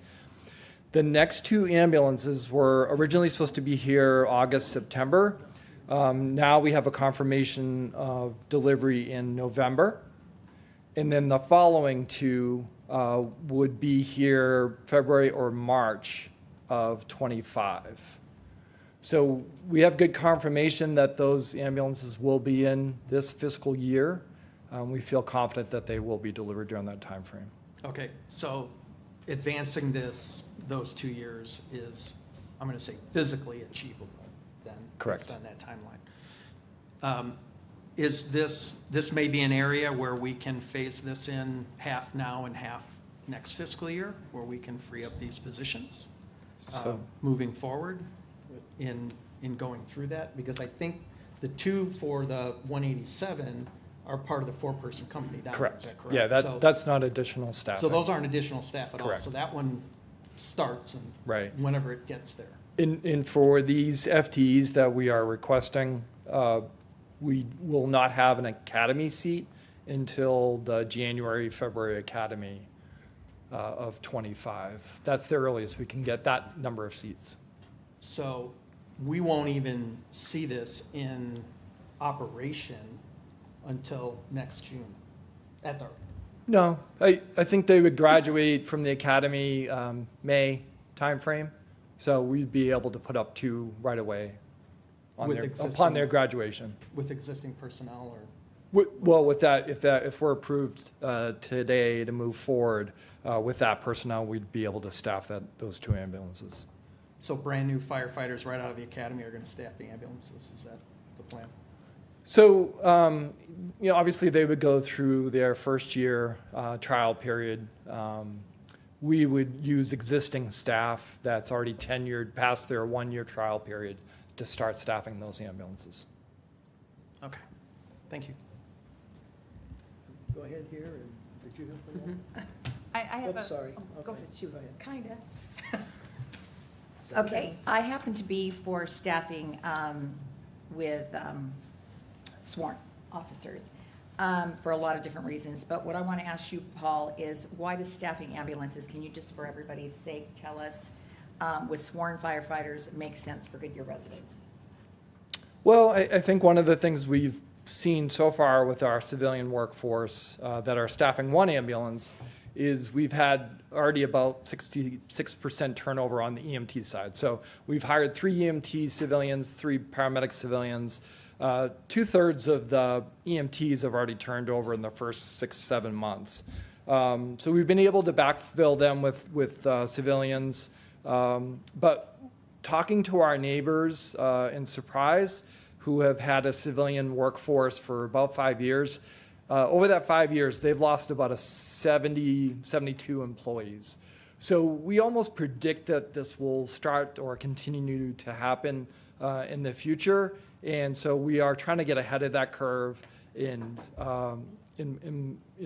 The next 2 ambulances were originally supposed to be here August, September. Now we have a confirmation of delivery in November. And then the following 2 would be here February or March of 25. So we have good confirmation that those ambulances will be in this fiscal year. We feel confident that they will be delivered during that time frame. Okay, so advancing those 2 years is, I'm going to say, physically achievable then? Correct. Based on that timeline. Is this may be an area where we can phase this in half now and half next fiscal year, where we can free up these positions moving forward in going through that? Because I think the 2 for the 187 are part of the 4-person company down there. Correct. Is that correct? Yeah, So- that's not additional staff. So those aren't additional staff at all? Correct. So that one starts and Right. whenever it gets there? And for these FTEs that we are requesting, we will not have an academy seat until the January, February academy of 25. That's the earliest we can get that number of seats. So we won't even see this in operation until next June at the, No, I think they would graduate from the academy May timeframe. So we'd be able to put up 2 right away on upon their graduation. with existing personnel or? Well, with that, if we're approved today to move forward with that personnel, we'd be able to staff those 2 ambulances. So brand-new firefighters right out of the academy are going to staff the ambulances, is that the plan? So, obviously they would go through their first year trial period. We would use existing staff that's already tenured past their 1-year trial period to start staffing those ambulances. Okay, thank you. Go ahead here, and did you have something? I have Oops, sorry. Go Okay, ahead, go ahead. Kinda. Okay, I happen to be for staffing with sworn officers for a lot of different reasons. But what I want to ask you, Paul, is why does staffing ambulances, can you just for everybody's sake tell us, with sworn firefighters, make sense for Goodyear residents? Well, I think one of the things we've seen so far with our civilian workforce that are staffing 1 ambulance is we've had already about 66% turnover on the EMT side. So we've hired 3 EMT civilians, 3 paramedic civilians. 2/3 of the EMTs have already turned over in the first 6-7 months. So we've been able to backfill them with civilians. But talking to our neighbors in Surprise, who have had a civilian workforce for about 5 years, over that 5 years, they've lost about 72 employees. So we almost predict that this will start or continue to happen in the future. And so we are trying to get ahead of that curve and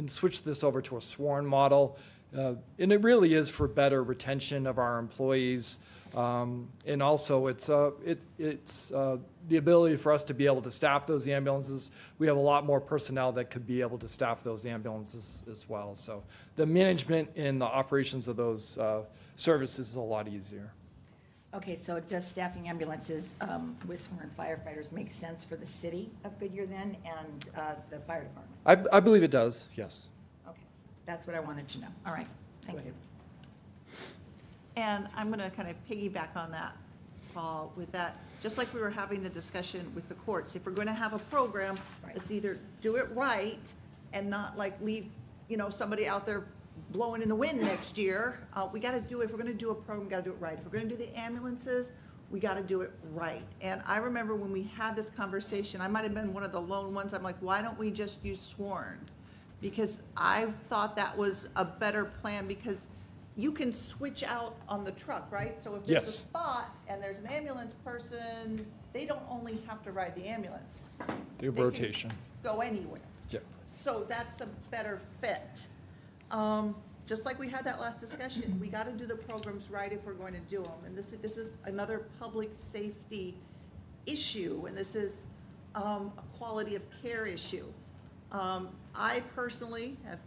switch this over to a sworn model. And it really is for better retention of our employees. And also it's the ability for us to be able to staff those ambulances. We have a lot more personnel that could be able to staff those ambulances as well. So the management and the operations of those services is a lot easier. Okay, so does staffing ambulances with sworn firefighters make sense for the city of Goodyear then and the fire department? I believe it does, yes. Okay, that's what I wanted to know. All right, thank you. And I'm going to kind of piggyback on that. Paul, with that, just like we were having the discussion with the courts, if we're going to have a program, let's either do it right and not like leave, somebody out there blowing in the wind next year. We got to do, if we're going to do a program, we got to do it right. If we're going to do the ambulances, we got to do it right. And I remember when we had this conversation, I might have been one of the lone ones. I'm like, why don't we just use sworn? Because I thought that was a better plan, because you can switch out on the truck, right? So if there's a Yes. spot and there's an ambulance person, they don't only have to ride the ambulance. The They can rotation. go anywhere. Yep. So that's a better fit. Just like we had that last discussion, we got to do the programs right if we're going to do them. And this is another public safety issue, and this is a quality of care issue. I personally have,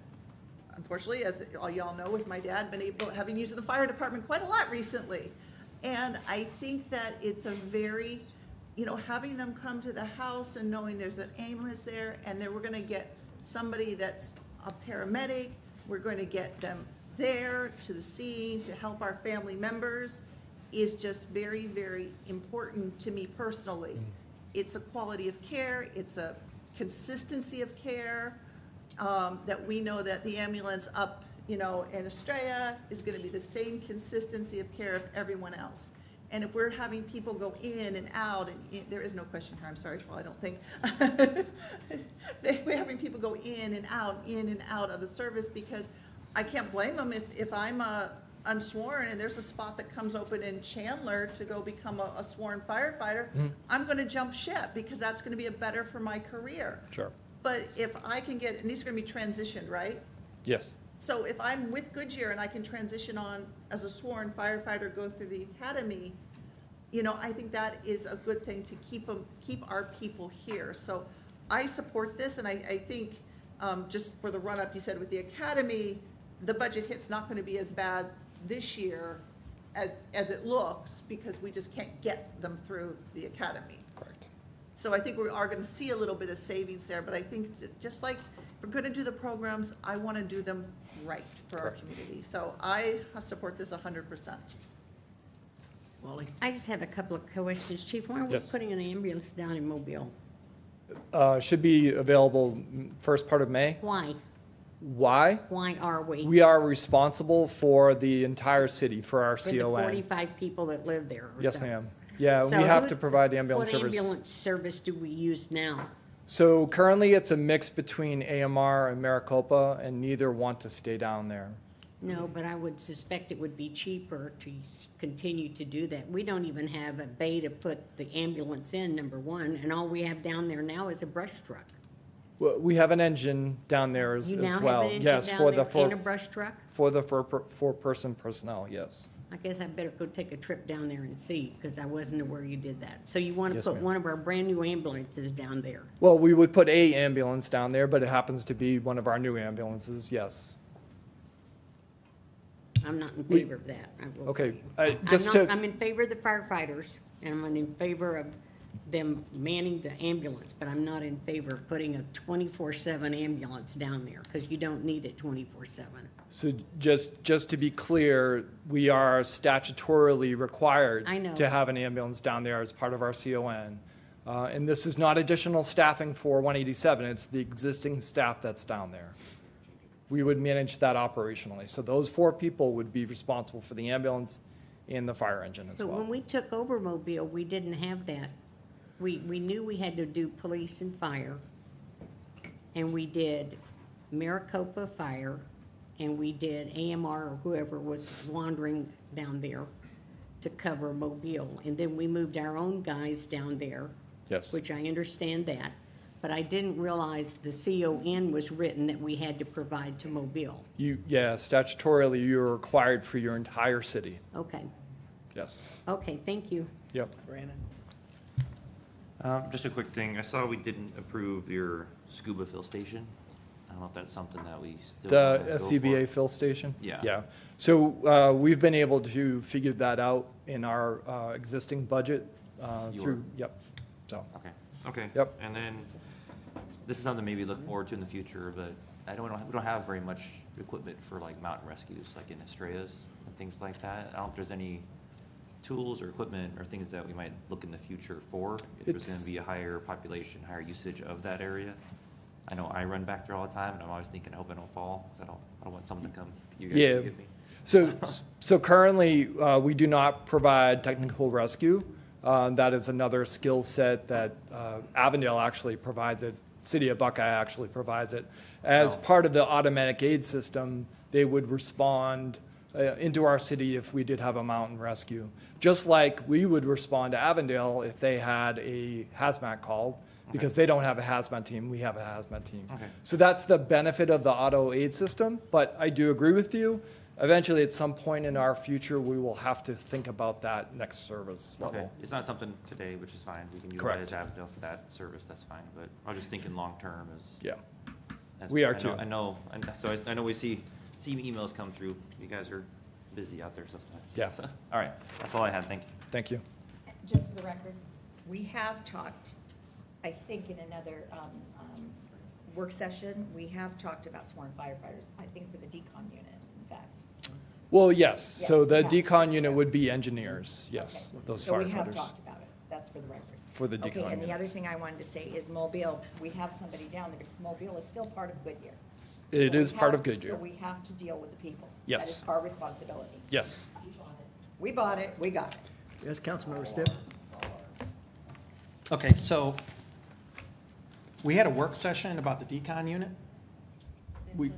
unfortunately, as all y'all know, with my dad, having used the fire department quite a lot recently. And I think that it's a very, having them come to the house and knowing there's an ambulance there, and then we're gonna get somebody that's a paramedic, we're going to get them there to the scene to help our family members, is just very, very important to me personally. It's a quality of care, it's a consistency of care, that we know that the ambulance up, in Estrella is gonna be the same consistency of care of everyone else. And if we're having people go in and out, and there is no question here, I'm sorry, Paul, I don't think. If we're having people go in and out of the service, because I can't blame them if I'm unsworn and there's a spot that comes open in Chandler to go become a sworn firefighter, I'm gonna jump ship, because that's gonna be better for my career. Sure. But if I can get, and these are gonna be transitioned, right? Yes. So if I'm with Goodyear and I can transition on as a sworn firefighter, go through the academy, I think that is a good thing to keep our people here. So I support this, and I think, just for the run-up, you said with the academy, the budget hit's not gonna be as bad this year as it looks, because we just can't get them through the academy. Correct. So I think we are gonna see a little bit of savings there, but I think just like if we're gonna do the programs, I wanna do them right for our Correct. community. So I support this 100%. Wally? I just have a couple of questions. Chief, why are we Yes. putting an ambulance down in Mobile? Should be available first part of May. Why? Why? Why are we? We are responsible for the entire city, for our For the CON. 45 people that live there? or Yes, so? ma'am. Yeah, we So have who- to provide ambulance What service. ambulance service do we use now? So currently, it's a mix between AMR and Maricopa, and neither want to stay down there. No, but I would suspect it would be cheaper to continue to do that. We don't even have a bay to put the ambulance in, number one, and all we have down there now is a brush truck. Well, we have an engine down there as You as now well. have an engine Yes, down for the there and a brush truck? for the four-person personnel, yes. I guess I better go take a trip down there and see, because I wasn't aware you did that. So you want to Yes, put ma'am. one of our brand-new ambulances down there? Well, we would put a ambulance down there, but it happens to be one of our new ambulances, yes. I'm not in We- favor of that, I will Okay, tell you. just to. I'm in favor of the firefighters, and I'm in favor of them manning the ambulance, but I'm not in favor of putting a 24/7 ambulance down there, because you don't need it 24/7. So just to be clear, we are statutorily required I know. to have an ambulance down there as part of our CON. And this is not additional staffing for 187, it's the existing staff that's down there. We would manage that operationally. So those 4 people would be responsible for the ambulance and the fire engine as But when well. we took over Mobile, we didn't have that. We knew we had to do police and fire, and we did Maricopa Fire, and we did AMR or whoever was wandering down there to cover Mobile. And then we moved our own guys down there. Yes. Which I understand that, but I didn't realize the CON was written that we had to provide to Mobile. Yeah, statutorily, you're required for your entire city. Okay, Yes. okay, thank you. Yep. Brandon? Just a quick thing. I saw we didn't approve your scuba fill station. I don't know if that's something that we still The wanna go SCBA for. fill station? Yeah. Yeah. So we've been able to figure that out in our existing budget You through, are? yep, so. Okay. Yep. And then, this is something maybe look forward to in the future, but we don't have very much equipment for like mountain rescues, like in Estrellas and things like that. I don't know if there's any tools or equipment or things that we might look in the future for? If there's It's- gonna be a higher population, higher usage of that area? I know I run back there all the time, and I'm always thinking, I hope I don't fall, because I don't want someone to come, you guys Yeah. to get me. So currently, we do not provide technical rescue. That is another skill set that Avondale actually provides it. City of Buckeye actually provides it. As Oh. part of the automatic aid system, they would respond into our city if we did have a mountain rescue. Just like we would respond to Avondale if they had a hazmat call, because they don't have a hazmat team, we have a hazmat team. Okay. So that's the benefit of the auto aid system, but I do agree with you. Eventually, at some point in our future, we will have to think about that next service Okay, level. it's not something today, which is fine, we can Correct. utilize Avondale for that service, that's fine, but I was just thinking long-term is. Yeah. as- We are I know- too. I know, I know we see emails come through, you guys are busy out there sometimes. Yeah. So, all right, that's all I had, thank you. Thank you. Just for the record, we have talked, I think in another work session, we have talked about sworn firefighters, I think for the decon unit, in fact. Well, yes, so Yes, the yeah, decon that's unit correct. would be engineers, yes, Okay. those So we have firefighters. talked about it, that's for the record. For the Okay, decon and the other units. thing I wanted to say is Mobile, we have somebody down there, because Mobile is still part of Goodyear. It So we is part have- of Goodyear. So we have to deal with the people. Yes. That is our responsibility. Yes. We bought it, we got it. Yes, Councilmember Stipp? Okay, so we had a work session about the decon unit. We-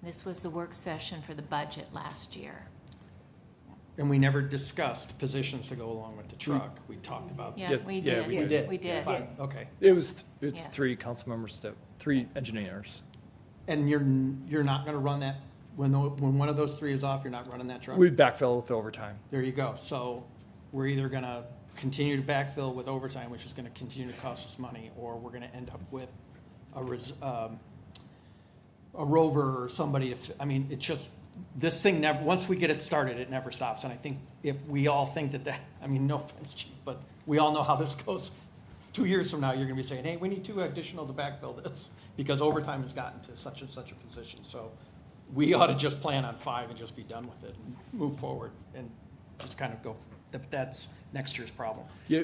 This was the work session for the budget last year. And we never discussed positions to go along with the truck. We talked about. Yeah, Yes, we yeah, did. we We did. We did. Fine, okay. It's Yes. three council members, three engineers. And you're not gonna run that, when one of those three is off, you're not running that truck? We backfill with overtime. There you go. So we're either gonna continue to backfill with overtime, which is gonna continue to cost us money, or we're gonna end up with a rover or somebody. I mean, it's just, this thing never, once we get it started, it never stops. And I think if we all think that, I mean, no offense, chief, but we all know how this goes. 2 years from now, you're gonna be saying, hey, we need 2 additional to backfill this, because overtime has gotten to such and such a position. So we ought to just plan on 5 and just be done with it and move forward and just kind of go, that's next year's problem. Yeah,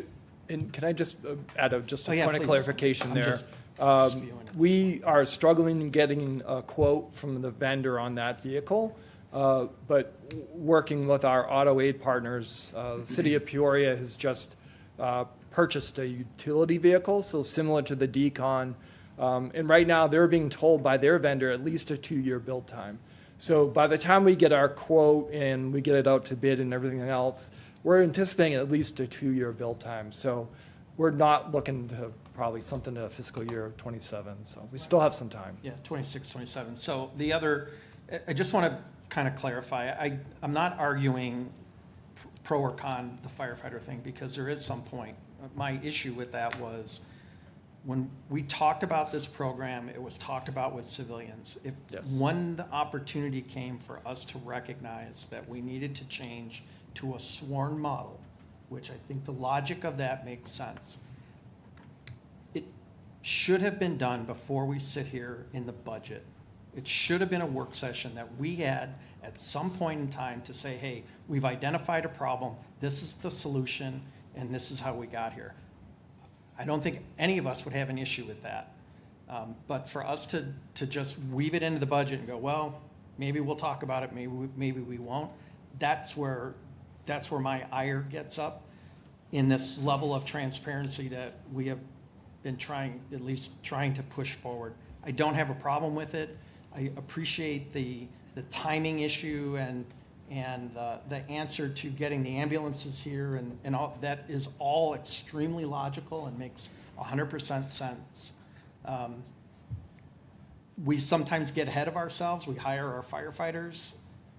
and can I just add just Oh, a yeah, point of please. clarification I'm there? just spewing it. We are struggling in getting a quote from the vendor on that vehicle, but working with our auto aid partners, the city of Peoria has just purchased a utility vehicle, so similar to the decon. And right now, they're being told by their vendor at least a 2-year build time. So by the time we get our quote and we get it out to bid and everything else, we're anticipating at least a 2-year build time. So we're not looking to probably something to fiscal year 27, so we still have some time. Yeah, 26, 27. So the other, I just want to kind of clarify, I'm not arguing pro or con the firefighter thing, because there is some point. My issue with that was, when we talked about this program, it was talked about with civilians. When the opportunity came for us to recognize that we needed to change to a sworn model, which I think the logic of that makes sense, it should have been done before we sit here in the budget. It should have been a work session that we had at some point in time to say, hey, we've identified a problem, this is the solution, and this is how we got here. I don't think any of us would have an issue with that. But for us to just weave it into the budget and go, well, maybe we'll talk about it, maybe we won't, that's where my ire gets up in this level of transparency that we have been at least trying to push forward. I don't have a problem with it. I appreciate the timing issue and the answer to getting the ambulances here and all, that is all extremely logical and makes 100% sense. We sometimes get ahead of ourselves. We hire our firefighters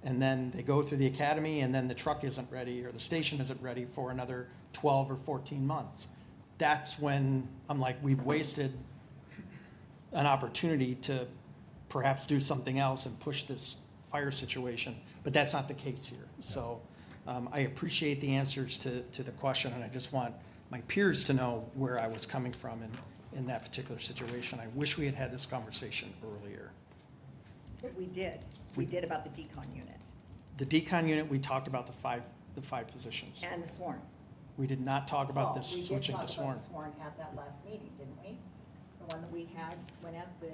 and then they go through the academy and then the truck isn't ready or the station isn't ready for another 12 or 14 months. That's when I'm like, we've wasted an opportunity to perhaps do something else and push this fire situation, but that's not the case here. So I appreciate the answers to the question, and I just want my peers to know where I was coming from in that particular situation. I wish we had had this conversation earlier. But we did. We did about the decon unit. The decon unit, we talked about the five positions. And the sworn. We did not talk about Oh, this we did switching talk to about sworn. the sworn at that last meeting, didn't we? The one that we had, when at the.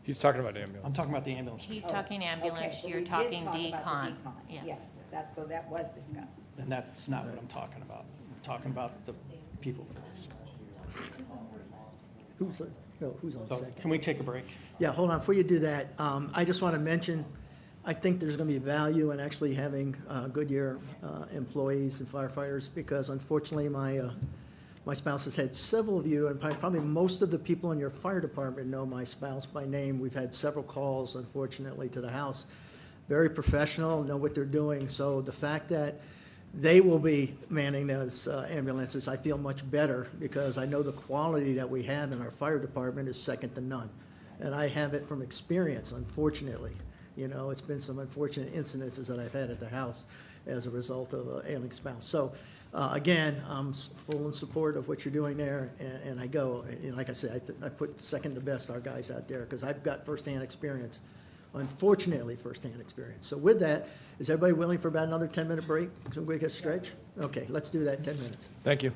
He's talking about ambulance. I'm talking about the ambulance. He's Oh, talking ambulance, okay, but you're we did talking talk about the decon. Yes, that's, so that was discussed. And that's not what I'm talking about. I'm talking about the people for this. Who's on So second? can we take a break? Yeah, hold on, before you do that, I just want to mention, I think there's going to be value in actually having Goodyear employees and firefighters, because unfortunately, my spouse has had several of you, and probably most of the people in your fire department know my spouse by name. We've had several calls, unfortunately, to the house. Very professional, know what they're doing, so the fact that they will be manning those ambulances, I feel much better, because I know the quality that we have in our fire department is second to none. And I have it from experience, unfortunately. You know, it's been some unfortunate incidences that I've had at the house as a result of an ailing spouse. So, again, I'm full in support of what you're doing there, and I go, you know, like I said, I put second to best our guys out there, because I've got firsthand experience, unfortunately, firsthand experience. So with that, is everybody willing for about another 10-minute break? So we get stretch? Okay, let's do that, 10 minutes. Thank you.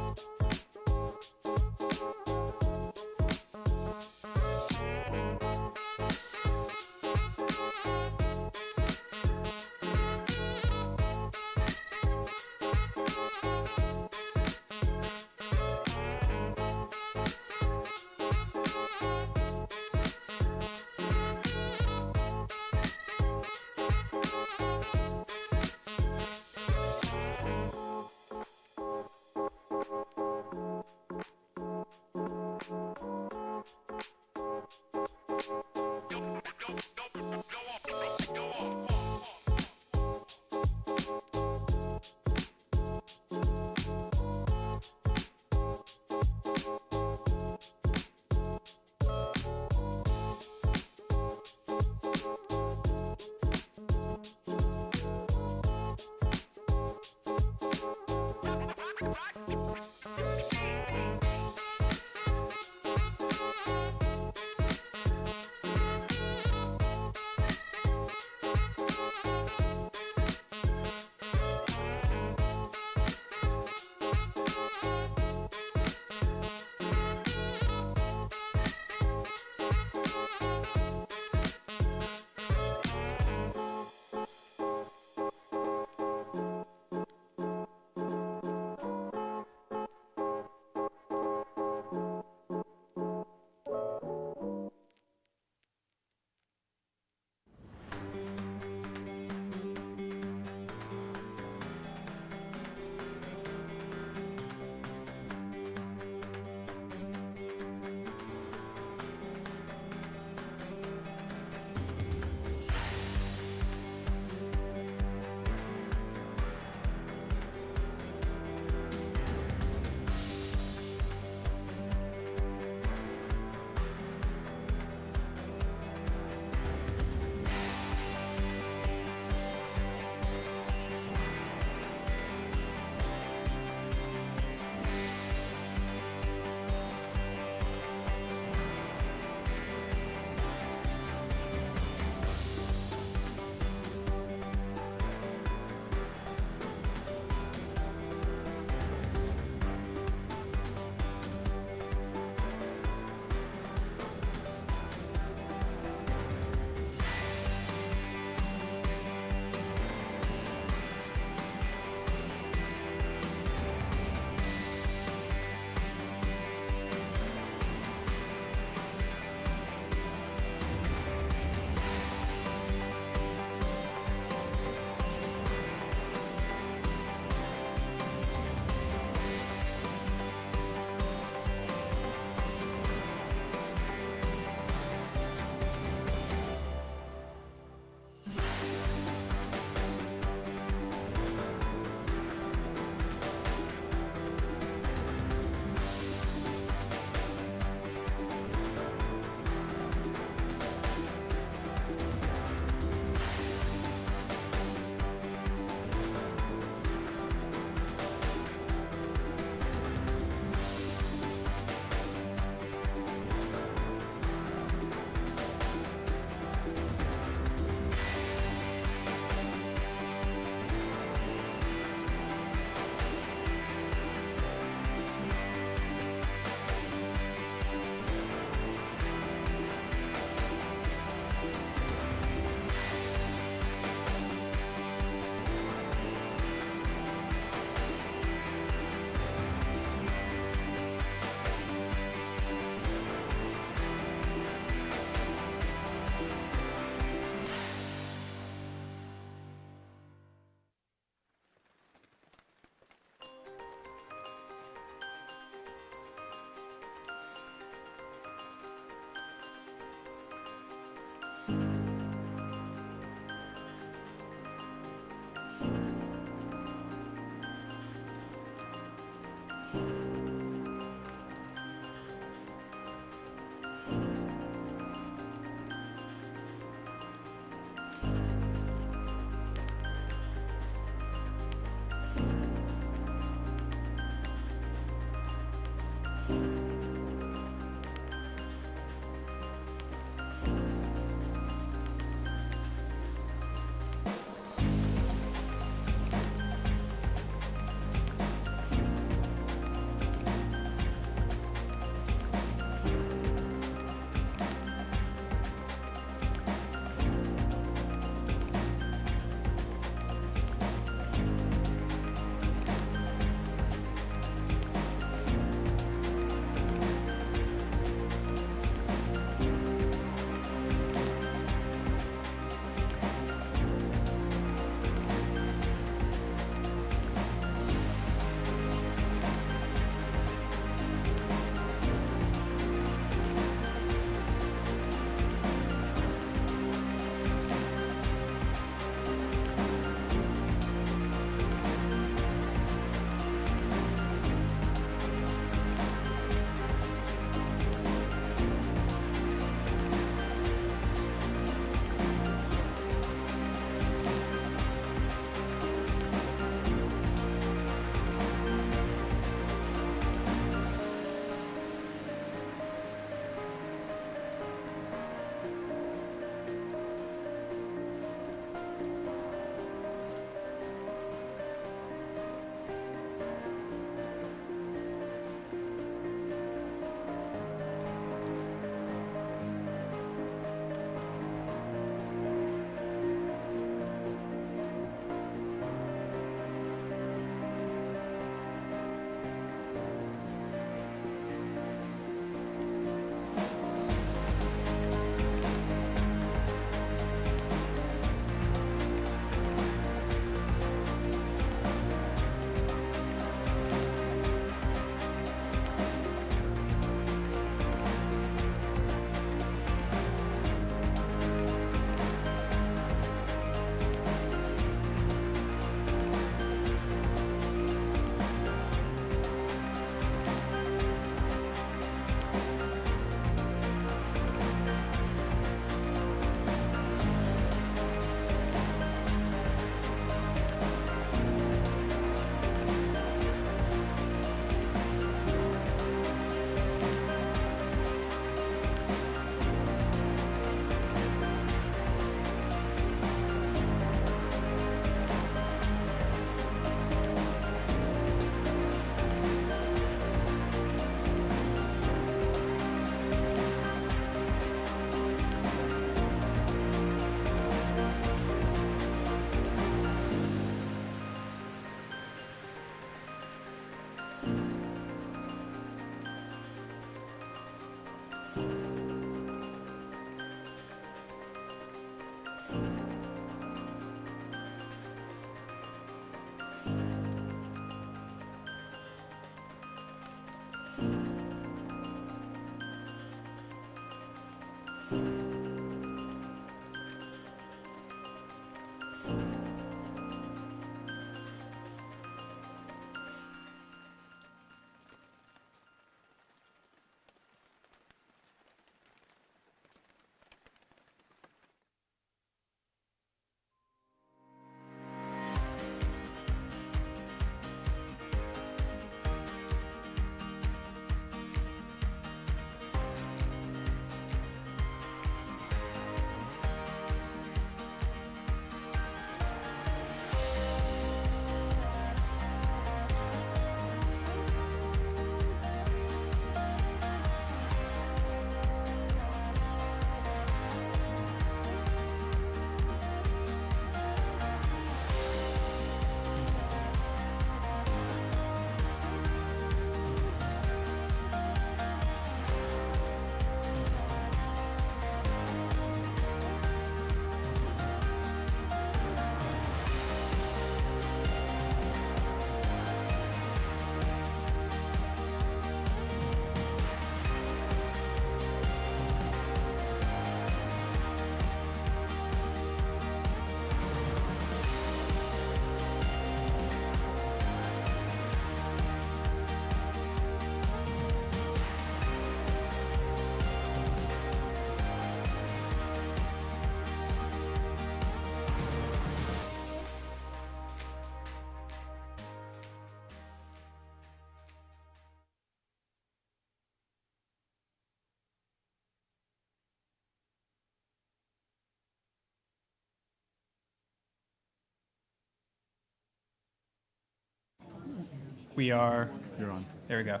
We are, You're on. there we go.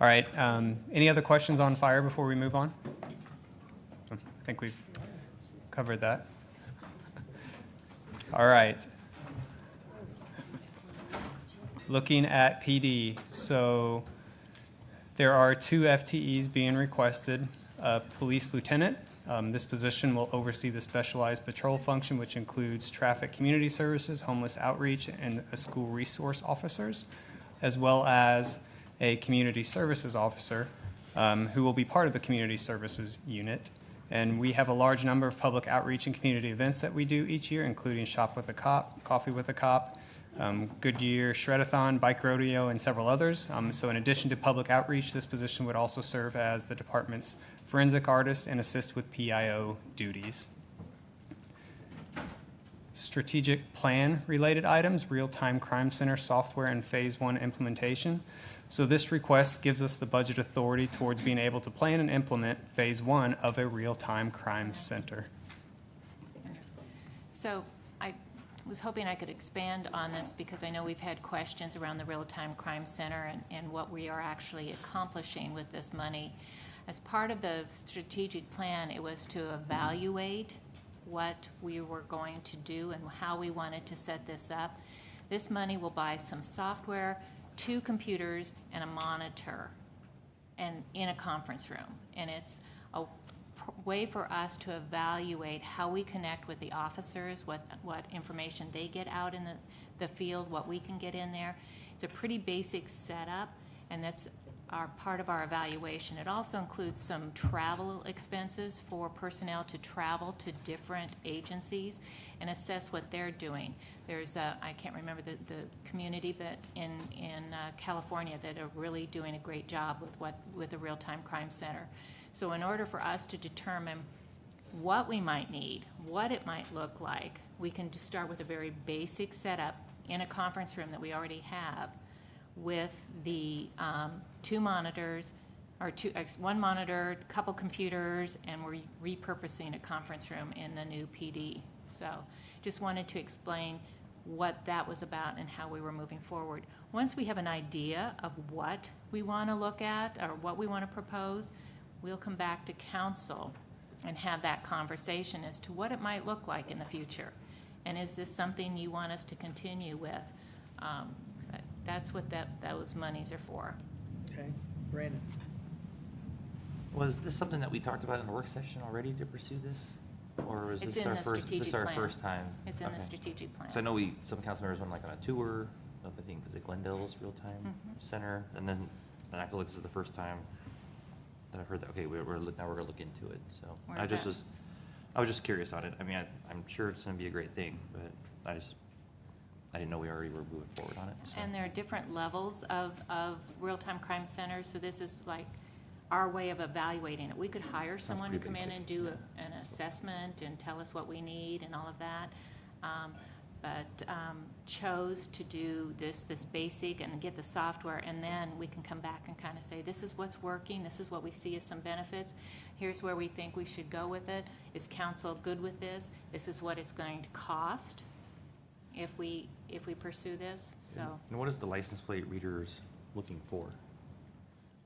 All right, any other questions on fire before we move on? I think we've covered that. All right. Looking at PD, so there are 2 FTEs being requested. A police lieutenant. This position will oversee the specialized patrol function, which includes traffic community services, homeless outreach, and a school resource officers, as well as a community services officer who will be part of the community services unit. And we have a large number of public outreach and community events that we do each year, including Shop with a Cop, Coffee with a Cop, Goodyear Shredathon, Bike Rodeo, and several others. So in addition to public outreach, this position would also serve as the department's forensic artist and assist with PIO duties. Strategic plan related items, real-time crime center software and phase 1 implementation. So this request gives us the budget authority towards being able to plan and implement phase 1 of a real-time crime center. So I was hoping I could expand on this because I know we've had questions around the real-time crime center and what we are actually accomplishing with this money. As part of the strategic plan, it was to evaluate what we were going to do and how we wanted to set this up. This money will buy some software, 2 computers, and a monitor, and in a conference room. And it's a way for us to evaluate how we connect with the officers, what information they get out in the field, what we can get in there. It's a pretty basic setup, and that's part of our evaluation. It also includes some travel expenses for personnel to travel to different agencies and assess what they're doing. There's I can't remember the community, but in California that are really doing a great job with the real-time crime center. So in order for us to determine what we might need, what it might look like, we can just start with a very basic setup in a conference room that we already have with the 2 monitors, or 1 monitor, a couple computers, and we're repurposing a conference room in the new PD. So just wanted to explain what that was about and how we were moving forward. Once we have an idea of what we want to look at or what we want to propose, we'll come back to council and have that conversation as to what it might look like in the future. And is this something you want us to continue with? That's what those monies are for. Okay, Brandon. Was this something that we talked about in the work session already to pursue this? Or was It's this in our the first, is this strategic our plan. first time? It's in the Okay. strategic plan. So I know some council members went like on a tour of, I think, was it Glendale's real-time center? And then I feel like this is the first time that I've heard that, okay, now we're gonna look into it, so. We're I about- was just curious on it. I mean, I'm sure it's gonna be a great thing, but I didn't know we already were moving forward on it, so. And there are different levels of real-time crime centers, so this is like our way of evaluating it. We could hire someone to pretty come in basic, and do an assessment and tell us what we need and all of that. But chose to do this basic and get the software, and then we can come back and kind of say, this is what's working, this is what we see as some benefits, here's where we think we should go with it. Is council good with this? This is what it's going to cost if we pursue this, so. And what is the license plate readers looking for?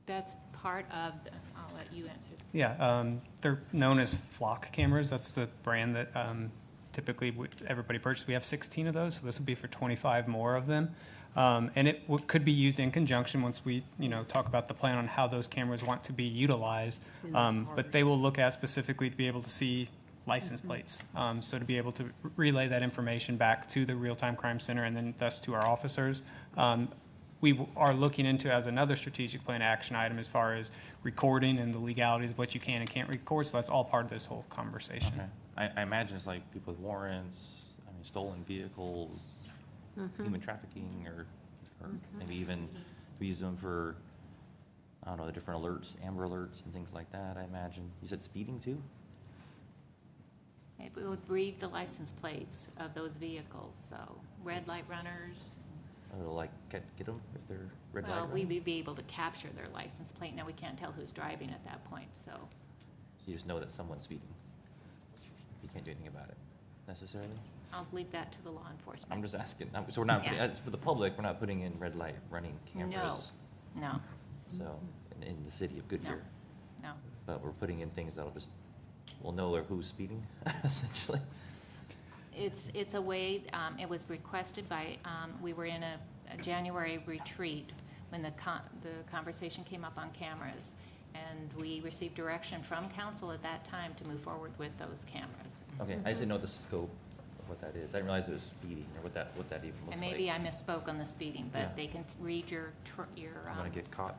That's part of, I'll let you answer. Yeah, they're known as Flock cameras. That's the brand that typically everybody purchases. We have 16 of those, so this will be for 25 more of them. And it could be used in conjunction once we, talk about the plan on how those cameras want to be utilized. But they will look at specifically to be able to see license plates. So to be able to relay that information back to the real-time crime center and then thus to our officers. We are looking into as another strategic plan action item as far as recording and the legalities of what you can and can't record. So that's all part of this whole conversation. Okay. I imagine it's like people with warrants, stolen vehicles, human trafficking, or maybe even we use them for, I don't know, the different alerts, Amber Alerts and things like that, I imagine. You said speeding too? It would read the license plates of those vehicles, so red light runners. It'll like get them if they're red light Well, we running? would be able to capture their license plate. Now, we can't tell who's driving at that point, so. So you just know that someone's speeding. You can't do anything about it. necessarily? I'll leave that to the law enforcement. I'm just asking. So we're not, Yeah. for the public, we're not putting in red light running cameras. No, So, in the city of Goodyear. no. But we're putting in things that'll just, we'll know who's speeding, essentially. It's a way, it was requested by, we were in a January retreat when the conversation came up on cameras. And we received direction from council at that time to move forward with those cameras. Okay, I just didn't know the scope of what that is. I didn't realize it was speeding or what that even looks like. And maybe I misspoke on the speeding, but Yeah. they can read your. I'm gonna get caught.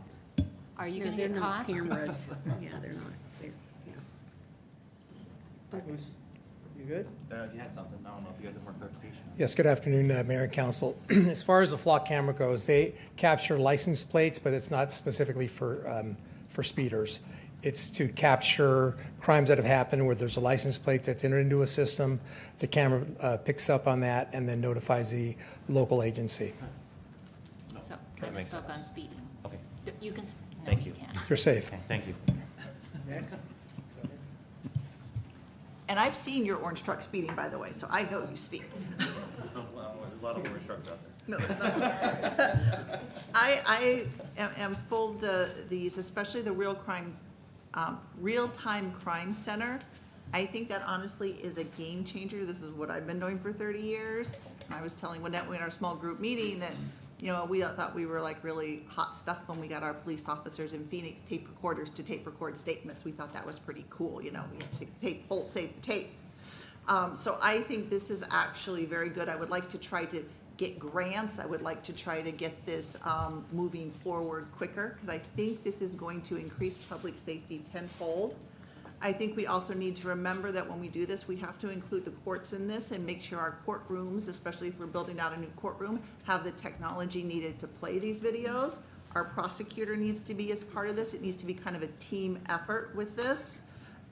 Are you No, gonna they're get not caught? cameras. Yeah, they're not. They're, yeah. You good? If you had something, I don't know if you had more clarification. Yes, good afternoon, Mayor and Council. As far as the flock camera goes, they capture license plates, but it's not specifically for speeders. It's to capture crimes that have happened where there's a license plate that's entered into a system. The camera picks up on that and then notifies the local agency. So I That makes misspoke on speeding. Okay. You can, no, Thank you you. can't. You're safe. Okay, thank you. Next. And I've seen your orange truck speeding, by the way, so I know you speed. Well, there's a lot of orange trucks out there. No, I am full these, especially the real-time crime center. I think that honestly is a game changer. This is what I've been doing for 30 years. I was telling Lynette in our small group meeting that, you know, we thought we were like really hot stuff when we got our police officers in Phoenix tape recorders to tape record statements. We thought that was pretty cool, you know, we had to tape, hold, save, tape. So I think this is actually very good. I would like to try to get grants. I would like to try to get this moving forward quicker, because I think this is going to increase public safety tenfold. I think we also need to remember that when we do this, we have to include the courts in this and make sure our courtrooms, especially if we're building out a new courtroom, have the technology needed to play these videos. Our prosecutor needs to be as part of this. It needs to be kind of a team effort with this.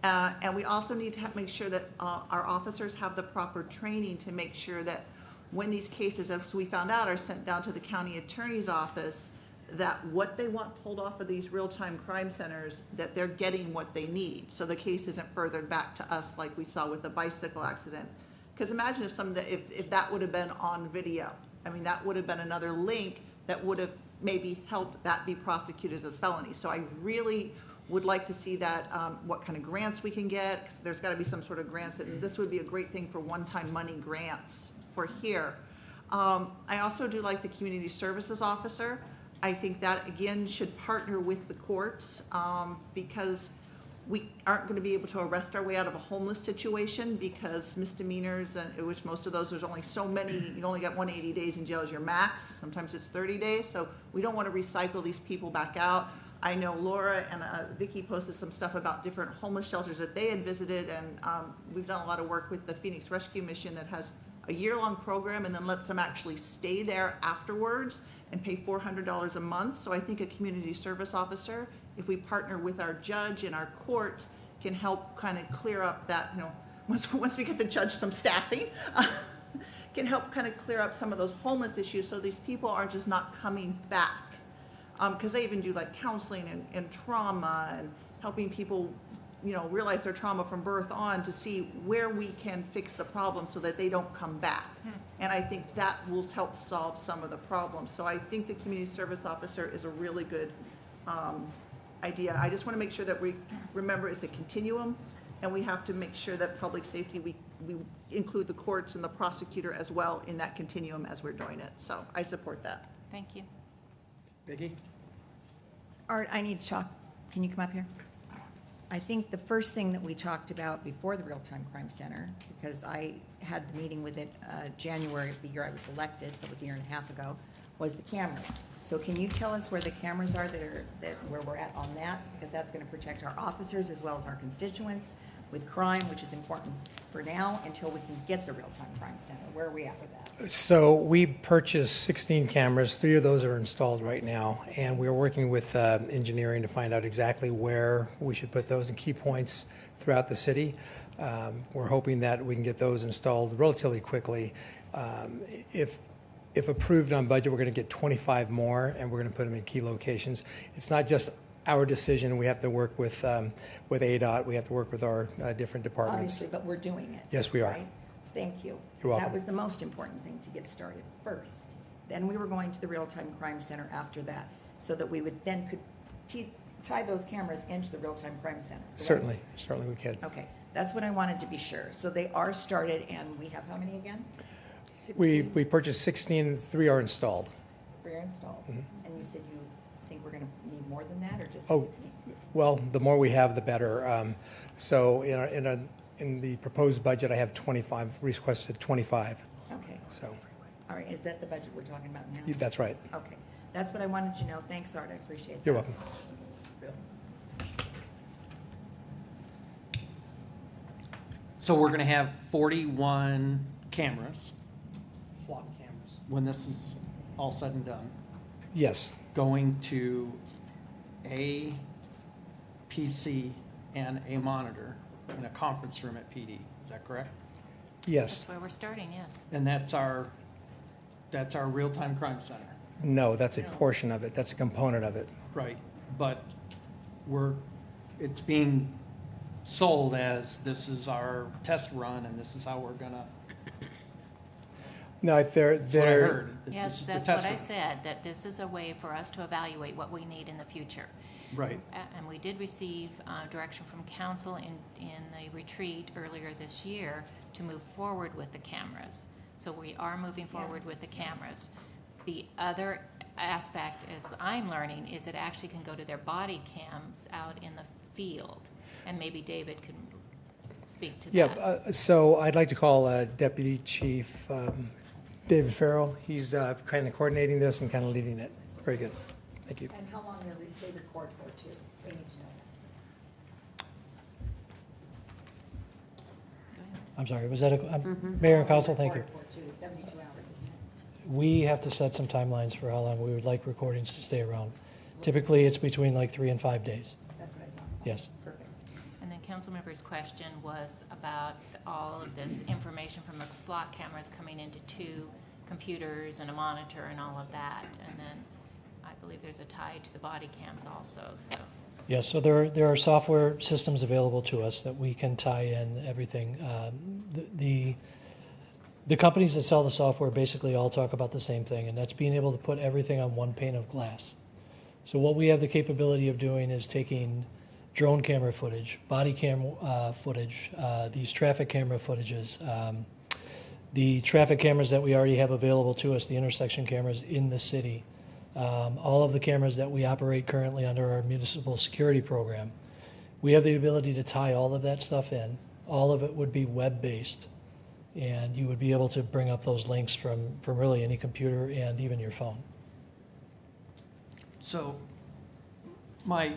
And we also need to make sure that our officers have the proper training to make sure that when these cases, as we found out, are sent down to the county attorney's office, that what they want pulled off of these real-time crime centers, that they're getting what they need. So the case isn't furthered back to us like we saw with the bicycle accident. Because imagine if that would have been on video. I mean, that would have been another link that would have maybe helped that be prosecuted as a felony. So I really would like to see that, what kind of grants we can get. 'Cause there's gotta be some sort of grants, and this would be a great thing for one-time money grants for here. I also do like the community services officer. I think that, again, should partner with the courts, because we aren't gonna be able to arrest our way out of a homeless situation, because misdemeanors, which most of those, there's only so many, you only got 180 days in jail as your max, sometimes it's 30 days, so we don't wanna recycle these people back out. I know Laura and Vicki posted some stuff about different homeless shelters that they had visited, and we've done a lot of work with the Phoenix Rescue Mission that has a year-long program and then lets them actually stay there afterwards and pay $400 a month. So I think a community service officer, if we partner with our judge and our courts, can help kind of clear up that, you know, once we get the judge some staffing, can help kind of clear up some of those homeless issues so these people are just not coming back. Because they even do like counseling and trauma and helping people, you know, realize their trauma from birth on to see where we can fix the problem so that they don't come back. And I think that will help solve some of the problems. So I think the community service officer is a really good idea. I just want to make sure that we remember it's a continuum, and we have to make sure that public safety, we include the courts and the prosecutor as well in that continuum as we're doing it. So I support that. Thank you. Vicki? Art, I need to talk. Can you come up here? I think the first thing that we talked about before the Real-Time Crime Center, because I had the meeting with it January of the year I was elected, so it was a year and a half ago, was the cameras. So can you tell us where the cameras are where we're at on that? Because that's going to protect our officers as well as our constituents with crime, which is important for now until we can get the Real-Time Crime Center. Where are we at with that? So we purchased 16 cameras. 3 of those are installed right now, and we're working with engineering to find out exactly where we should put those in key points throughout the city. We're hoping that we can get those installed relatively quickly. If approved on budget, we're going to get 25 more, and we're going to put them in key locations. It's not just our decision. We have to work with ADOT. We have to work with our different departments. Obviously, but we're doing it. Yes, we are. Right? Thank you. You're welcome. That was the most important thing to get started first. Then we were going to the Real-Time Crime Center after that, so that we would then could tie those cameras into the Real-Time Crime Center. correct? Certainly we can. Okay, that's what I wanted to be sure. So they are started, and we have how many again? We purchased 16, 3 are installed. 3 are installed. And you said you think we're going to need more than that, or just Oh, 16? well, the more we have, the better. So in the proposed budget, I have 25, requested 25. Okay. So, All right, is that the budget we're talking about now? that's right. Okay, that's what I wanted to know. Thanks, Art, I appreciate that. You're welcome. So we're gonna have 41 cameras Flock cameras. when this is all said and done, Yes, going to a PC and a monitor in a conference room at PD. Is that correct? yes. That's where we're starting, yes. And that's our real-time crime center, No, that's a portion of it. That's a component of it. right? But it's being sold as this is our test run and this is how we're gonna, No, they're, that's what I heard. that this Yes, is the that's test what I run. said, that this is a way for us to evaluate what we need in the future. Right. And we did receive direction from council in the retreat earlier this year to move forward with the cameras. So we are moving forward with the cameras. The other aspect, as I'm learning, is it actually can go to their body cams out in the field. And maybe David can speak to that. Yeah, so I'd like to call Deputy Chief David Farrell. He's kind of coordinating this and kind of leading it. Very good. Thank you. And how long they record for, too? We need to know that. I'm sorry, was that Mayor and Council, thank you. Record for, too, 72 hours, isn't it? We have to set some timelines for how long we would like recordings to stay around. Typically, it's between like 3 and 5 days. That's what I thought. Yes. Perfect. And then council member's question was about all of this information from the flock cameras coming into 2 computers and a monitor and all of that. And then I believe there's a tie to the body cams also, so. Yes, so there are software systems available to us that we can tie in everything. The companies that sell the software basically all talk about the same thing, and that's being able to put everything on one pane of glass. So what we have the capability of doing is taking drone camera footage, body cam footage, these traffic camera footages, the traffic cameras that we already have available to us, the intersection cameras in the city, all of the cameras that we operate currently under our municipal security program. We have the ability to tie all of that stuff in. All of it would be web-based, and you would be able to bring up those links from really any computer and even your phone. So my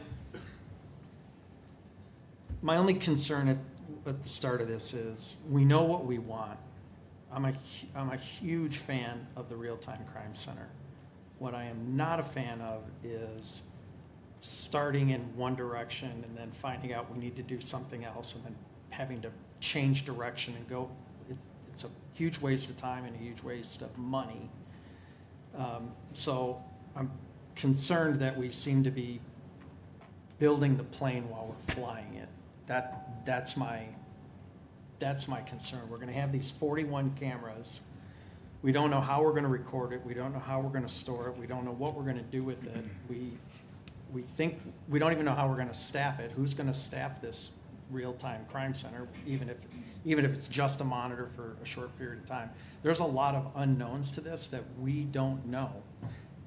only concern at the start of this is, we know what we want. I'm a huge fan of the Real-Time Crime Center. What I am not a fan of is starting in one direction and then finding out we need to do something else and then having to change direction and go. It's a huge waste of time and a huge waste of money. So I'm concerned that we seem to be building the plane while we're flying it. That's my concern. We're going to have these 41 cameras. We don't know how we're going to record it. We don't know how we're going to store it. We don't know what we're going to do with it. We think we don't even know how we're going to staff it. Who's going to staff this real-time crime center, even if it's just a monitor for a short period of time? There's a lot of unknowns to this that we don't know.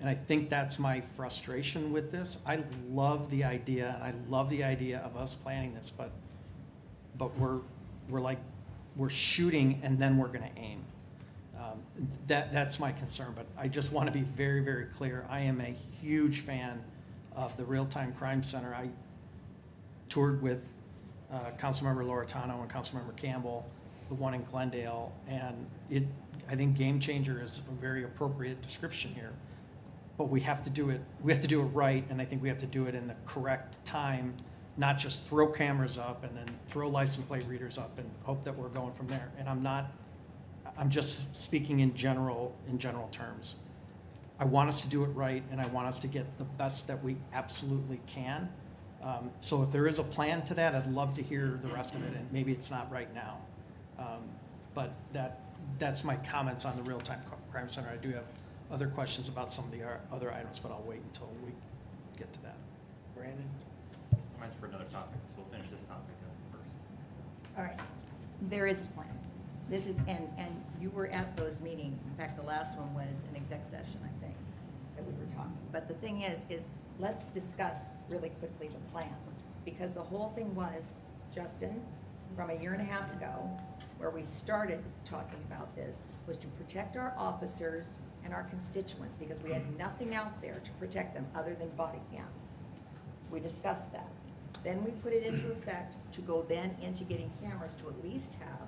And I think that's my frustration with this. I love the idea, and I love the idea of us planning this, but we're shooting and then we're going to aim. That's my concern, but I just want to be very, very clear. I am a huge fan of the Real-Time Crime Center. I toured with Councilmember Loretano and Councilmember Campbell, the one in Glendale, and I think game changer is a very appropriate description here. But we have to do it right, and I think we have to do it in the correct time, not just throw cameras up and then throw license plate readers up and hope that we're going from there. And I'm just speaking in general terms. I want us to do it right, and I want us to get the best that we absolutely can. So if there is a plan to that, I'd love to hear the rest of it, and maybe it's not right now. But that's my comments on the real-time crime center. I do have other questions about some of the other items, but I'll wait until we get to that. Brandon? Mine's for another topic, so we'll finish this topic up first. All right, there is a plan. This is, and you were at those meetings. In fact, the last one was an exec session, I think, that we were talking. But the thing is let's discuss really quickly the plan. Because the whole thing was, Justin, from a year and a half ago, where we started talking about this, was to protect our officers and our constituents, because we had nothing out there to protect them other than body cams. We discussed that. Then we put it into effect to go then into getting cameras to at least have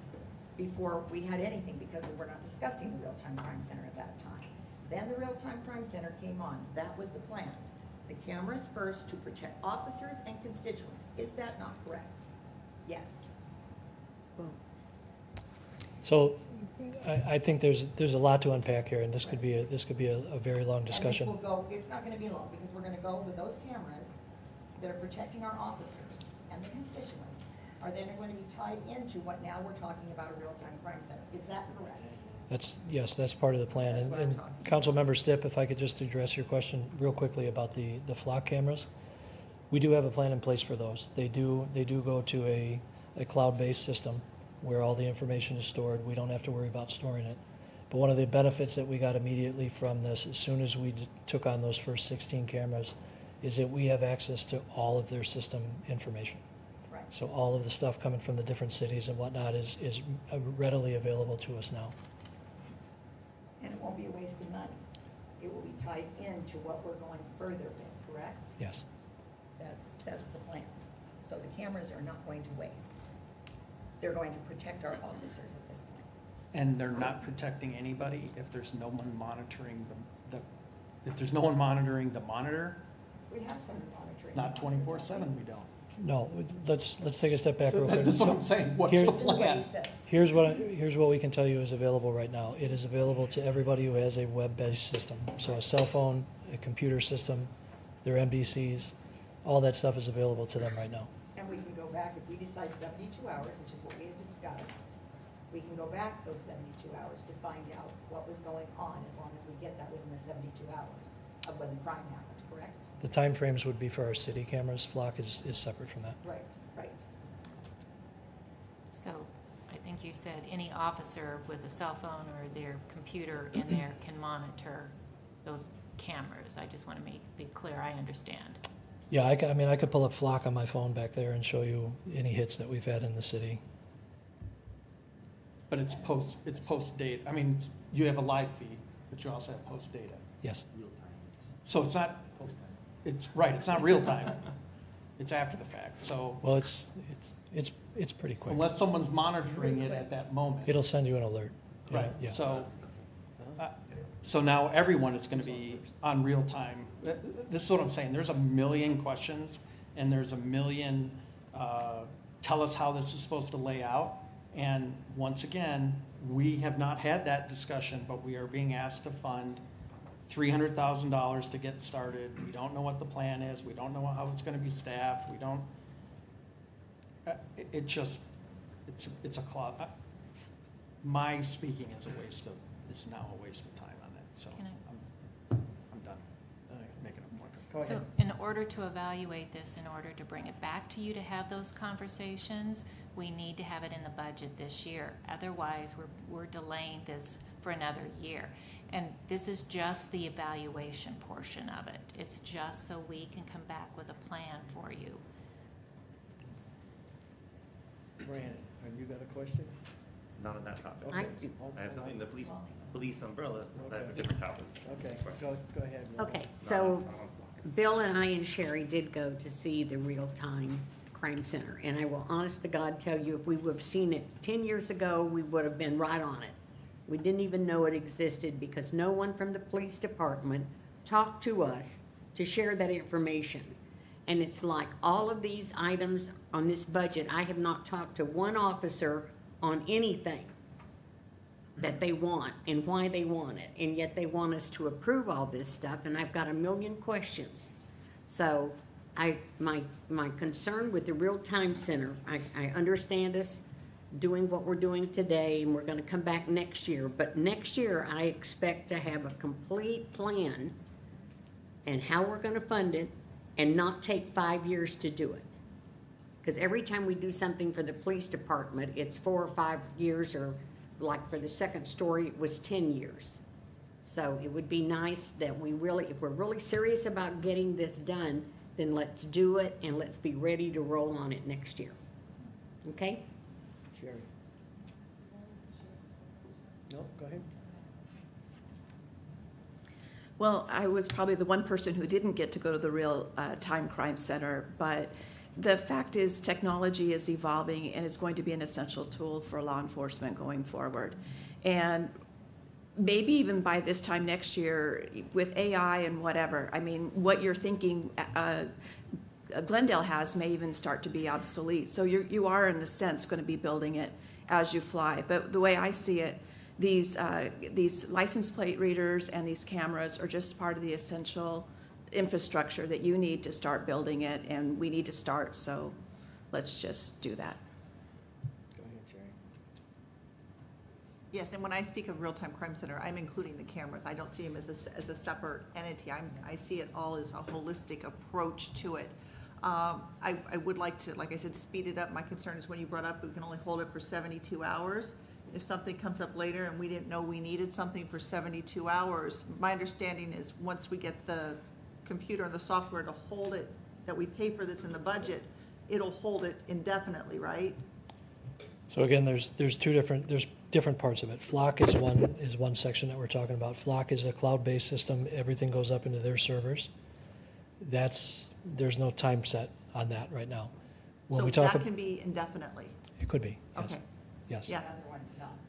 before we had anything, because we were not discussing the real-time crime center at that time. Then the real-time crime center came on. That was the plan. The cameras first to protect officers and constituents. Is that not correct? Yes. So I think there's a lot to unpack here, and this could be a very long discussion. And this will go, it's not gonna be long, because we're gonna go with those cameras that are protecting our officers and the constituents, are then going to be tied into what now we're talking about a real-time crime center. Is that correct? Yes, that's part of the plan. That's what I'm And talking about. Councilmember Stipp, if I could just address your question real quickly about the flock cameras. We do have a plan in place for those. They do go to a cloud-based system where all the information is stored. We don't have to worry about storing it. But one of the benefits that we got immediately from this, as soon as we took on those first 16 cameras, is that we have access to all of their system information. Right. So all of the stuff coming from the different cities and whatnot is readily available to us now. And it won't be a waste of money. It will be tied into what we're going further with, correct? Yes. That's the plan. So the cameras are not going to waste. They're going to protect our officers at this point. And they're not protecting anybody if there's no one monitoring if there's no one monitoring the monitor? We have some monitoring. Not 24/7, we don't. No, let's take a step back real quick. That's what I'm saying. What's Here- the plan? Here's what we can tell you is available right now. It is available to everybody who has a web-based system. So a cell phone, a computer system, their MBCs, all that stuff is available to them right now. And we can go back, if we decide 72 hours, which is what we had discussed, we can go back those 72 hours to find out what was going on, as long as we get that within the 72 hours of when the crime happened, correct? The timeframes would be for our city cameras. Flock is separate from that. Right, right. So I think you said any officer with a cell phone or their computer in there can monitor those cameras. I just want to be clear, I understand. Yeah, I could pull up Flock on my phone back there and show you any hits that we've had in the city. But it's post date. I mean, you have a live feed, but you also have post data. Yes. So it's not, it's not real time. It's after the fact, so Well, it's pretty quick. unless someone's monitoring it at that moment. It'll send you an alert. Right, Yeah. so now everyone is gonna be on real time. This is what I'm saying, there's a million questions, and there's a million, tell us how this is supposed to lay out. And once again, we have not had that discussion, but we are being asked to fund $300,000 to get started. We don't know what the plan is, we don't know how it's gonna be staffed, we don't, it's a cloud. My speaking is now a waste of time on that, so Can I'm done making up more. Go ahead. So in order to evaluate this, in order to bring it back to you to have those conversations, we need to have it in the budget this year. Otherwise, we're delaying this for another year. And this is just the evaluation portion of it. It's just so we can come back with a plan for you. Brandon, have you got a question? Not on that topic. I do. I have something, the police umbrella, but that's a different topic. Okay, go ahead. Okay, so Bill and I and Sherry did go to see the real-time crime center, and I will honest to God tell you, if we would have seen it 10 years ago, we would have been right on it. We didn't even know it existed because no one from the police department talked to us to share that information. And it's like all of these items on this budget, I have not talked to one officer on anything that they want and why they want it, and yet they want us to approve all this stuff, and I've got a million questions. So my concern with the real-time center, I understand us doing what we're doing today, and we're gonna come back next year. But next year, I expect to have a complete plan and how we're gonna fund it, and not take 5 years to do it. Because every time we do something for the police department, it's 4 or 5 years, or like for the second story, it was 10 years. So it would be nice that we really, if we're really serious about getting this done, then let's do it, and let's be ready to roll on it next year. Okay? Sherry. No, go ahead. Well, I was probably the one person who didn't get to go to the real-time crime center, but the fact is technology is evolving and is going to be an essential tool for law enforcement going forward. And maybe even by this time next year, with AI and whatever, I mean, what you're thinking Glendale has may even start to be obsolete. So you are, in a sense, going to be building it as you fly. But the way I see it, these license plate readers and these cameras are just part of the essential infrastructure that you need to start building it, and we need to start, so let's just do that. Go ahead, Sherry. Yes, and when I speak of real-time crime center, I'm including the cameras. I don't see them as a separate entity. I see it all as a holistic approach to it. I would like to, like I said, speed it up. My concern is when you brought up we can only hold it for 72 hours. If something comes up later and we didn't know we needed something for 72 hours, my understanding is once we get the computer and the software to hold it, that we pay for this in the budget, it'll hold it indefinitely, right? So again, there's different parts of it. Flock is one section that we're talking about. Flock is a cloud-based system. Everything goes up into their servers. There's no time set on that right now. When So we talk that can be indefinitely? It could be, yes. Okay. Yes. Yeah.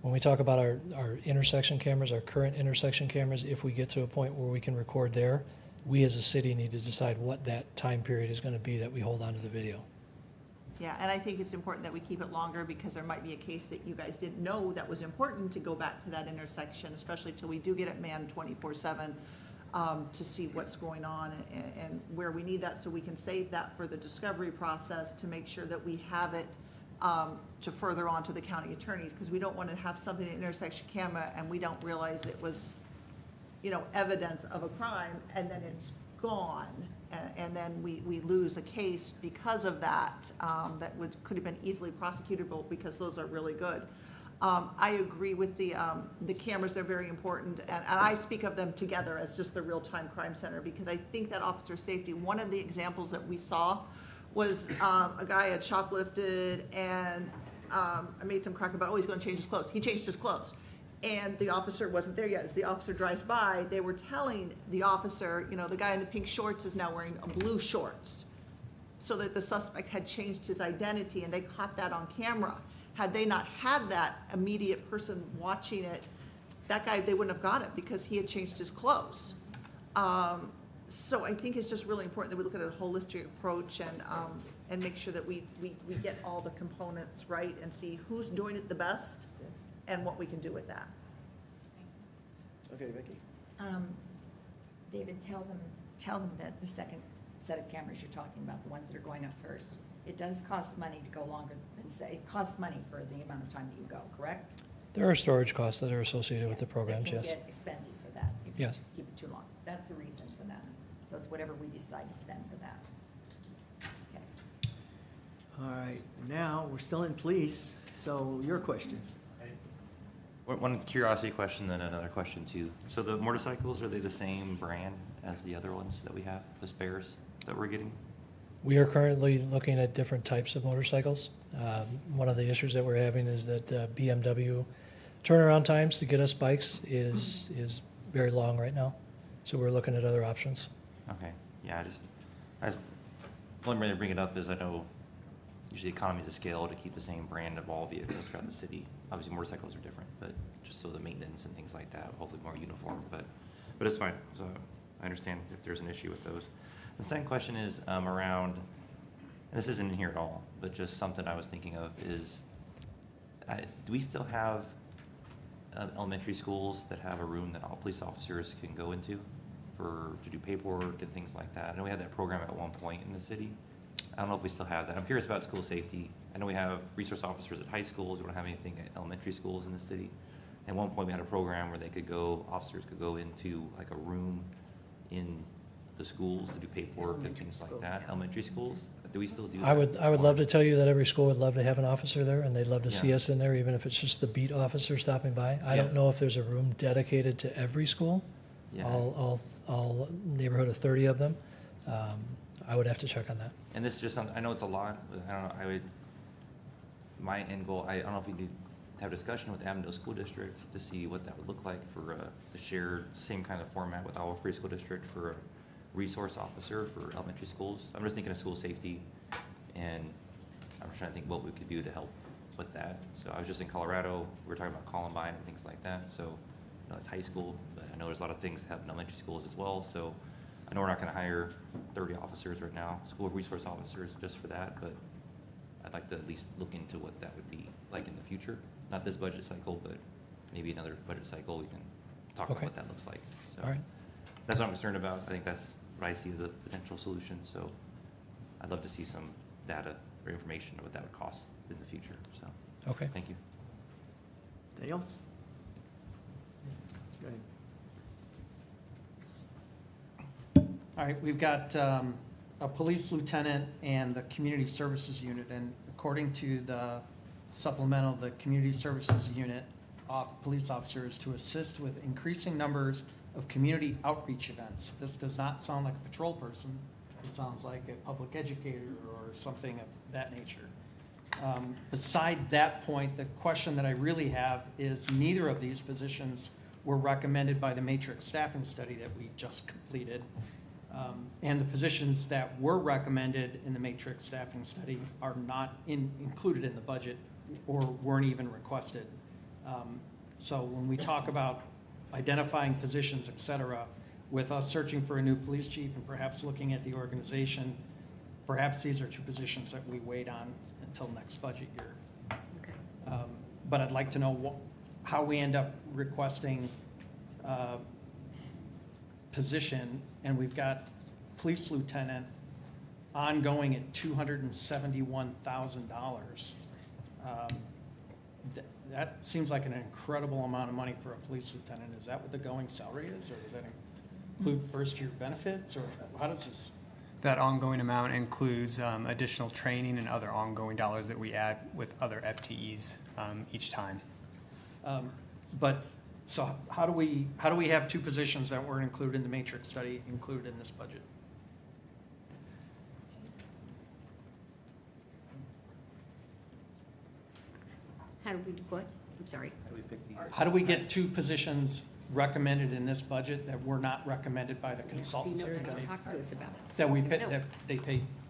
When we talk about our intersection cameras, our current intersection cameras, if we get to a point where we can record there, we as a city need to decide what that time period is going to be that we hold onto the video. Yeah, and I think it's important that we keep it longer because there might be a case that you guys didn't know that was important to go back to that intersection, especially till we do get it manned 24/7 to see what's going on and where we need that, so we can save that for the discovery process to make sure that we have it to further on to the county attorneys, because we don't want to have something in intersection camera and we don't realize it was, evidence of a crime, and then it's gone, and then we lose a case because of that, that could have been easily prosecutable, because those are really good. I agree with the cameras, they're very important, and I speak of them together as just the real-time crime center, because I think that officer safety, one of the examples that we saw was a guy had shoplifted, and I made some crack about, he's gonna change his clothes. He changed his clothes. And the officer wasn't there yet. As the officer drives by, they were telling the officer, the guy in the pink shorts is now wearing blue shorts, so that the suspect had changed his identity, and they caught that on camera. Had they not had that immediate person watching it, that guy, they wouldn't have got it because he had changed his clothes. So I think it's just really important that we look at a holistic approach and make sure that we get all the components right and see who's doing it the best and what we can do with that. Okay, Vicki. David, tell them that the second set of cameras you're talking about, the ones that are going up first, it does cost money to go longer than, say, it costs money for the amount of time that you go, correct? There are storage costs that are associated with the programs, It yes. can get expensive for that if you Yes. just keep it too long. That's the reason for that. So it's whatever we decide to spend for that. Okay. All right, now, we're still in police, so your question. One curiosity question, then another question too. So the motorcycles, are they the same brand as the other ones that we have, the spares that we're getting? We are currently looking at different types of motorcycles. One of the issues that we're having is that BMW turnaround times to get us bikes is very long right now. So we're looking at other options. Okay, yeah, the only reason I bring it up is I know usually economies of scale to keep the same brand of all vehicles throughout the city. Obviously motorcycles are different, but just so the maintenance and things like that, hopefully more uniform, but it's fine. So I understand if there's an issue with those. The second question is around, and this isn't in here at all, but just something I was thinking of is, do we still have elementary schools that have a room that all police officers can go into to do paperwork and things like that? I know we had that program at one point in the city. I don't know if we still have that. I'm curious about school safety I know we have resource officers at high schools, we don't have anything at elementary schools in the city. At one point, we had a program where officers could go into like a room in the schools to do paperwork and things like that, elementary schools. Do we still do that? I would love to tell you that every school would love to have an officer there, and they'd love to see Yeah. us in there, even if it's just the beat officer stopping by. I Yeah. don't know if there's a room dedicated to every school, Yeah. all neighborhood of 30 of them. I would have to check on that. And this is just something, I know it's a lot, but I don't know, my end goal, I don't know if we need to have a discussion with the Avondale School District to see what that would look like for the shared, same kind of format with our free school district for a resource officer for elementary schools. I'm just thinking of school safety, and I'm trying to think what we could do to help with that. So I was just in Colorado, we were talking about Columbine and things like that, so I know it's high school, but I know there's a lot of things that happen in elementary schools as well, so I know we're not gonna hire 30 officers right now, school resource officers just for that, but I'd like to at least look into what that would be like in the future. Not this budget cycle, but maybe another budget cycle, we can talk about Okay. what that looks like. So All right. that's what I'm concerned about. I think that's what I see as a potential solution, so I'd love to see some data or information of what that would cost in the future, so. Okay. Thank you. Anything else? Go ahead. All right, we've got a police lieutenant and the community services unit, and according to the supplemental, the community services unit police officers to assist with increasing numbers of community outreach events. This does not sound like a patrol person. It sounds like a public educator or something of that nature. Beside that point, the question that I really have is neither of these positions were recommended by the matrix staffing study that we just completed. And the positions that were recommended in the matrix staffing study are not included in the budget or weren't even requested. So when we talk about identifying positions, et cetera, with us searching for a new police chief and perhaps looking at the organization, perhaps these are two positions that we wait on until next budget year. Okay. But I'd like to know how we end up requesting position, and we've got police lieutenant ongoing at $271,000. That seems like an incredible amount of money for a police lieutenant. Is that what the going salary is, or does that include first-year benefits, or how does this? That ongoing amount includes additional training and other ongoing dollars that we add with other FTEs each time. So how do we have two positions that weren't included in the matrix study included in this budget? How do we do what? I'm sorry. How do we get two positions recommended in this budget that were not recommended by the consultants? See, no, that don't they- talk to us about it. That we paid, No.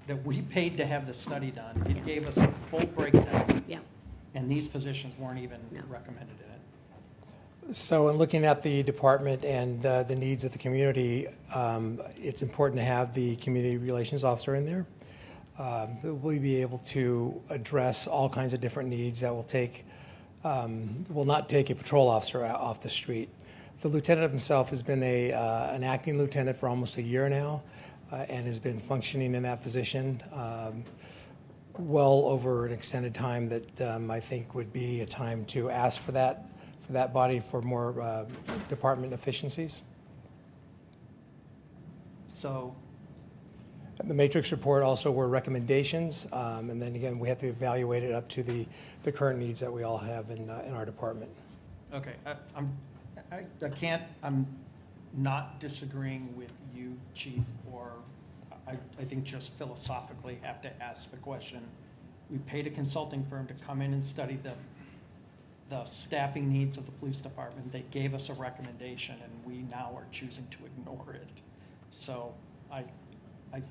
that we paid to have the study done. It gave us a full breakdown. Yeah. And these positions weren't even No. recommended in it. So in looking at the department and the needs of the community, it's important to have the community relations officer in there. We'll be able to address all kinds of different needs that will not take a patrol officer off the street. The lieutenant himself has been an acting lieutenant for almost a year now and has been functioning in that position well over an extended time that I think would be a time to ask for that body for more department efficiencies. So, The matrix report also were recommendations, and then again, we have to evaluate it up to the current needs that we all have in our department. okay, I'm not disagreeing with you, Chief, or I think just philosophically have to ask the question. We paid a consulting firm to come in and study the staffing needs of the police department. They gave us a recommendation, and we now are choosing to ignore it. So I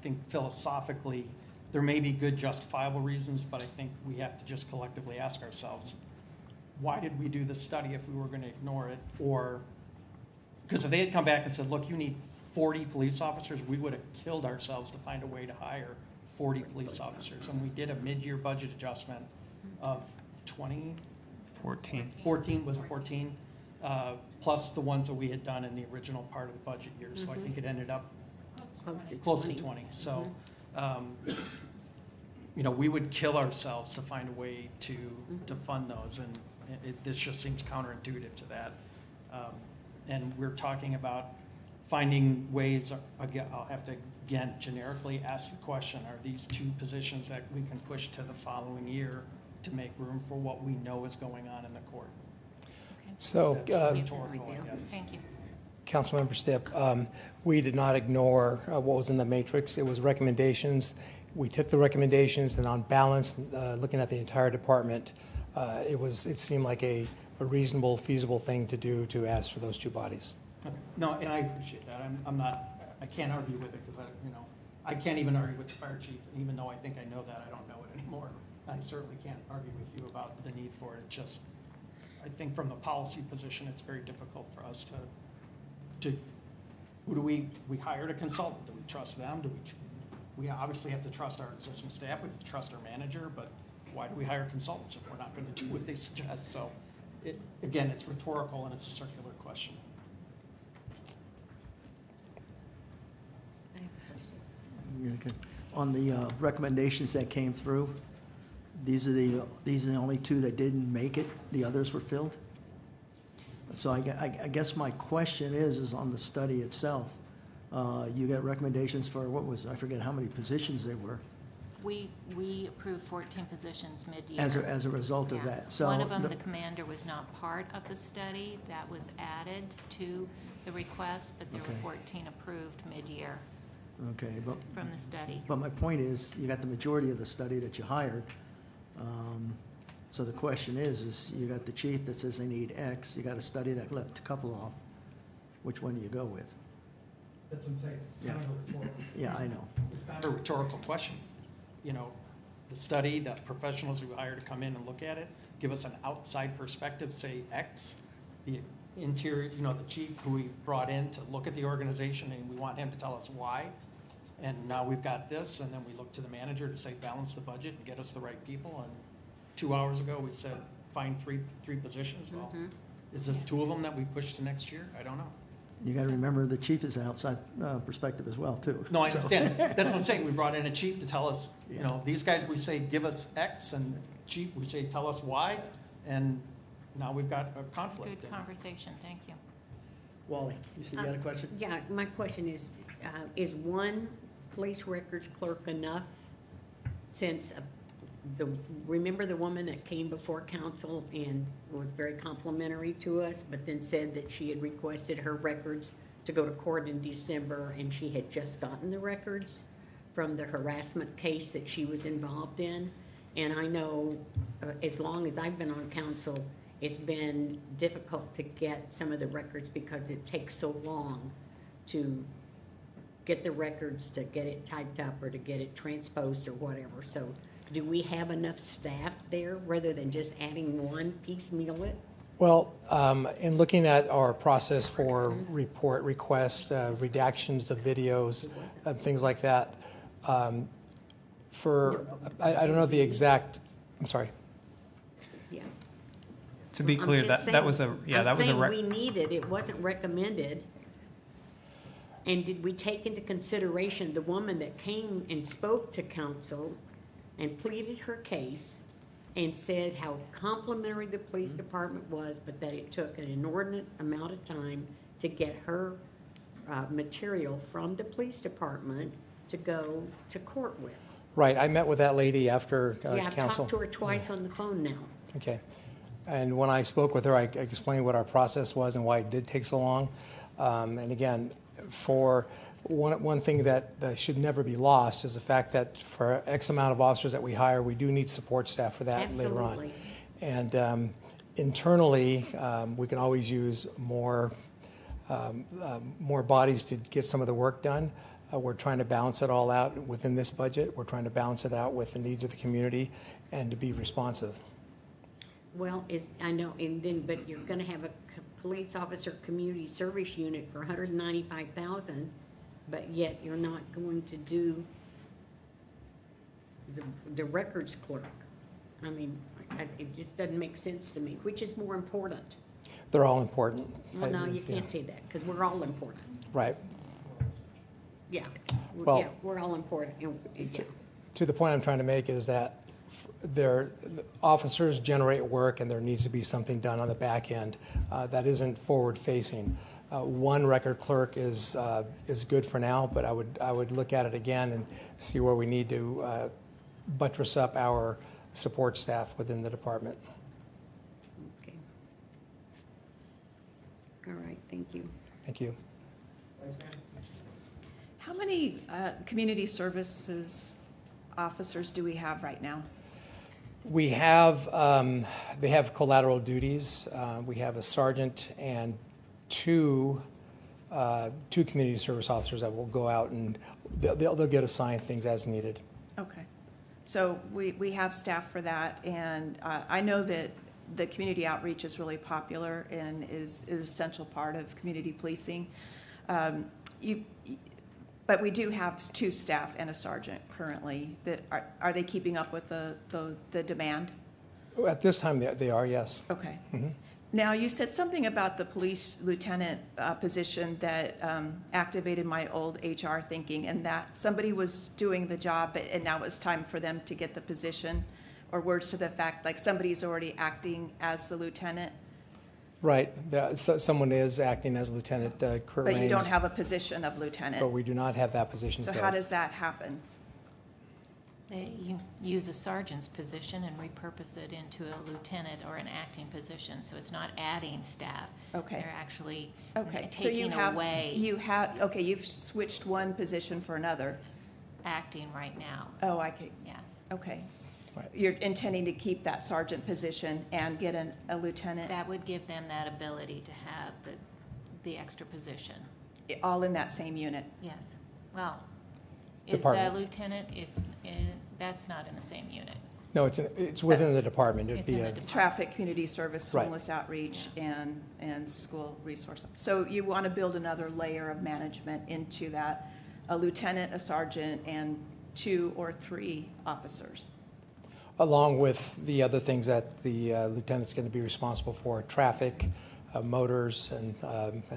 think philosophically, there may be good justifiable reasons, but I think we have to just collectively ask ourselves, why did we do the study if we were going to ignore it? Or, because if they had come back and said, look, you need 40 police officers, we would have killed ourselves to find a way to hire 40 police officers. And we did a mid-year budget adjustment of 14, was it 14? Plus the ones that we had done in the original part of the budget year. So I think it ended up close to 20. So you know, we would kill ourselves to find a way to fund those, and this just seems counterintuitive to that. And we're talking about finding ways, again, I'll have to, again, generically ask the question, are these two positions that we can push to the following year to make room for what we know is going on in the court? So, That's rhetorical, I guess. Thank you. Councilmember Stipp, we did not ignore what was in the matrix. It was recommendations. We took the recommendations, and on balance, looking at the entire department, it seemed like a reasonable, feasible thing to do to ask for those two bodies. Okay. No, and I appreciate that. I'm not, I can't argue with it because I can't even argue with the fire chief, and even though I think I know that, I don't know it anymore. I certainly can't argue with you about the need for it. Just, I think from the policy position, it's very difficult for us to who do we hired a consultant? Do we trust them? We obviously have to trust our existing staff. We have to trust our manager, but why do we hire consultants if we're not going to do what they suggest? So, again, it's rhetorical and it's a circular question. Okay. On the recommendations that came through, these are the only two that didn't make it. The others were filled. So I guess my question is on the study itself. You got recommendations for I forget how many positions there were. We approved 14 positions mid-year. As a result of that. So one of them, the commander, was not part of the study. That was added to the request, but there were 14 approved mid-year. Okay, from the study. But my point is, you got the majority of the study that you hired. So the question is you got the chief that says they need X, you got a study that left a couple off. Which one do you go with? That's what I'm saying. It's kind of a rhetorical. Yeah, I know. It's kind of a rhetorical question. You know, the study, the professionals we hire to come in and look at it, give us an outside perspective, say X. The interior, the chief who we brought in to look at the organization, and we want him to tell us why. And now we've got this, and then we look to the manager to say, balance the budget and get us the right people. And 2 hours ago, we said, find three positions. Well, is this two of them that we push to next year? I don't know. You got to remember the chief is an outside perspective as well, too. No, I understand. That's what I'm saying. We brought in a chief to tell us, these guys, we say, give us X, and chief, we say, tell us Y, and now we've got a conflict. Good conversation. Thank you. Wally, you said you had a question? Yeah, my question is one police records clerk enough? Since remember the woman that came before council and was very complimentary to us, but then said that she had requested her records to go to court in December, and she had just gotten the records from the harassment case that she was involved in. And I know as long as I've been on council, it's been difficult to get some of the records because it takes so long to get the records, to get it typed up or to get it transposed or whatever. So do we have enough staff there rather than just adding one piecemeal it? Well, in looking at our process for report requests, redactions of videos, and things like that, I don't know the exact, I'm sorry. Yeah. To be clear, that was a we needed, it wasn't recommended. And did we take into consideration the woman that came and spoke to council and pleaded her case and said how complimentary the police department was, but that it took an inordinate amount of time to get her material from the police department to go to court with? Right, I met with that lady after council. Yeah, I've talked to her twice on the phone now. Okay. And when I spoke with her, I explained what our process was and why it did take so long. And again, for one thing that should never be lost is the fact that for X amount of officers that we hire, we do need support staff for that later on. Absolutely. And internally, we can always use more bodies to get some of the work done. We're trying to balance it all out within this budget. We're trying to balance it out with the needs of the community and to be responsive. Well, I know, but you're gonna have a police officer community service unit for $195,000, but yet you're not going to do the records clerk. I mean, it just doesn't make sense to me. Which is more important? They're all important. Well, no, you can't say that, because we're all important. Right. Yeah, Well, we're all important. To to the point I'm trying to make is that the officers generate work, and there needs to be something done on the back end that isn't forward-facing. One record clerk is good for now, but I would look at it again and see where we need to buttress up our support staff within the department. Okay. All right, thank you. Thank you. How many community services officers do we have right now? We have, they have collateral duties. We have a sergeant and two community service officers that will go out and they'll get assigned things as needed. Okay. So we have staff for that, and I know that the community outreach is really popular and is an essential part of community policing. But we do have 2 staff and a sergeant currently. That are they keeping up with the demand? At this time, they are, yes. Okay. Mm-hmm. Now, you said something about the police lieutenant position that activated my old HR thinking, and that somebody was doing the job, and now it's time for them to get the position, or words to the fact, like somebody's already acting as the lieutenant. Right. Someone is acting as Lieutenant Kurt But you don't Raines, have a position of lieutenant. but we do not have that position So filled. how does that happen? You use a sergeant's position and repurpose it into a lieutenant or an acting position, so it's not adding staff. Okay. They're actually Okay, so you taking have, away okay, you've switched one position for another. acting right now. Oh, I can, Yes. okay. Right. You're intending to keep that sergeant position and get a lieutenant, That would give them that ability to have the extra position. all in that same unit? Yes. Well, is the Department. lieutenant, that's not in the same unit. No, it's within the department. It'd It's be in a- the department. Traffic, community service, Right. homeless outreach, and school resource. So you want to build another layer of management into that, a lieutenant, a sergeant, and 2 or 3 officers? along with the other things that the lieutenant's going to be responsible for, traffic, motors, and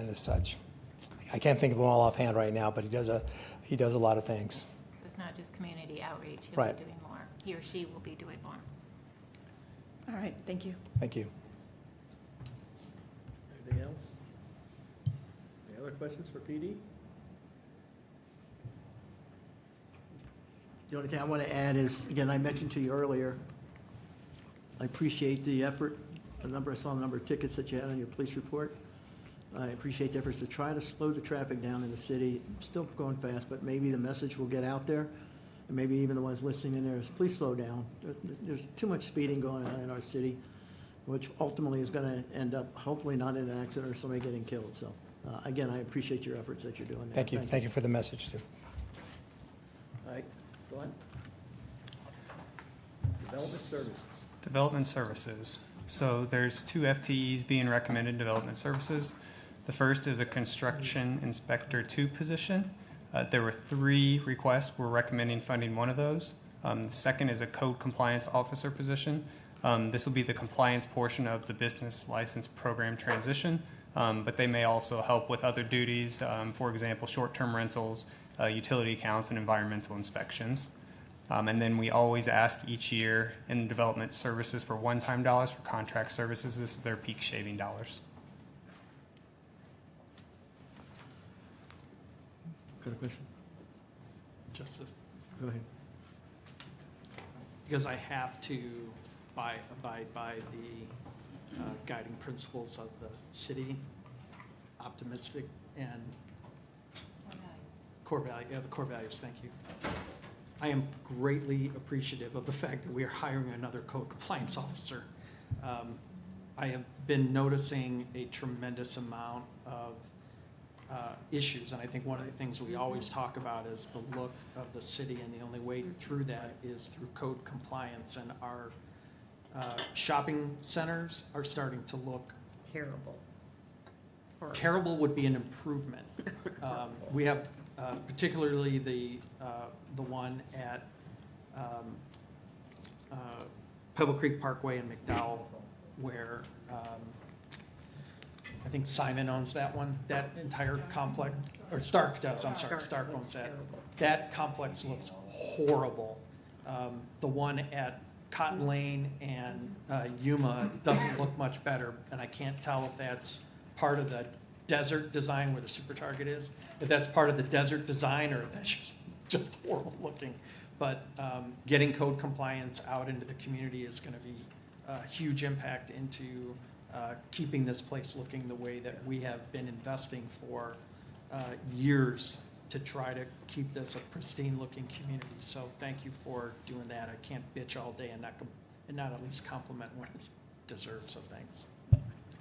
as such. I can't think of them all offhand right now, but he does a lot of things. So it's not just community outreach, he'll Right. be doing more. He or she will be doing more. All right, thank you. Thank you. Anything else? Any other questions for PD? The only thing I want to add is, again, I mentioned to you earlier, I appreciate the effort, I saw the number of tickets that you had on your police report. I appreciate the efforts to try to slow the traffic down in the city. Still going fast, but maybe the message will get out there. And maybe even the ones listening in there is, please slow down. There's too much speeding going on in our city, which ultimately is going to end up, hopefully not in an accident or somebody getting killed. So, again, I appreciate your efforts that you're doing there. Thank you. Thank you for the message, too. All right, go on. Development services. Development services. So there's 2 FTEs being recommended in development services. The first is a construction inspector 2 position. There were 3 requests. We're recommending funding one of those. The second is a code compliance officer position. This will be the compliance portion of the business license program transition, but they may also help with other duties, for example, short-term rentals, utility accounts, and environmental inspections. And then we always ask each year in development services for one-time dollars for contract services. This is their peak shaving dollars. Got a question? Just Go ahead. because I have to abide by the guiding principles of the city, optimistic and core value, the core values, thank you. I am greatly appreciative of the fact that we are hiring another code compliance officer. I have been noticing a tremendous amount of issues, and I think one of the things we always talk about is the look of the city, and the only way through that is through code compliance, and our shopping centers are starting to look Terrible. terrible would be an improvement. We have particularly the one at Pebble Creek Parkway in McDowell, where I think Simon owns that one, that entire complex, or Stark does, I'm sorry, Stark owns that. That complex looks horrible. The one at Cotton Lane and Yuma doesn't look much better, and I can't tell if that's part of the desert design where the Super Target is, if that's part of the desert design or if that's just horrible looking. But getting code compliance out into the community is going to be a huge impact into keeping this place looking the way that we have been investing for years to try to keep this a pristine-looking community. So thank you for doing that. I can't bitch all day and not at least compliment what it deserves, so thanks.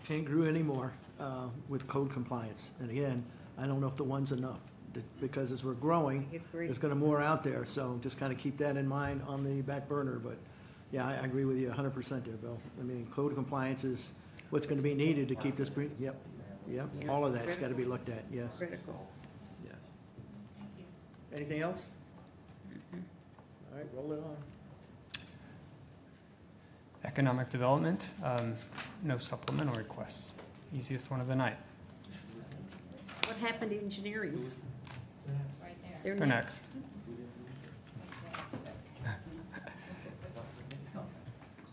Can't agree anymore with code compliance. And again, I don't know if the one's enough, because as we're growing, there's gonna more out there, so just kind of keep that in mind on the back burner. But yeah, I agree with you 100% there, Bill. I mean, code compliance is what's gonna be needed to keep this, yep, all of that's gotta be looked at, yes. Critical. Yes. Anything else? All right, roll it on. Economic development, no supplemental requests. Easiest one of the night. What happened to engineering? They're next.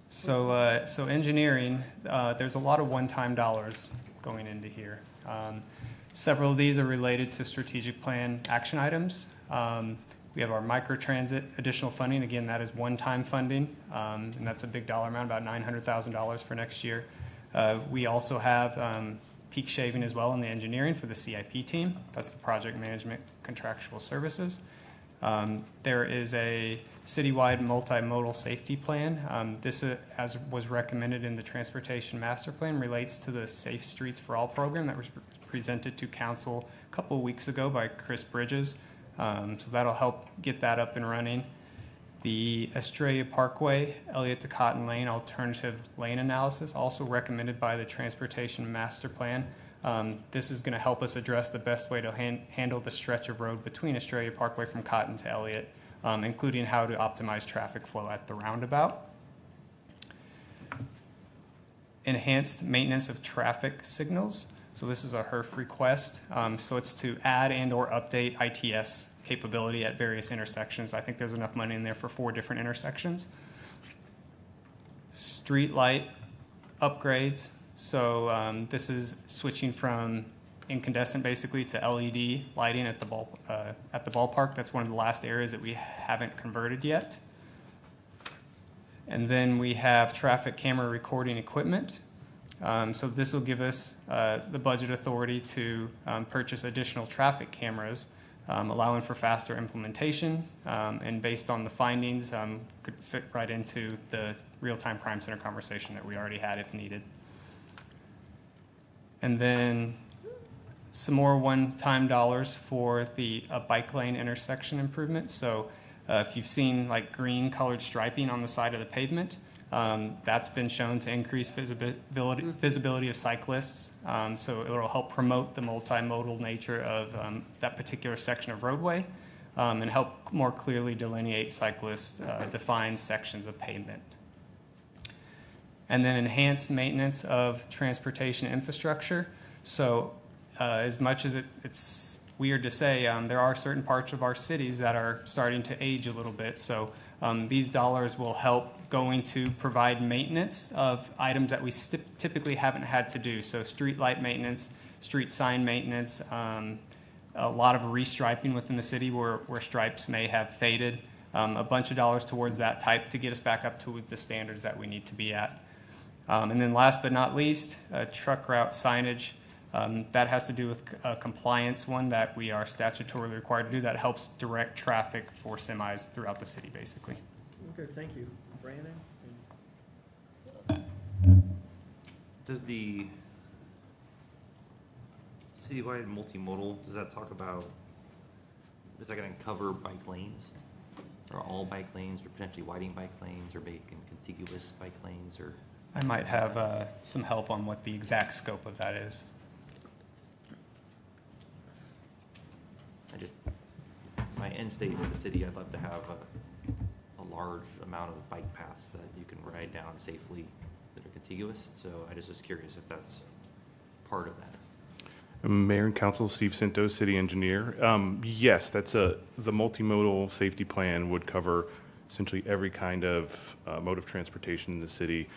So engineering, there's a lot of one-time dollars going into here. Several of these are related to strategic plan action items. We have our microtransit additional funding. Again, that is one-time funding, and that's a big dollar amount, about $900,000 for next year. We also have peak shaving as well in the engineering for the CIP team. That's the project management contractual services. There is a citywide multimodal safety plan. This, as was recommended in the Transportation Master Plan, relates to the Safe Streets for All program that was presented to council a couple of weeks ago by Chris Bridges. So that'll help get that up and running. The Estrella Parkway, Elliott to Cotton Lane alternative lane analysis, also recommended by the Transportation Master Plan. This is going to help us address the best way to handle the stretch of road between Estrella Parkway from Cotton to Elliott, including how to optimize traffic flow at the roundabout. Enhanced maintenance of traffic signals. So this is a HERF request. So it's to add and or update ITS capability at various intersections. I think there's enough money in there for 4 different intersections. Street light upgrades. So this is switching from incandescent basically to LED lighting at the ballpark. That's one of the last areas that we haven't converted yet. And then we have traffic camera recording equipment. So this will give us the budget authority to purchase additional traffic cameras, allowing for faster implementation, and based on the findings, could fit right into the real-time crime center conversation that we already had if needed. And then some more one-time dollars for the bike lane intersection improvement. So if you've seen like green colored striping on the side of the pavement, that's been shown to increase visibility of cyclists. So it will help promote the multimodal nature of that particular section of roadway, and help more clearly delineate cyclist defined sections of pavement. And then enhanced maintenance of transportation infrastructure. So as much as it's weird to say, there are certain parts of our cities that are starting to age a little bit. So these dollars will help going to provide maintenance of items that we typically haven't had to do. So street light maintenance, street sign maintenance, a lot of restriping within the city where stripes may have faded. A bunch of dollars towards that type to get us back up to the standards that we need to be at. And then last but not least, truck route signage. That has to do with a compliance one that we are statutorily required to do that helps direct traffic for semis throughout the city, basically. Okay, thank you. Brandon? Does the citywide multimodal, does that talk about, is that going to cover bike lanes? Or all bike lanes, or potentially widening bike lanes, or making contiguous bike lanes, or? I might have some help on what the exact scope of that is. My end state for the city, I'd love to have a large amount of bike paths that you can ride down safely that are contiguous. So I just was curious if that's part of that. Mayor and Council, Steve Cinto, City Engineer. Yes, that's the multimodal safety plan would cover essentially every kind of mode of transportation in the city,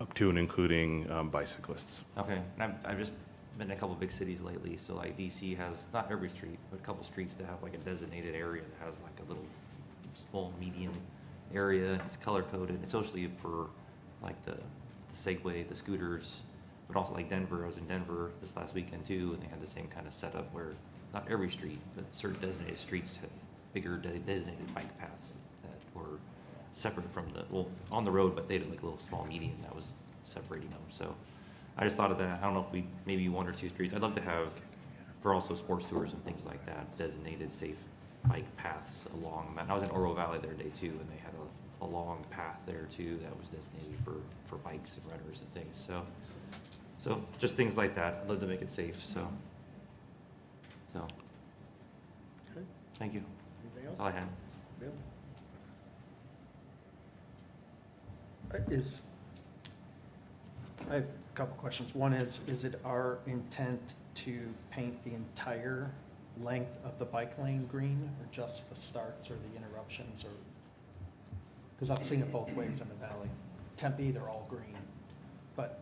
up to and including bicyclists. Okay, and I've just been in a couple big cities lately, so like DC has, not every street, but a couple streets that have like a designated area that has like a little small median area. It's color coded. It's socially for like the Segway, the scooters, but also like Denver. I was in Denver this last weekend too, and they had the same kind of setup where not every street, but certain designated streets had bigger designated bike paths that were separate from the, well, on the road, but they had like a little small median that was separating them. So I just thought of that. I don't know if we, maybe one or two streets. I'd love to have, for also sports tours and things like that, designated safe bike paths along. I was in Oro Valley the other day too, and they had a long path there too that was designated for bikes and runners and things. So just things like that. I'd love to make it safe. So thank you. Anything else? All I had. Bill? I have a couple questions. One is it our intent to paint the entire length of the bike lane green, or just the starts or the interruptions, or, because I've seen it both ways in the valley. Tempe, they're all green, but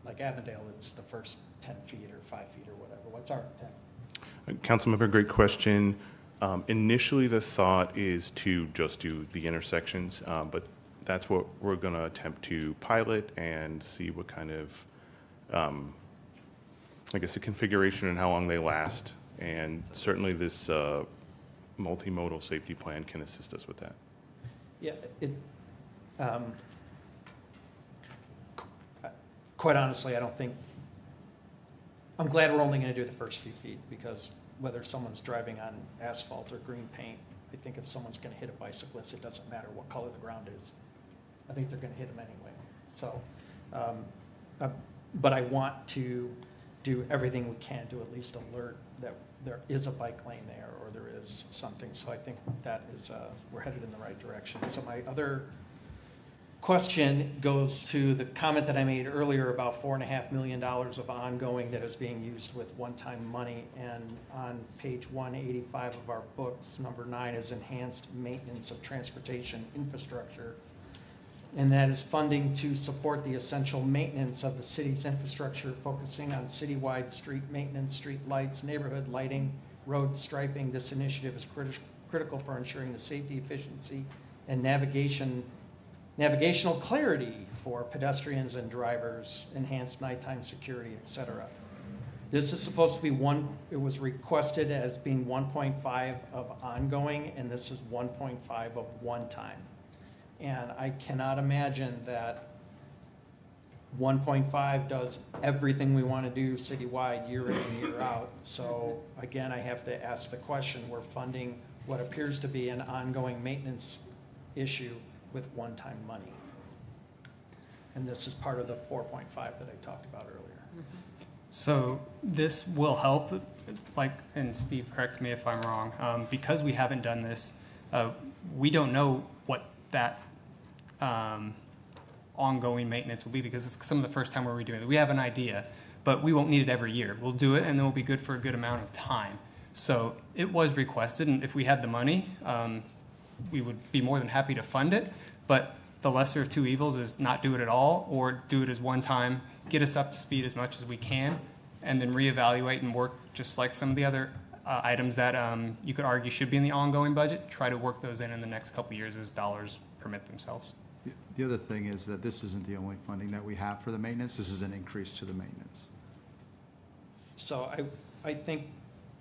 like Avondale, it's the first 10 feet or 5 feet or whatever. What's our intent? Councilmember, great question. Initially, the thought is to just do the intersections, but that's what we're going to attempt to pilot and see what kind of, I guess, the configuration and how long they last. And certainly this multimodal safety plan can assist us with that. Yeah, quite honestly, I don't think, I'm glad we're only going to do the first few feet, because whether someone's driving on asphalt or green paint, I think if someone's going to hit a bicyclist, it doesn't matter what color the ground is. I think they're going to hit them anyway. So, but I want to do everything we can to at least alert that there is a bike lane there, or there is something. So I think that is, we're headed in the right direction. So my other question goes to the comment that I made earlier about $4.5 million of ongoing that is being used with one-time money. And on page 185 of our books, number 9 is enhanced maintenance of transportation infrastructure. And that is funding to support the essential maintenance of the city's infrastructure, focusing on citywide street maintenance, street lights, neighborhood lighting, road striping. This initiative is critical for ensuring the safety, efficiency, and navigational clarity for pedestrians and drivers, enhanced nighttime security, et cetera. This is supposed to be it was requested as being 1.5 of ongoing, and this is 1.5 of one time. And I cannot imagine that 1.5 does everything we want to do citywide year in and year out. So again, I have to ask the question, we're funding what appears to be an ongoing maintenance issue with one-time money. And this is part of the 4.5 that I talked about earlier. So this will help, like, and Steve, correct me if I'm wrong, because we haven't done this, we don't know what that ongoing maintenance will be, because it's some of the first time we're redoing it. We have an idea, but we won't need it every year. We'll do it, and then we'll be good for a good amount of time. So it was requested, and if we had the money, we would be more than happy to fund it. But the lesser of two evils is not do it at all, or do it as one time, get us up to speed as much as we can, and then reevaluate and work just like some of the other items that you could argue should be in the ongoing budget. Try to work those in the next couple of years as dollars permit themselves. The other thing is that this isn't the only funding that we have for the maintenance. This is an increase to the maintenance. So I think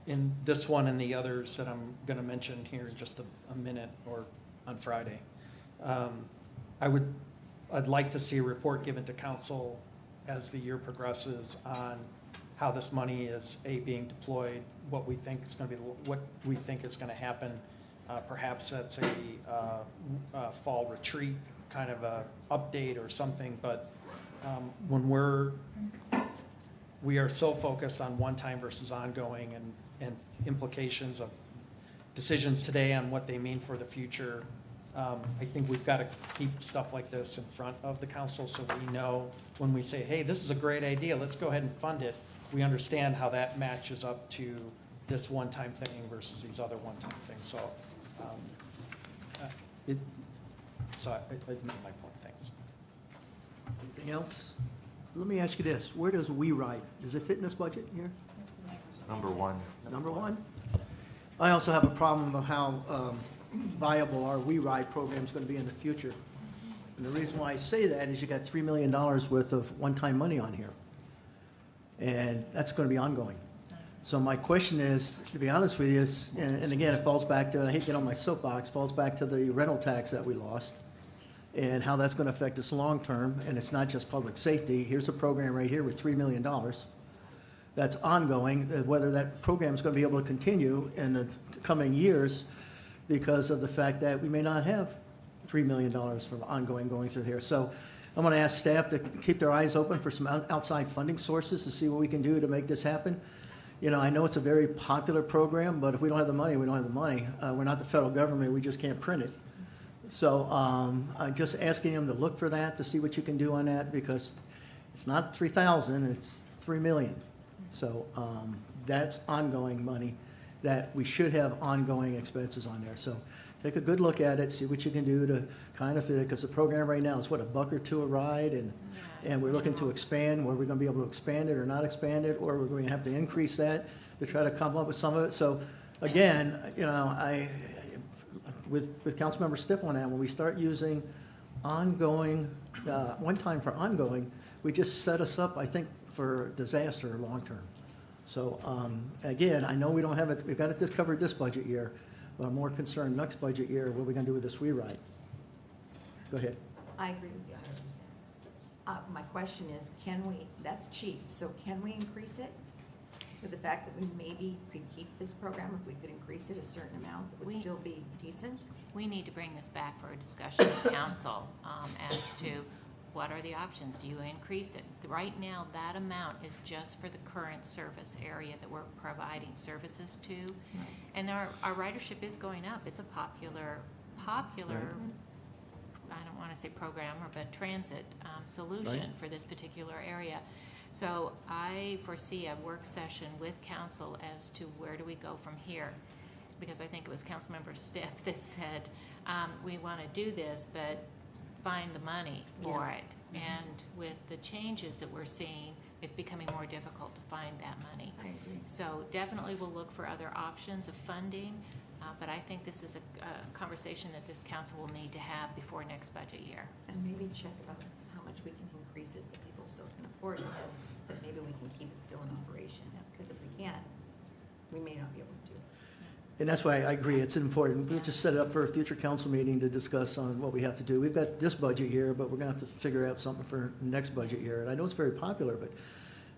in this one and the others that I'm going to mention here in just a minute, or on Friday, I'd like to see a report given to council as the year progresses on how this money is being deployed, what we think is going to be, what we think is going to happen. Perhaps that's a fall retreat kind of a update or something, but when we are so focused on one-time versus ongoing and implications of decisions today on what they mean for the future, I think we've got to keep stuff like this in front of the council so we know when we say, hey, this is a great idea, let's go ahead and fund it, we understand how that matches up to this one-time thing versus these other one-time things. So So I made my point, thanks. Anything else? Let me ask you this, where does We Ride, does it fit in this budget here? Number one. Number one? I also have a problem of how viable our We Ride program is going to be in the future. And the reason why I say that is you got $3 million worth of one-time money on here. And that's going to be ongoing. So my question is, to be honest with you, is, and again, it falls back to, and I hate to get on my soapbox, falls back to the rental tax that we lost and how that's going to affect us long-term. And it's not just public safety. Here's a program right here with $3 million that's ongoing, whether that program is going to be able to continue in the coming years because of the fact that we may not have $3 million from ongoing going through here. So I'm going to ask staff to keep their eyes open for some outside funding sources to see what we can do to make this happen. You know, I know it's a very popular program, but if we don't have the money, we don't have the money. We're not the federal government, we just can't print it. So I'm just asking them to look for that, to see what you can do on that, because it's not 3,000, it's 3 million. So that's ongoing money that we should have ongoing expenses on there. So take a good look at it, see what you can do to kind of fit it, because the program right now is what, $1 or $2 a ride, and we're looking to expand, where we're going to be able to expand it or not expand it, or we're going to have to increase that to try to come up with some of it. So again, you know, with Councilmember Stipp on that, when we start using ongoing, one time for ongoing, we just set us up, I think, for disaster long-term. So again, I know we don't have it, we've got it covered this budget year, but I'm more concerned next budget year, what are we going to do with this We Ride? Go ahead. I agree with you 100%. My question is, can we, that's cheap, so can we increase it? For the fact that we maybe could keep this program, if we could increase it a certain amount, that would still be decent? We need to bring this back for a discussion with council as to what are the options? Do you increase it? Right now, that amount is just for the current service area that we're providing services to. Right. And our ridership is going up. It's a popular, right. I don't want to say programmer, but transit solution right. for this particular area. So I foresee a work session with council as to where do we go from here. Because I think it was Councilmember Stipp that said, we want to do this, but find the money for it. And with the changes that we're seeing, it's becoming more difficult to find that money. I agree. So definitely we'll look for other options of funding, but I think this is a conversation that this council will need to have before next budget year. And maybe check about how much we can increase it that people still can afford it, that maybe we can keep it still in operation. Because if we can't, we may not be able to do it. And that's why I agree, it's important. We'll just set it up for a future council meeting to discuss on what we have to do. We've got this budget year, but we're going to have to figure out something for next budget year. And I know it's very popular, but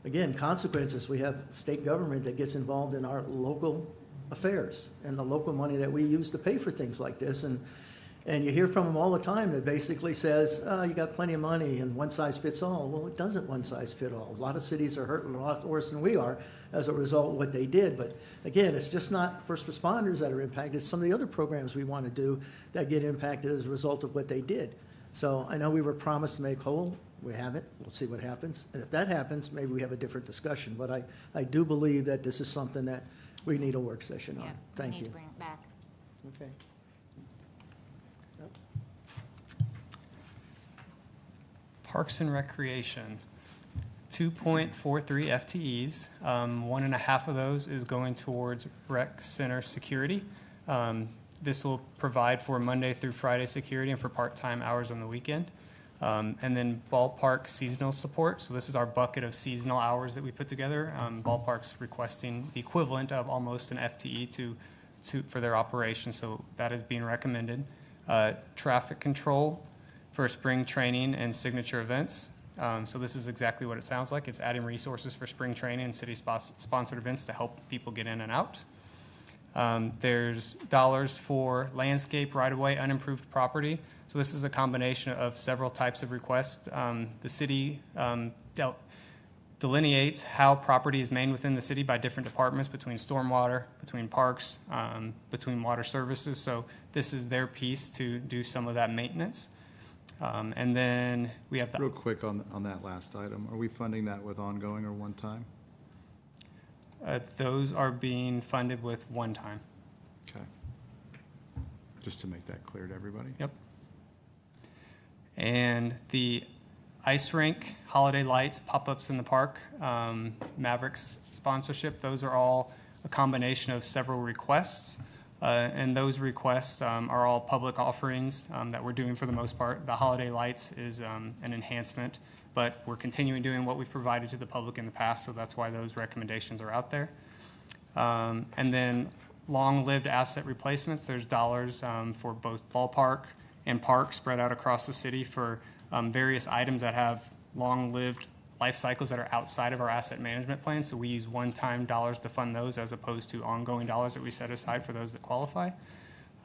again, consequences. We have state government that gets involved in our local affairs and the local money that we use to pay for things like this. And you hear from them all the time that basically says, oh, you got plenty of money and one size fits all. Well, it doesn't one size fit all. A lot of cities are hurting a lot worse than we are as a result of what they did. But again, it's just not first responders that are impacted. It's some of the other programs we want to do that get impacted as a result of what they did. So I know we were promised to make whole. We haven't. We'll see what happens. And if that happens, maybe we have a different discussion. But I do believe that this is something that we need a work session on. Thank you. We need to bring it back. Okay. Parks and Recreation, 2.43 FTEs. 1.5 of those is going towards rec center security. This will provide for Monday through Friday security and for part-time hours on the weekend. And then ballpark seasonal support. So this is our bucket of seasonal hours that we put together. Ballpark's requesting the equivalent of almost an FTE for their operation. So that is being recommended. Traffic control for spring training and signature events. So this is exactly what it sounds like. It's adding resources for spring training and city-sponsored events to help people get in and out. There's dollars for landscape, right-of-way, unimproved property. So this is a combination of several types of requests. The city delineates how property is made within the city by different departments, between stormwater, between parks, between water services. So this is their piece to do some of that maintenance. And then we have Real quick on that last item, are we funding that with ongoing or one time? Those are being funded with one time. Okay. Just to make that clear to everybody. Yep. And the ice rink, holiday lights, pop-ups in the park, Mavericks sponsorship, those are all a combination of several requests. And those requests are all public offerings that we're doing for the most part. The holiday lights is an enhancement, but we're continuing doing what we've provided to the public in the past, so that's why those recommendations are out there. And then long-lived asset replacements, there's dollars for both ballpark and park spread out across the city for various items that have long-lived life cycles that are outside of our asset management plan. So we use one-time dollars to fund those as opposed to ongoing dollars that we set aside for those that qualify.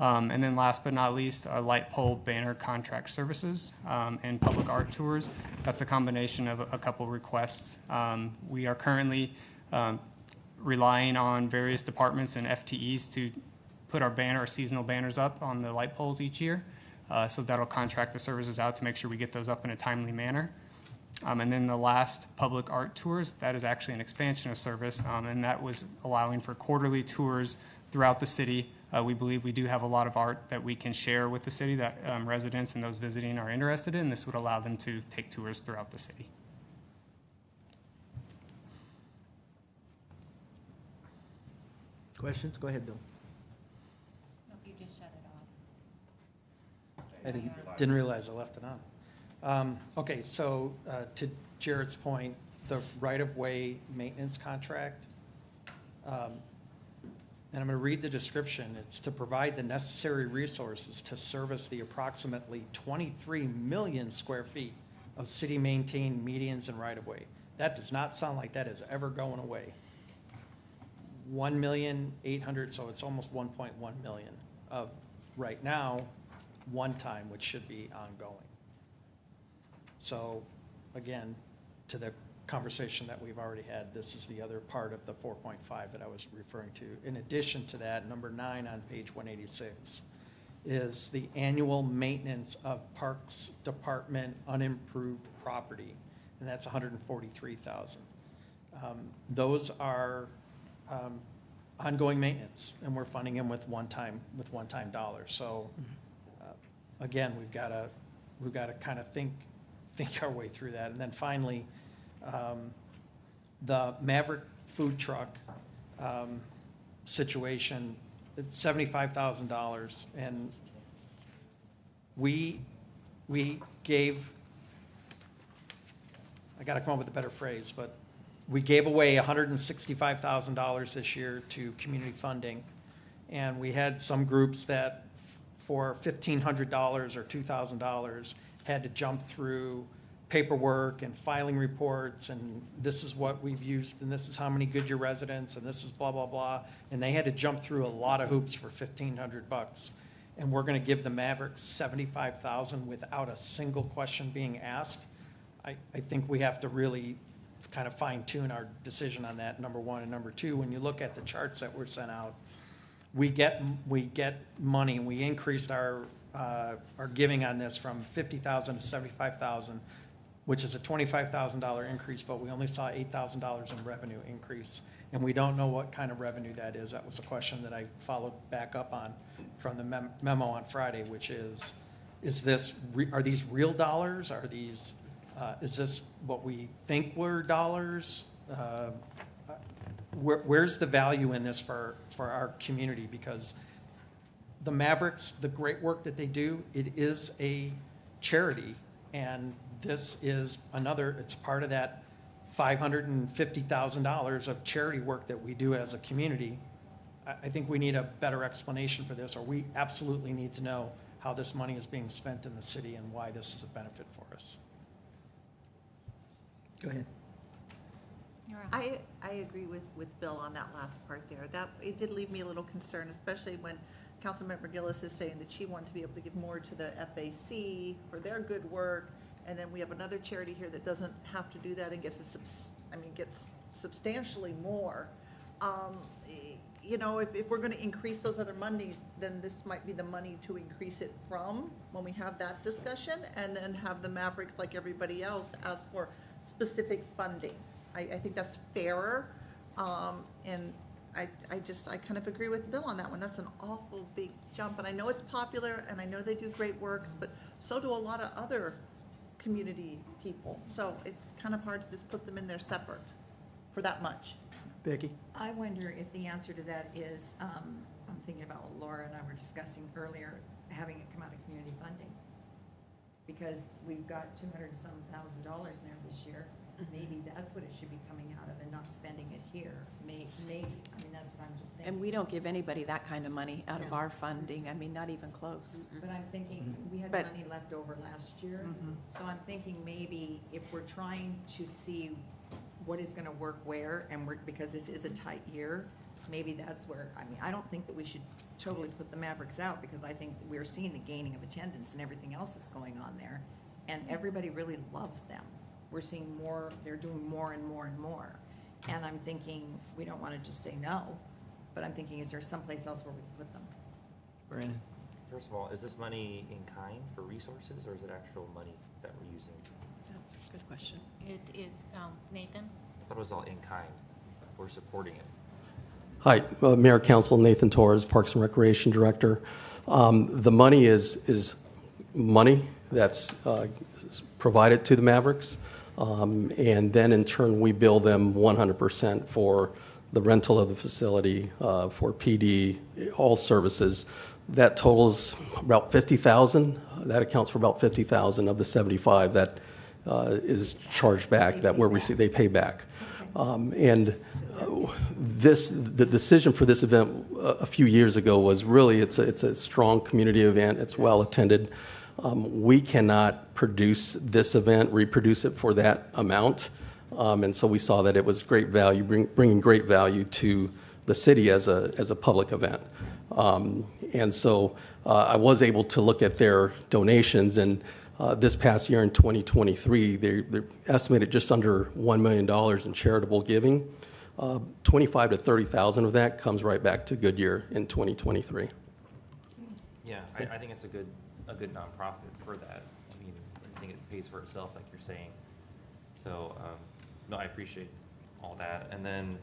And then last but not least, light pole banner contract services and public art tours. That's a combination of a couple requests. We are currently relying on various departments and FTEs to put our seasonal banners up on the light poles each year. So that'll contract the services out to make sure we get those up in a timely manner. And then the last public art tours, that is actually an expansion of service, and that was allowing for quarterly tours throughout the city. We believe we do have a lot of art that we can share with the city that residents and those visiting are interested in. This would allow them to take tours throughout the city. Questions? Go ahead, Bill. Nope, you just shut it off. I didn't realize I left it on. Okay, so to Jared's point, the right-of-way maintenance contract, and I'm going to read the description. It's to provide the necessary resources to service the approximately 23 million square feet of city-maintained medians and right-of-way. That does not sound like that is ever going away. 1,800,000, so it's almost 1.1 million of right now, one time, which should be ongoing. So again, to the conversation that we've already had, this is the other part of the 4.5 that I was referring to. In addition to that, number 9 on page 186 is the annual maintenance of Parks Department unimproved property, and that's 143,000. Those are ongoing maintenance, and we're funding them with one-time dollars. So again, we've got to kind of think our way through that. And then finally, the Maverick food truck situation, it's $75,000, and we gave, I got to come up with a better phrase, but we gave away $165,000 this year to community funding, and we had some groups that for $1,500 or $2,000 had to jump through paperwork and filing reports, and this is what we've used, and this is how many Goodyear residents, and this is blah, blah, blah. And they had to jump through a lot of hoops for $1,500. And we're gonna give the Mavericks $75,000 without a single question being asked. I think we have to really kind of fine tune our decision on that, number one. And number two, when you look at the charts that were sent out, we get money, and we increased our giving on this from $50,000 to $75,000, which is a $25,000 increase, but we only saw $8,000 in revenue increase. And we don't know what kind of revenue that is. That was a question that I followed back up on from the memo on Friday, which is this, are these real dollars? Are these, is this what we think were dollars? Where's the value in this for our community? Because the Mavericks, the great work that they do, it is a charity, and this is it's part of that $550,000 of charity work that we do as a community. I think we need a better explanation for this, or we absolutely need to know how this money is being spent in the city and why this is a benefit for us. Go ahead. I agree with Bill on that last part there. That, it did leave me a little concerned, especially when Councilmember Gillis is saying that she wanted to be able to give more to the FAC for their good work, and then we have another charity here that doesn't have to do that and gets substantially more. You know, if we're going to increase those other monies, then this might be the money to increase it from when we have that discussion, and then have the Mavericks, like everybody else, ask for specific funding. I think that's fairer, and I kind of agree with Bill on that one. That's an awful big jump, and I know it's popular, and I know they do great works, but So do a lot of other community people. So it's kind of hard to just put them in there separate for that much. Becky? I wonder if the answer to that is, I'm thinking about what Laura and I were discussing earlier, having it come out of community funding. Because we've got $200-some thousand in there this year. Maybe that's what it should be coming out of and not spending it here. Maybe, I mean, that's what I'm just thinking. And we don't give anybody that kind of money out of No. our funding, I mean, not even close. But I'm thinking, we had But- money left over last year, Mhm. so I'm thinking maybe if we're trying to see what is gonna work where, and because this is a tight year, maybe that's where, I mean, I don't think that we should totally put the Mavericks out, because I think that we're seeing the gaining of attendance and everything else that's going on there, and everybody really loves them. We're seeing more, they're doing more and more and more, and I'm thinking, we don't wanna just say no, but I'm thinking, is there someplace else where we can put them? Brandon? First of all, is this money in kind for resources, or is it actual money that we're using? That's a good question. It is, Nathan? I thought it was all in kind. We're supporting it. Hi, Mayor Council Nathan Torres, Parks and Recreation Director. The money is money that's provided to the Mavericks, and then in turn, we bill them 100% for the rental of the facility, for PD, all services. That totals about 50,000. That accounts for about 50,000 of the 75 that is charged back, that we're receiving, they pay back. The decision for this event a few years ago was really, it's a strong community event, it's well-attended. We cannot produce this event, reproduce it for that amount, and so we saw that it was great value, bringing great value to the city as a public event. And so I was able to look at their donations, and this past year in 2023, they're estimated just under $1 million in charitable giving. 25 to 30,000 of that comes right back to Goodyear in 2023. Yeah, I think it's a good nonprofit for that. I mean, I think it pays for itself, like you're saying. So, no, I appreciate all that. And then,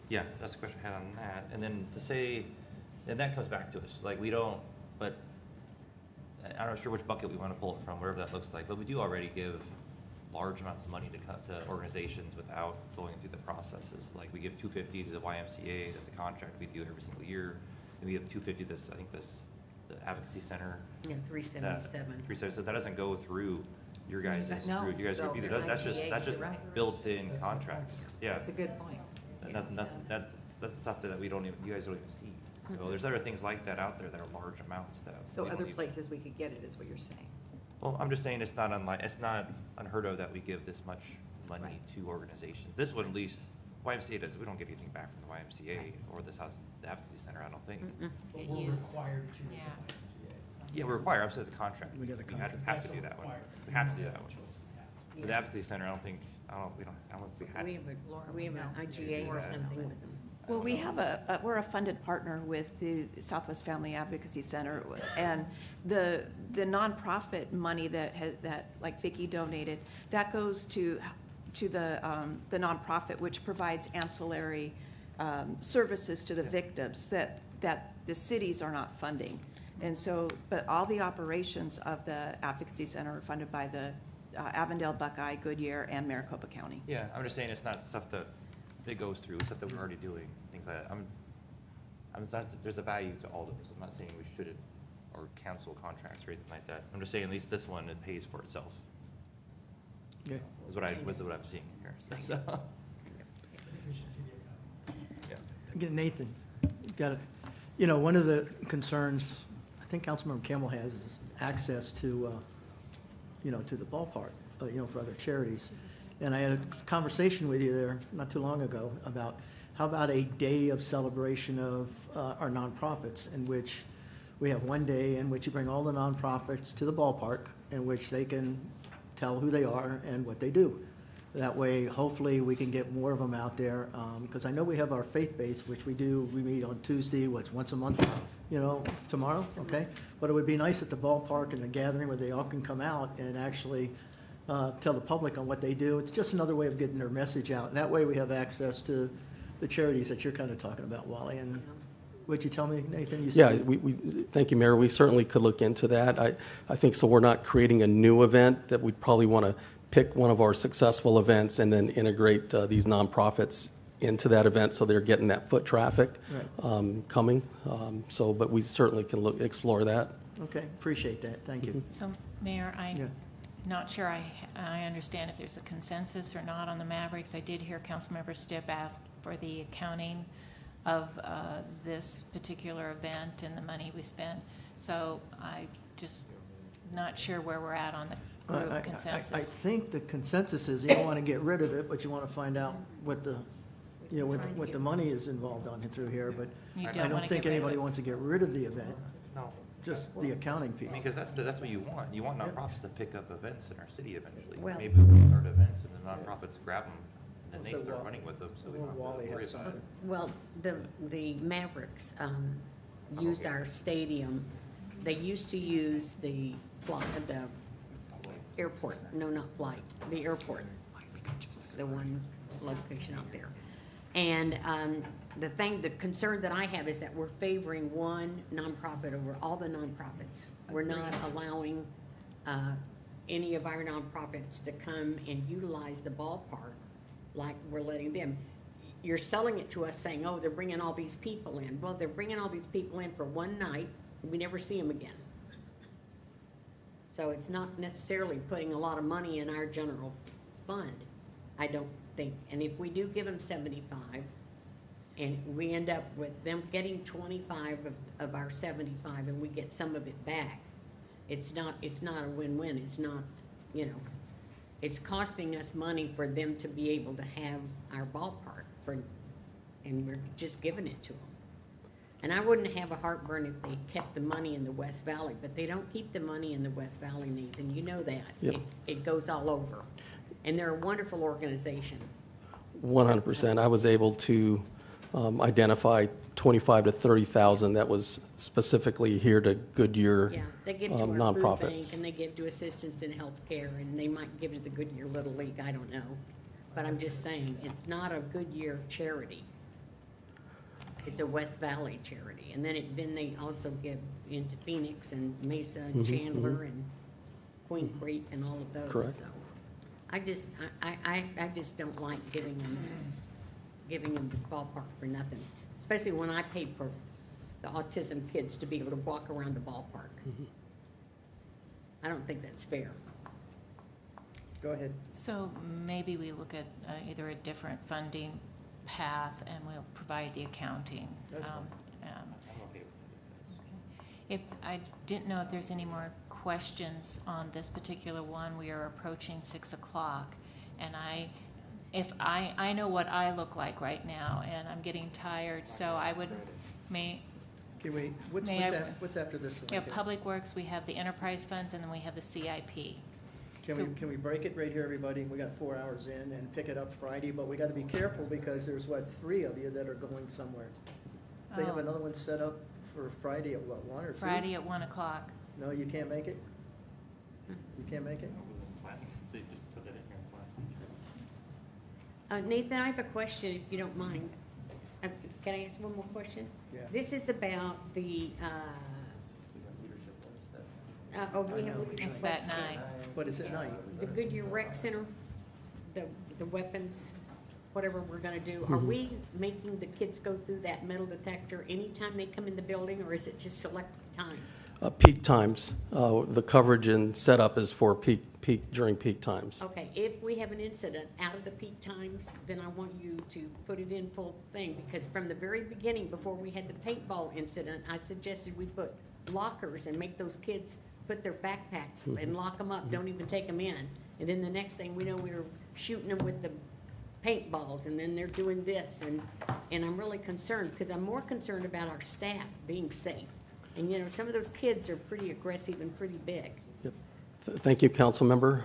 yeah, that's the question I had on that. And then to say, and that comes back to us, like we don't, but I'm not sure which bucket we want to pull it from, wherever that looks like, but we do already give large amounts of money to organizations without going through the processes. Like we give $250 to the YMCA, that's a contract we do every single year. And we have $250 the Advocacy Center. Yeah, 377. 377, so that doesn't go through your guys' No, through you guys' so either. they're That's just IGAs, you're right. built-in contracts. Yeah. That's a good point. That's stuff that we don't even, you guys don't even see. So there's other things like that out there that are large amounts that. So we don't other even- places we could get it, is what you're saying. Well, I'm just saying it's not unheard of that we give this much money to organizations. This one at least, YMCA does, we don't get anything back from the YMCA or the Advocacy Center, I don't think. It We're use- required to. yeah. Yeah, we're required, I'm saying it's a contract. We got a have to do that one. We have to do that one. But the Advocacy Center, I don't think we had. We have an IGA or something with them. Well, we have we're a funded partner with the Southwest Family Advocacy Center, and the nonprofit money that like Vicki donated, that goes to the nonprofit, which provides ancillary services to the victims that the cities are not funding. And so, but all the operations of the Advocacy Center are funded by the Avondale, Buckeye, Goodyear, and Maricopa County. Yeah, I'm just saying it's not stuff that it goes through, it's stuff that we're already doing, things like that. There's a value to all of this. I'm not saying we shouldn't or cancel contracts or anything like that. I'm just saying at least this one, it pays for itself. Okay. Is what I'm seeing here. So. Yeah. Again, Nathan, you've got one of the concerns I think Councilmember Campbell has is access to, to the ballpark, for other charities. And I had a conversation with you there not too long ago about how about a day of celebration of our nonprofits, in which we have one day in which you bring all the nonprofits to the ballpark, in which they can tell who they are and what they do. That way, hopefully, we can get more of them out there, because I know we have our faith base, which we meet on Tuesday, once a month, tomorrow, okay? But it would be nice at the ballpark and the gathering where they all can come out and actually tell the public on what they do. It's just another way of getting their message out. And that way we have access to the charities that you're kind of talking about, Wally. And What'd you tell me, Nathan? You Yeah, said thank you, Mayor. We certainly could look into that. I think so we're not creating a new event, that we'd probably want to pick one of our successful events and then integrate these nonprofits into that event so they're getting that foot traffic coming. But we certainly can explore that. Okay, appreciate that. Thank you. So, Mayor, I'm Yeah. not sure I understand if there's a consensus or not on the Mavericks. I did hear Councilmember Stipp ask for the accounting of this particular event and the money we spent. So I just not sure where we're at on the group consensus. I think the consensus is you don't want to get rid of it, but you want to find out what the, what the money is involved on through here, but You I don't don't wanna think get rid of anybody it. wants to get rid of the event, No. just the accounting piece. I mean, because that's what you want. You want nonprofits to pick up events in our city eventually. Well- Maybe we can start events and the nonprofits grab them, and then So they start Wa- running with them, so we Will don't have Wally to have worry about it. something? Well, the Mavericks used our stadium. They used to use the airport, no, not flight, the airport, the one location out there. And the concern that I have is that we're favoring one nonprofit over all the nonprofits. We're not allowing any of our nonprofits to come and utilize the ballpark like we're letting them. You're selling it to us saying, oh, they're bringing all these people in. Well, they're bringing all these people in for one night, and we never see them again. So it's not necessarily putting a lot of money in our general fund, I don't think. And if we do give them 75, and we end up with them getting 25 of our 75, and we get some of it back, it's not a win-win. It's not, it's costing us money for them to be able to have our ballpark, and we're just giving it to them. And I wouldn't have a heartburn if they kept the money in the West Valley, but they don't keep the money in the West Valley, Nathan. You know that. Yep. It goes all over. And they're a wonderful organization. 100%. I was able to identify 25 to 30,000 that was specifically here to Goodyear Yeah, they give to our food bank, nonprofits. and they give to assistance in healthcare, and they might give to the Goodyear Little League, I don't know. But I'm just saying, it's not a Goodyear charity. It's a West Valley charity. And then they also give into Phoenix and Mesa and Chandler and Queen Creek and all of those. Correct. So I just don't like giving them the ballpark for nothing, especially when I paid for the autism kids to be able to walk around the ballpark. I don't think that's fair. Go ahead. So maybe we look at either a different funding path and we'll provide the accounting. That's fine. If, I didn't know if there's any more questions on this particular one. We are approaching 6 o'clock, and I know what I look like right now, and I'm getting tired, so I would, Can we, what's after this? we have Public Works, we have the enterprise funds, and then we have the CIP. Can we break it right here, everybody? We got 4 hours in and pick it up Friday, but we got to be careful because there's, 3 of you that are going somewhere. They have Oh. another one set up for Friday at 1 or 2? Friday at 1 o'clock. No, you can't make it? You can't make it? They just put that in here last week. Nathan, I have a question, if you don't mind. Can I ask one more question? Yeah. This is about the, We got leadership list. we have leadership It's that list. night. But it's at night. The Goodyear Rec Center, the weapons, whatever we're gonna do, are we making the kids go through that metal detector anytime they come in the building, or is it just select times? Peak times. The coverage and setup is for during peak times. Okay, if we have an incident out of the peak times, then I want you to put it in full thing, because from the very beginning, before we had the paintball incident, I suggested we put lockers and make those kids put their backpacks and lock them up, don't even take them in. And then the next thing we know, we were shooting them with the paintballs, and then they're doing this, and I'm really concerned, because I'm more concerned about our staff being safe. And, some of those kids are pretty aggressive and pretty big. Yep. Thank you, council member.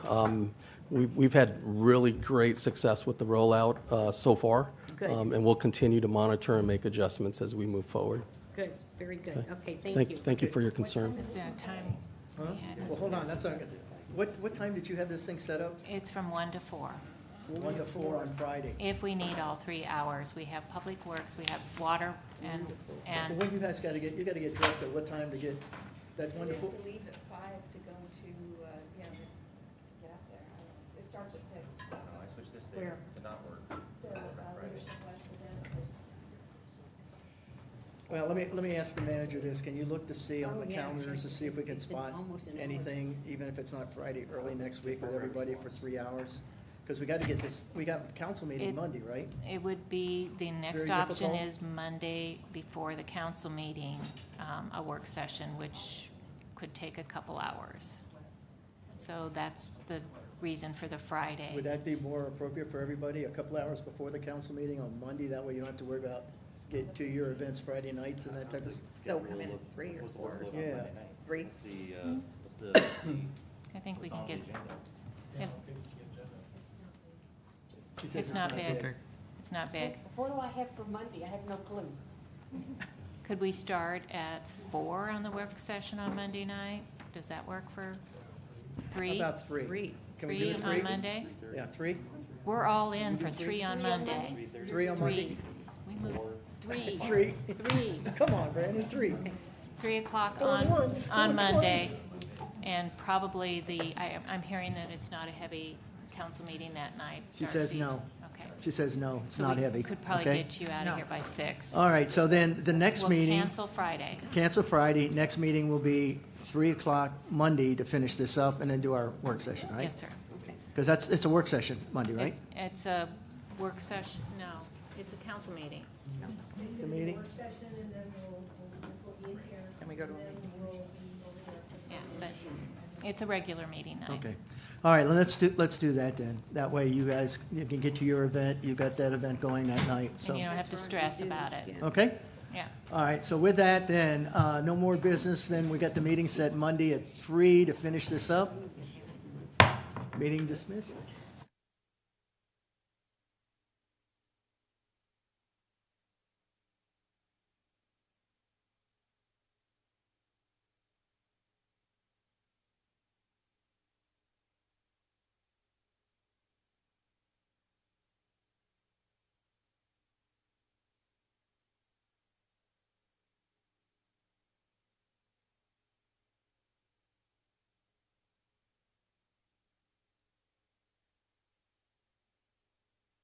We've had really great success with the rollout so far. Good. And we'll continue to monitor and make adjustments as we move forward. Good, very good. Okay, thank you. Thank you for your concern. Is there a time Huh? we had? Well, hold on, that's not, what time did you have this thing set up? It's from 1 to 4. 1 to 4 on Friday. If we need all 3 hours, we have Public Works, we have water, and, Well, when you guys gotta get, you gotta get dressed at what time to get that 1 to 4? leave at 5 to go to, to get out there. It starts at 6. I switched this day Where? to not work. Well, let me ask the manager this. Can you look to see on Oh, the yeah, calendars to see if we can it's been spot almost an hour. anything, even if it's not Friday, early next week with everybody for 3 hours? Because we got to get this, we got council meeting It- Monday, right? it would be, the next Very option difficult. is Monday before the council meeting, a work session, which could take a couple hours. So that's the reason for the Friday. Would that be more appropriate for everybody, a couple hours before the council meeting on Monday? That way you don't have to worry about getting to your events Friday nights and that type of. So come in at 3 or 4. Yeah. 3? What's the, I think we what's can on the get, agenda? it- She says it's not big. Okay. It's not big. What do I have for Monday? I have no clue. Could we start at 4 on the work session on Monday night? Does that work for How 3? about 3? 3. Can we do 3 3? on Monday? Yeah, 3? We're all in for 3 on Monday. 3 on Monday? 3. We move 3. 3? 3. Come on, Brandon, 3. 3 o'clock Going once, on going Monday. twice. And probably I'm hearing that it's not a heavy council meeting that night. She says Darcy. no. Okay. She says no, it's So not we heavy. Could probably okay? get you out of here by 6. All right, so then the next We'll meeting. cancel Friday. Cancel Friday. Next meeting will be 3 o'clock Monday to finish this up and then do our work session, right? Yes, sir. Because it's a work session Monday, right? It's a work session, no, it's a council meeting. The meeting? Can we go to a Yeah, but it's a regular meeting night. Okay. All right, let's do that then. That way you guys, you can get to your event. You've got that event going that night, so. And you don't have to stress about it. Okay? Yeah. All right, so with that then, no more business. Then we got the meeting set Monday at 3 to finish this up. Meeting dismissed.